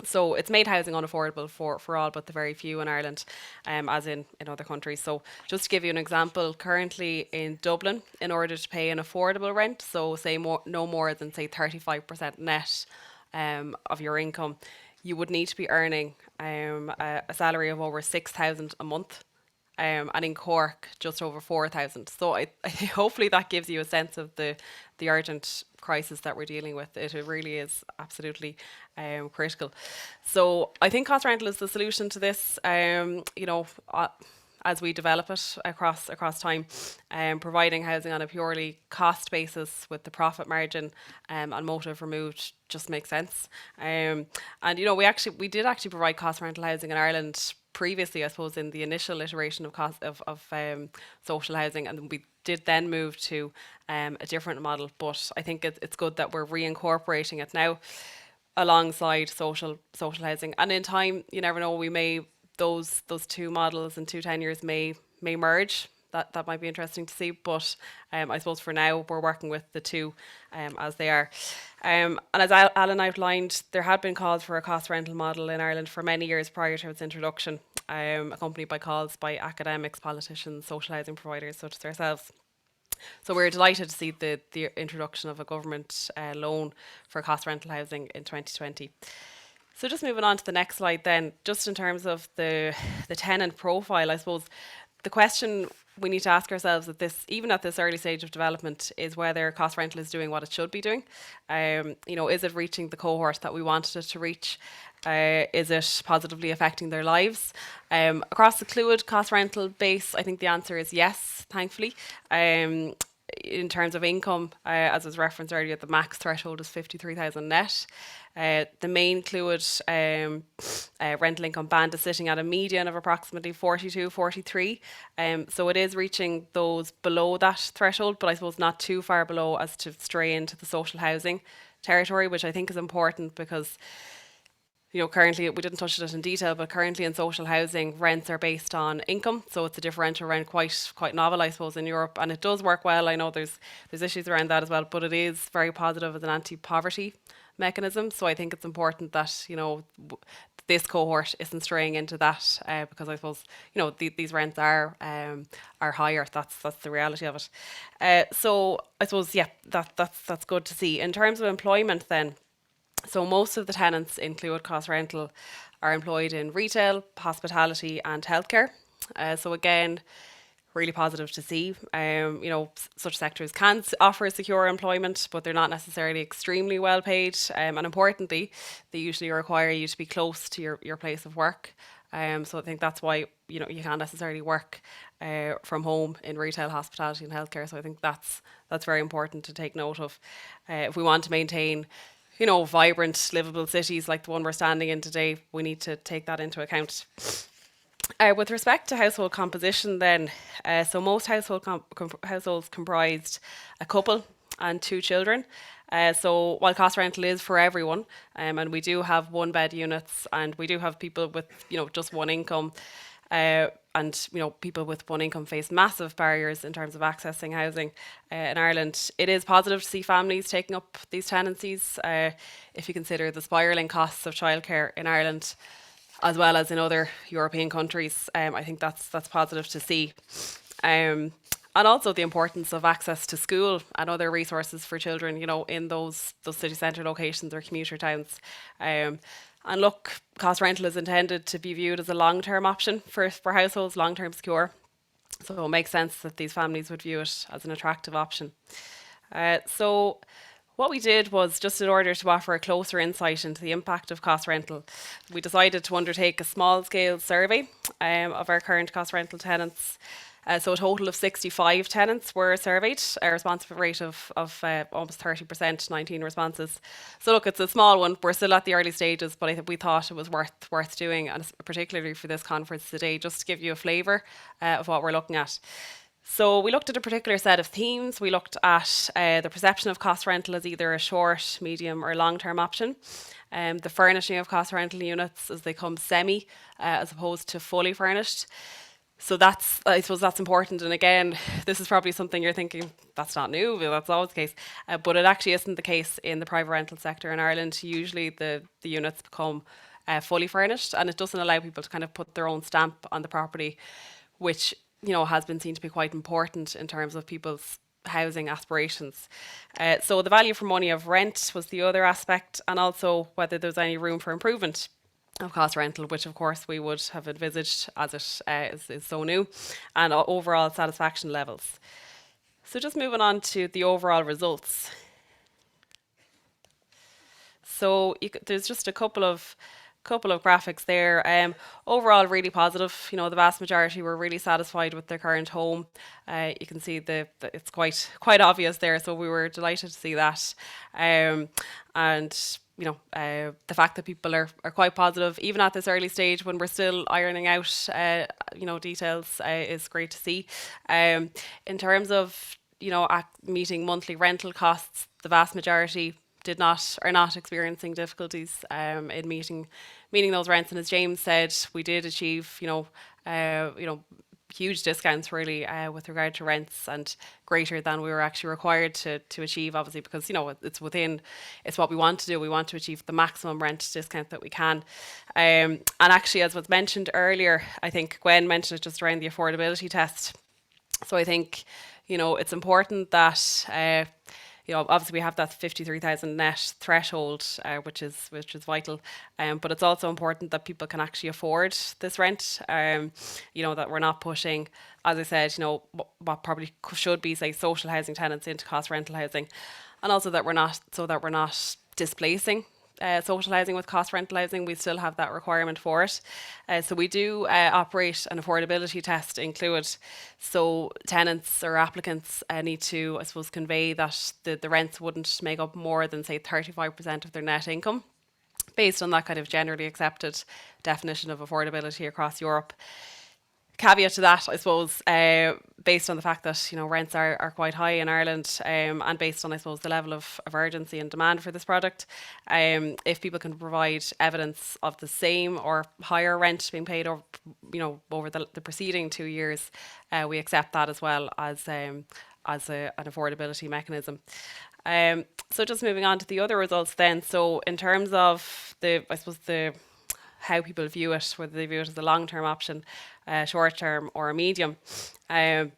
So it's made housing unaffordable for all but the very few in Ireland, as in other countries. So just to give you an example, currently in Dublin, in order to pay an affordable rent, so say no more than say 35% net of your income, you would need to be earning a salary of over 6,000 a month. And in Cork, just over 4,000. So I hopefully that gives you a sense of the urgent crisis that we're dealing with. It really is absolutely critical. So I think cost rental is the solution to this. You know, as we develop it across time, providing housing on a purely cost basis with the profit margin and motive removed just makes sense. And you know, we did actually provide cost rental housing in Ireland previously, I suppose, in the initial iteration of social housing, and we did then move to a different model. But I think it's good that we're reincorporating it now alongside social housing. And in time, you never know, we may those two models and two tenures may merge. That might be interesting to see. But I suppose for now we're working with the two as they are. And as Alan outlined, there had been calls for a cost rental model in Ireland for many years prior to its introduction, accompanied by calls by academics, politicians, social housing providers such as ourselves. So we're delighted to see the introduction of a government loan for cost rental housing in 2020. So just moving on to the next slide then, just in terms of the tenant profile, I suppose the question we need to ask ourselves even at this early stage of development is whether cost rental is doing what it should be doing. You know, is it reaching the cohort that we wanted it to reach? Is it positively affecting their lives? Across the Clúid cost rental base, I think the answer is yes, thankfully. In terms of income, as was referenced earlier, the max threshold is 53,000 net. The main Clúid rental income band is sitting at a median of approximately 42, 43. So it is reaching those below that threshold, but I suppose not too far below as to stray into the social housing territory, which I think is important because, you know, currently, we didn't touch on it in detail, but currently in social housing, rents are based on income. So it's a differential rent, quite novel, I suppose, in Europe. And it does work well. I know there's issues around that as well, but it is very positive as an anti-poverty mechanism. So I think it's important that, you know, this cohort isn't straying into that because I suppose, you know, these rents are higher. That's the reality of it. So I suppose, yeah, that's good to see. In terms of employment then, so most of the tenants in Clúid cost rental are employed in retail, hospitality and healthcare. So again, really positive to see. You know, such sectors can offer secure employment, but they're not necessarily extremely well paid. And importantly, they usually require you to be close to your place of work. So I think that's why, you know, you can't necessarily work from home in retail, hospitality and healthcare. So I think that's very important to take note of. If we want to maintain, you know, vibrant, livable cities like the one we're standing in today, we need to take that into account. With respect to household composition then, so most households comprised a couple and 2 children. So while cost rental is for everyone, and we do have 1-bed units and we do have people with, you know, just one income, and, you know, people with one income face massive barriers in terms of accessing housing in Ireland. It is positive to see families taking up these tenancies if you consider the spiralling costs of childcare in Ireland as well as in other European countries. I think that's positive to see. And also the importance of access to school and other resources for children, you know, in those city centre locations or commuter towns. And look, cost rental is intended to be viewed as a long-term option for households, long-term secure. So it makes sense that these families would view it as an attractive option. So what we did was, just in order to offer a closer insight into the impact of cost rental, we decided to undertake a small-scale survey of our current cost rental tenants. So a total of 65 tenants were surveyed, a response rate of almost 30%, 19 responses. So look, it's a small one. We're still at the early stages, but I think we thought it was worth doing, and particularly for this conference today, just to give you a flavour of what we're looking at. So we looked at a particular set of themes. We looked at the perception of cost rental as either a short, medium or long-term option. The furnishing of cost rental units as they come semi as opposed to fully furnished. So I suppose that's important. And again, this is probably something you're thinking, that's not new, that's always the case. But it actually isn't the case in the private rental sector in Ireland. Usually the units become fully furnished, and it doesn't allow people to kind of put their own stamp on the property, which, you know, has been seen to be quite important in terms of people's housing aspirations. So the value for money of rent was the other aspect, and also whether there's any room for improvement of cost rental, which of course we would have envisaged as it is so new, and overall satisfaction levels. So just moving on to the overall results. So there's just a couple of couple of graphics there. Overall, really positive. You know, the vast majority were really satisfied with their current home. You can see it's quite obvious there, so we were delighted to see that. And you know, the fact that people are quite positive, even at this early stage when we're still ironing out, you know, details, is great to see. In terms of, you know, meeting monthly rental costs, the vast majority are not experiencing difficulties in meeting those rents. And as James said, we did achieve, you know, huge discounts really with regard to rents, and greater than we were actually required to achieve, obviously, because, you know, it's what we want to do. We want to achieve the maximum rent discount that we can. And actually, as was mentioned earlier, I think Gwen mentioned it just around the affordability test. So I think, you know, it's important that you know, obviously we have that 53,000 net threshold, which is vital. But it's also important that people can actually afford this rent. You know, that we're not pushing, as I said, you know, what probably should be, say, social housing tenants into cost rental housing, and also that we're not displacing social housing with cost rental housing. We still have that requirement for it. So we do operate an affordability test included. So tenants or applicants need to, I suppose, convey that the rents wouldn't make up more than, say, 35% of their net income, based on that kind of generally accepted definition of affordability across Europe. Caveat to that, I suppose, based on the fact that, you know, rents are quite high in Ireland, and based on, I suppose, the level of urgency and demand for this product, if people can provide evidence of the same or higher rent being paid over, you know, over the preceding 2 years, we accept that as well as an affordability mechanism. So just moving on to the other results then. So in terms of how people view it, whether they view it as a long-term option, short-term or a medium. As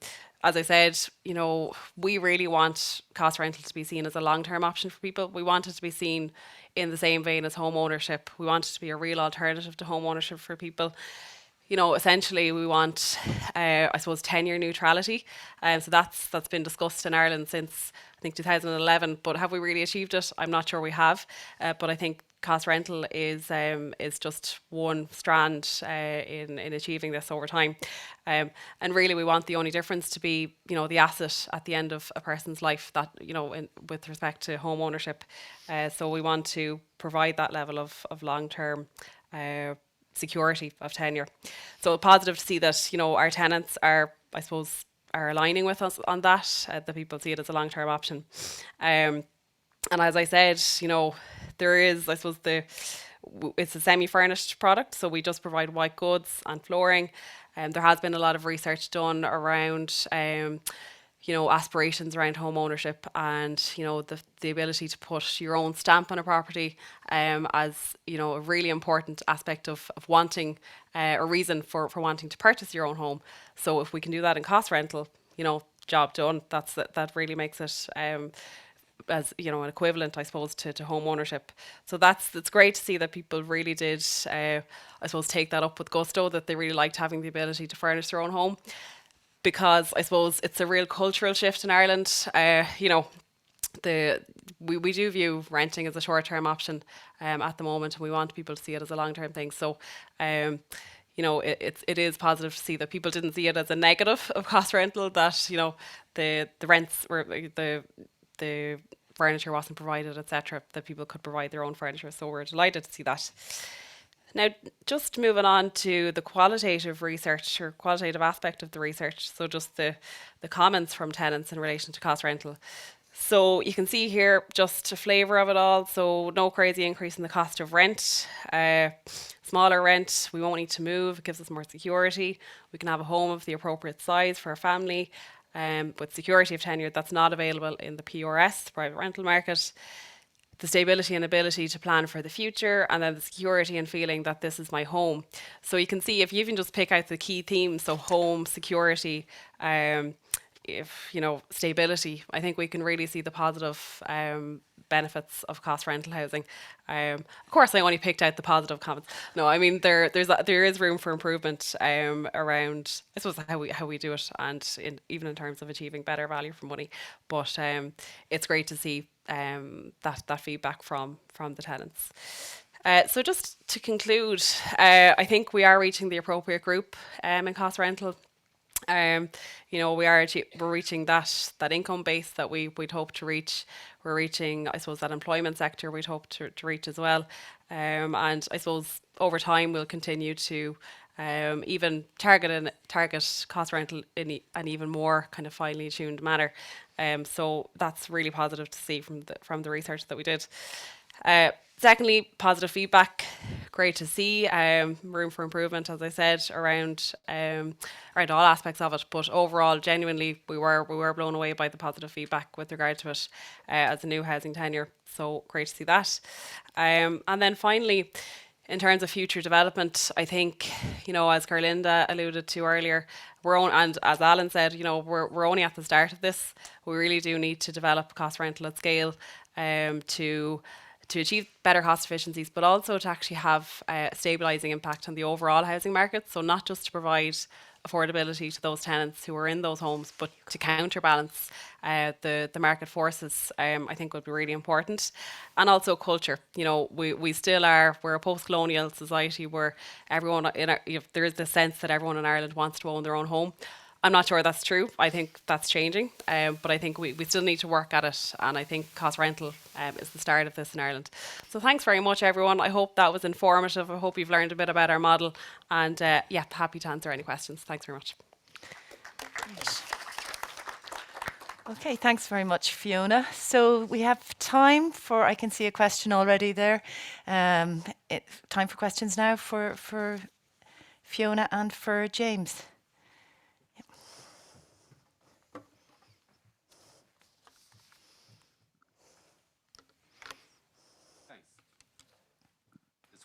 I said, you know, we really want cost rental to be seen as a long-term option for people. We want it to be seen in the same vein as home ownership. We want it to be a real alternative to home ownership for people. You know, essentially we want, I suppose, tenure neutrality. So that's been discussed in Ireland since, I think, 2011. But have we really achieved it? I'm not sure we have. But I think cost rental is just one strand in achieving this over time. And really we want the only difference to be, you know, the asset at the end of a person's life, that, you know, with respect to home ownership. So we want to provide that level of long-term security of tenure. So positive to see that, you know, our tenants are, I suppose, are aligning with us on that, that people see it as a long-term option. And as I said, you know, there is, I suppose, it's a semi-furnished product, so we just provide white goods and flooring. There has been a lot of research done around, you know, aspirations around home ownership, and, you know, the ability to put your own stamp on a property as, you know, a really important aspect of wanting, a reason for wanting to purchase your own home. So if we can do that in cost rental, you know, job done. That really makes it as, you know, an equivalent, I suppose, to home ownership. So it's great to see that people really did, I suppose, take that up with gusto, that they really liked having the ability to furnish their own home, because I suppose it's a real cultural shift in Ireland. You know, we do view renting as a short-term option at the moment, and we want people to see it as a long-term thing. So you know, it is positive to see that people didn't see it as a negative of cost rental, that, you know, the rents were the furniture wasn't provided, etc., that people could provide their own furniture. So we're delighted to see that. Now, just moving on to the qualitative research, or qualitative aspect of the research, so just the comments from tenants in relation to cost rental. So you can see here just a flavour of it all. So no crazy increase in the cost of rent, smaller rent, we won't need to move, it gives us more security, we can have a home of the appropriate size for a family, with security of tenure that's not available in the PRS, the private rental market. The stability and ability to plan for the future, and then the security and feeling that this is my home. So you can see, if you even just pick out the key themes, so home, security, if, you know, stability, I think we can really see the positive benefits of cost rental housing. Of course, I only picked out the positive comments. No, I mean, there is room for improvement around, I suppose, how we do it, and even in terms of achieving better value for money. But it's great to see that feedback from the tenants. So just to conclude, I think we are reaching the appropriate group in cost rental. We're reaching that income base that we'd hope to reach. We're reaching, I suppose, that employment sector we'd hope to reach as well. And I suppose over time we'll continue to even target cost rental in an even more kind of finely tuned manner. So that's really positive to see from the research that we did. Secondly, positive feedback. Great to see. Room for improvement, as I said, around all aspects of it. But overall, genuinely, we were blown away by the positive feedback with regard to it as a new housing tenure. So great to see that. And then finally, in terms of future development, I think, as Gerlinde alluded to earlier, and as Alan said, we're only at the start of this. We really do need to develop cost rental at scale to achieve better cost efficiencies, but also to actually have a stabilising impact on the overall housing market. So not just to provide affordability to those tenants who are in those homes, but to counterbalance the market forces, I think would be really important. And also culture. We still we're a post-colonial society where everyone there is this sense that everyone in Ireland wants to own their own home. I'm not sure that's true. I think that's changing, but I think we still need to work at it, and I think cost rental is the start of this in Ireland. So thanks very much, everyone. I hope that was informative. I hope you've learned a bit about our model, and happy to answer any questions. Thanks very much. Okay, thanks very much, Fiona. So we have time for, I can see a question already there. Time for questions now for Fiona and for James.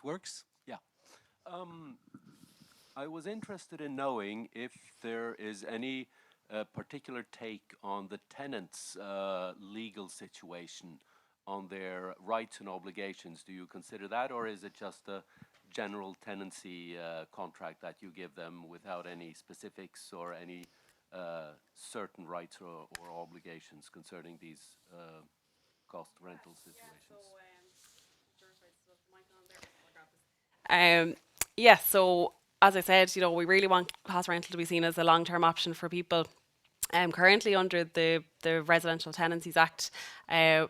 Works? Yeah. I was interested in knowing if there is any particular take on the tenants' legal situation, on their rights and obligations. Do you consider that, or is it just a general tenancy contract that you give them without any specifics or any certain rights or obligations concerning these cost rental situations? So as I said, we really want cost rental to be seen as a long-term option for people. Currently under the Residential Tenancies Act,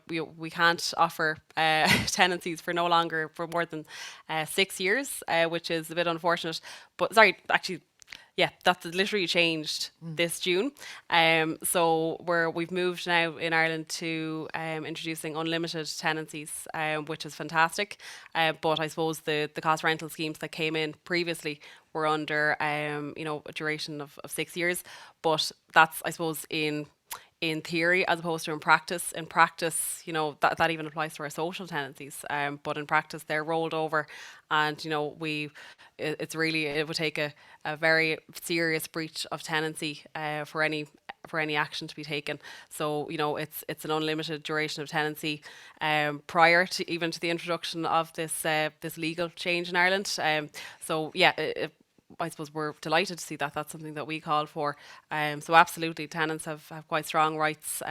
we can't offer tenancies for more than 6 years, which is a bit unfortunate. But sorry, actually, that's literally changed this June. So we've moved now in Ireland to introducing unlimited tenancies, which is fantastic. But I suppose the cost rental schemes that came in previously were under a duration of 6 years. But that's, I suppose, in theory as opposed to in practice. In practice, that even applies to our social tenancies. But in practice, they're rolled over, and it would take a very serious breach of tenancy for any action to be taken. So it's an unlimited duration of tenancy prior to even to the introduction of this legal change in Ireland. I suppose we're delighted to see that that's something that we call for. So absolutely, tenants have quite strong rights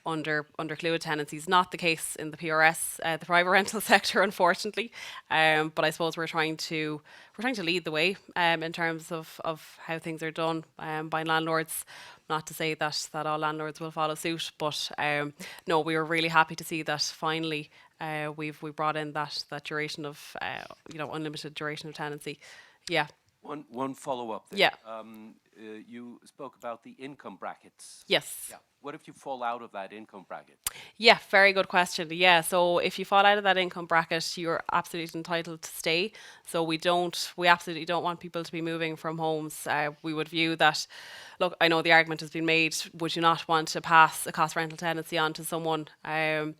under fluid tenancies. Not the case in the PRS, the private rental sector, unfortunately. But I suppose we're trying to lead the way in terms of how things are done by landlords. Not to say that all landlords will follow suit, but no, we were really happy to see that finally we brought in that duration of unlimited duration of tenancy. Yeah. One follow-up there. Yeah. You spoke about the income brackets. Yes. Yeah. What if you fall out of that income bracket? Yeah, very good question. Yeah, so if you fall out of that income bracket, you're absolutely entitled to stay. So we absolutely don't want people to be moving from homes. We would view that, look, I know the argument has been made, would you not want to pass a cost rental tenancy on to someone, in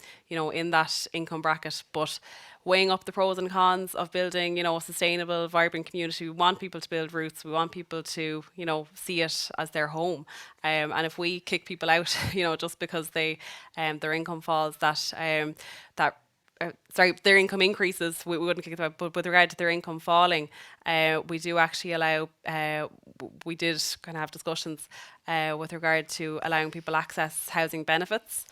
that income bracket? But weighing up the pros and cons of building, a sustainable, vibrant community. We want people to build roots. We want people to, see it as their home. And if we kick people out, just because their income falls, their income increases, we wouldn't kick them out. But with regard to their income falling, we do actually allow, we did kind of have discussions with regard to allowing people access housing benefits.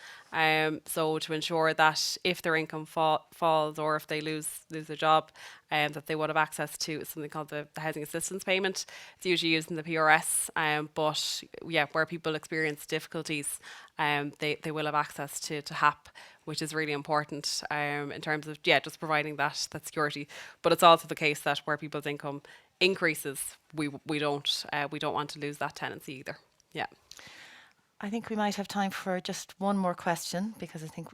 So to ensure that if their income falls or if they lose their job, that they would have access to something called the housing assistance payment. It's usually used in the PRS, but yeah, where people experience difficulties, they will have access to HAP, which is really important in terms of just providing that security. But it's also the case that where people's income increases, we don't want to lose that tenancy either. Yeah. I think we might have time for just one more question, because I think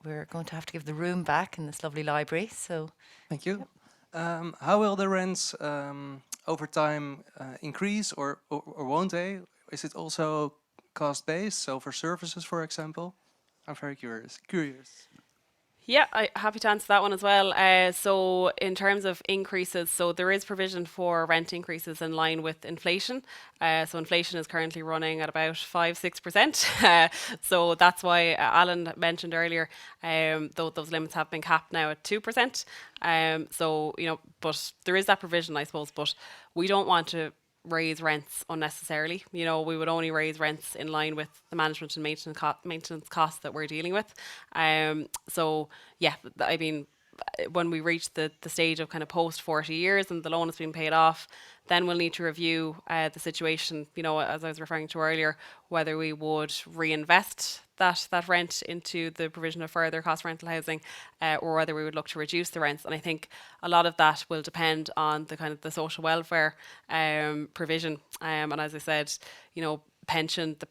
we're going to have to give the room back in this lovely library. So, thank you. How will the rents over time increase, or won't they? Is it also cost-based? So for services, for example, I'm very curious. Yeah, I'm happy to answer that one as well. So in terms of increases, so there is provision for rent increases in line with inflation. So inflation is currently running at about 5-6%. So that's why Alan mentioned earlier, those limits have been capped now at 2%. So, but there is that provision, I suppose, but we don't want to raise rents unnecessarily. We would only raise rents in line with the management and maintenance costs that we're dealing with. So yeah, I mean, when we reach the stage of kind of post 40 years and the loan has been paid off, then we'll need to review the situation, as I was referring to earlier, whether we would reinvest that rent into the provision of further cost rental housing, or whether we would look to reduce the rents. And I think a lot of that will depend on the kind of the social welfare provision. And as I said, the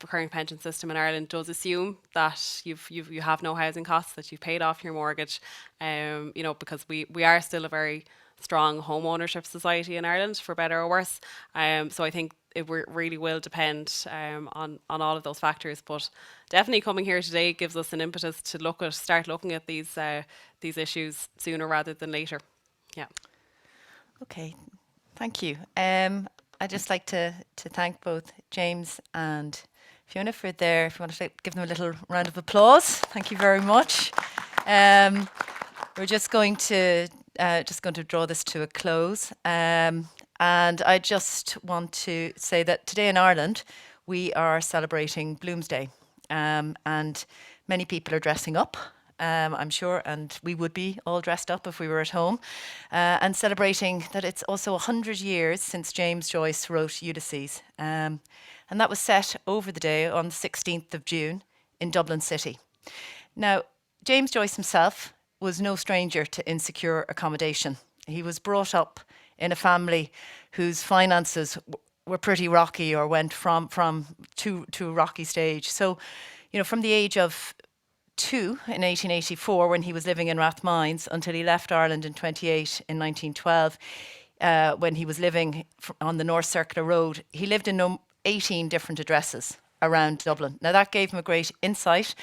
current pension system in Ireland does assume that you have no housing costs, that you've paid off your mortgage, because we are still a very strong home ownership society in Ireland, for better or worse. So I think it really will depend on all of those factors. But definitely coming here today gives us an impetus to start looking at these issues sooner rather than later. Yeah. Okay, thank you. I'd just like to thank both James and Fiona for if you want to give them a little round of applause. Thank you very much. We're just going to draw this to a close. And I just want to say that today in Ireland, we are celebrating Bloomsday. And many people are dressing up, I'm sure, and we would be all dressed up if we were at home, and celebrating that it's also 100 years since James Joyce wrote Ulysses. And that was set over the day on the 16th of June in Dublin City. Now, James Joyce himself was no stranger to insecure accommodation. He was brought up in a family whose finances were pretty rocky, or went from to a rocky stage. So, from the age of 2 in 1884, when he was living in Rathmines, until he left Ireland in 28 in 1912, when he was living on the North Circular Road, he lived in 18 different addresses around Dublin. Now that gave him a great insight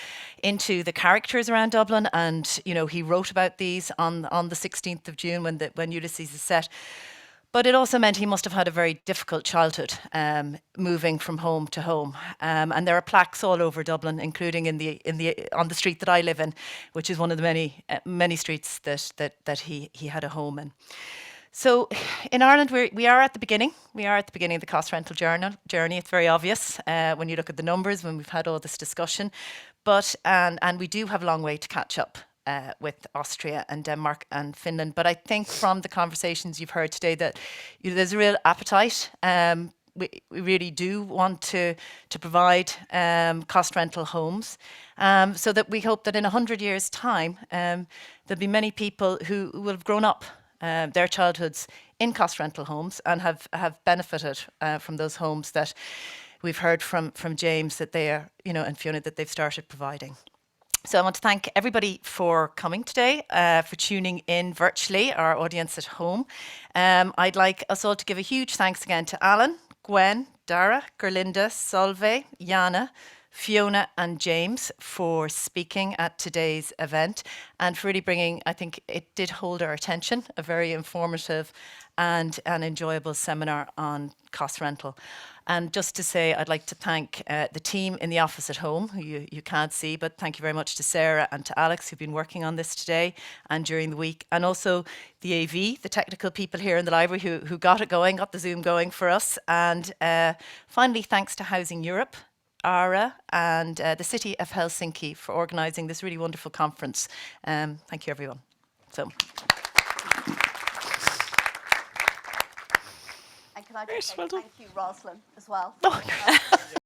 into the characters around Dublin, and he wrote about these on the 16th of June when Ulysses is set. But it also meant he must have had a very difficult childhood, moving from home to home. And there are plaques all over Dublin, including on the street that I live in, which is one of the many streets that he had a home in. So in Ireland, we are at the beginning. We are at the beginning of the cost rental journey. It's very obvious when you look at the numbers, when we've had all this discussion. But and we do have a long way to catch up with Austria and Denmark and Finland. But I think from the conversations you've heard today that there's a real appetite. We really do want to provide cost rental homes, so that we hope that in 100 years' time, there'll be many people who will have grown up their childhoods in cost rental homes and have benefited from those homes that we've heard from James that they are, and Fiona, that they've started providing. So I want to thank everybody for coming today, for tuning in virtually, our audience at home. I'd like us all to give a huge thanks again to Alan, Gwen, Dara, Gerlinde, Solveig, Jaana, Fiona and James for speaking at today's event, and for really bringing, I think it did hold our attention, a very informative and an enjoyable seminar on cost rental. And just to say, I'd like to thank the team in the office at home, who you can't see, but thank you very much to Sarah and to Alex, who've been working on this today and during the week. And also the AV, the technical people here in the library who got it going, got the Zoom going for us. And finally, thanks to Housing Europe, Dara, and the City of Helsinki for organising this really wonderful conference. Thank you, everyone. So. And can I just say thank you, Roslyn, as well. Oh.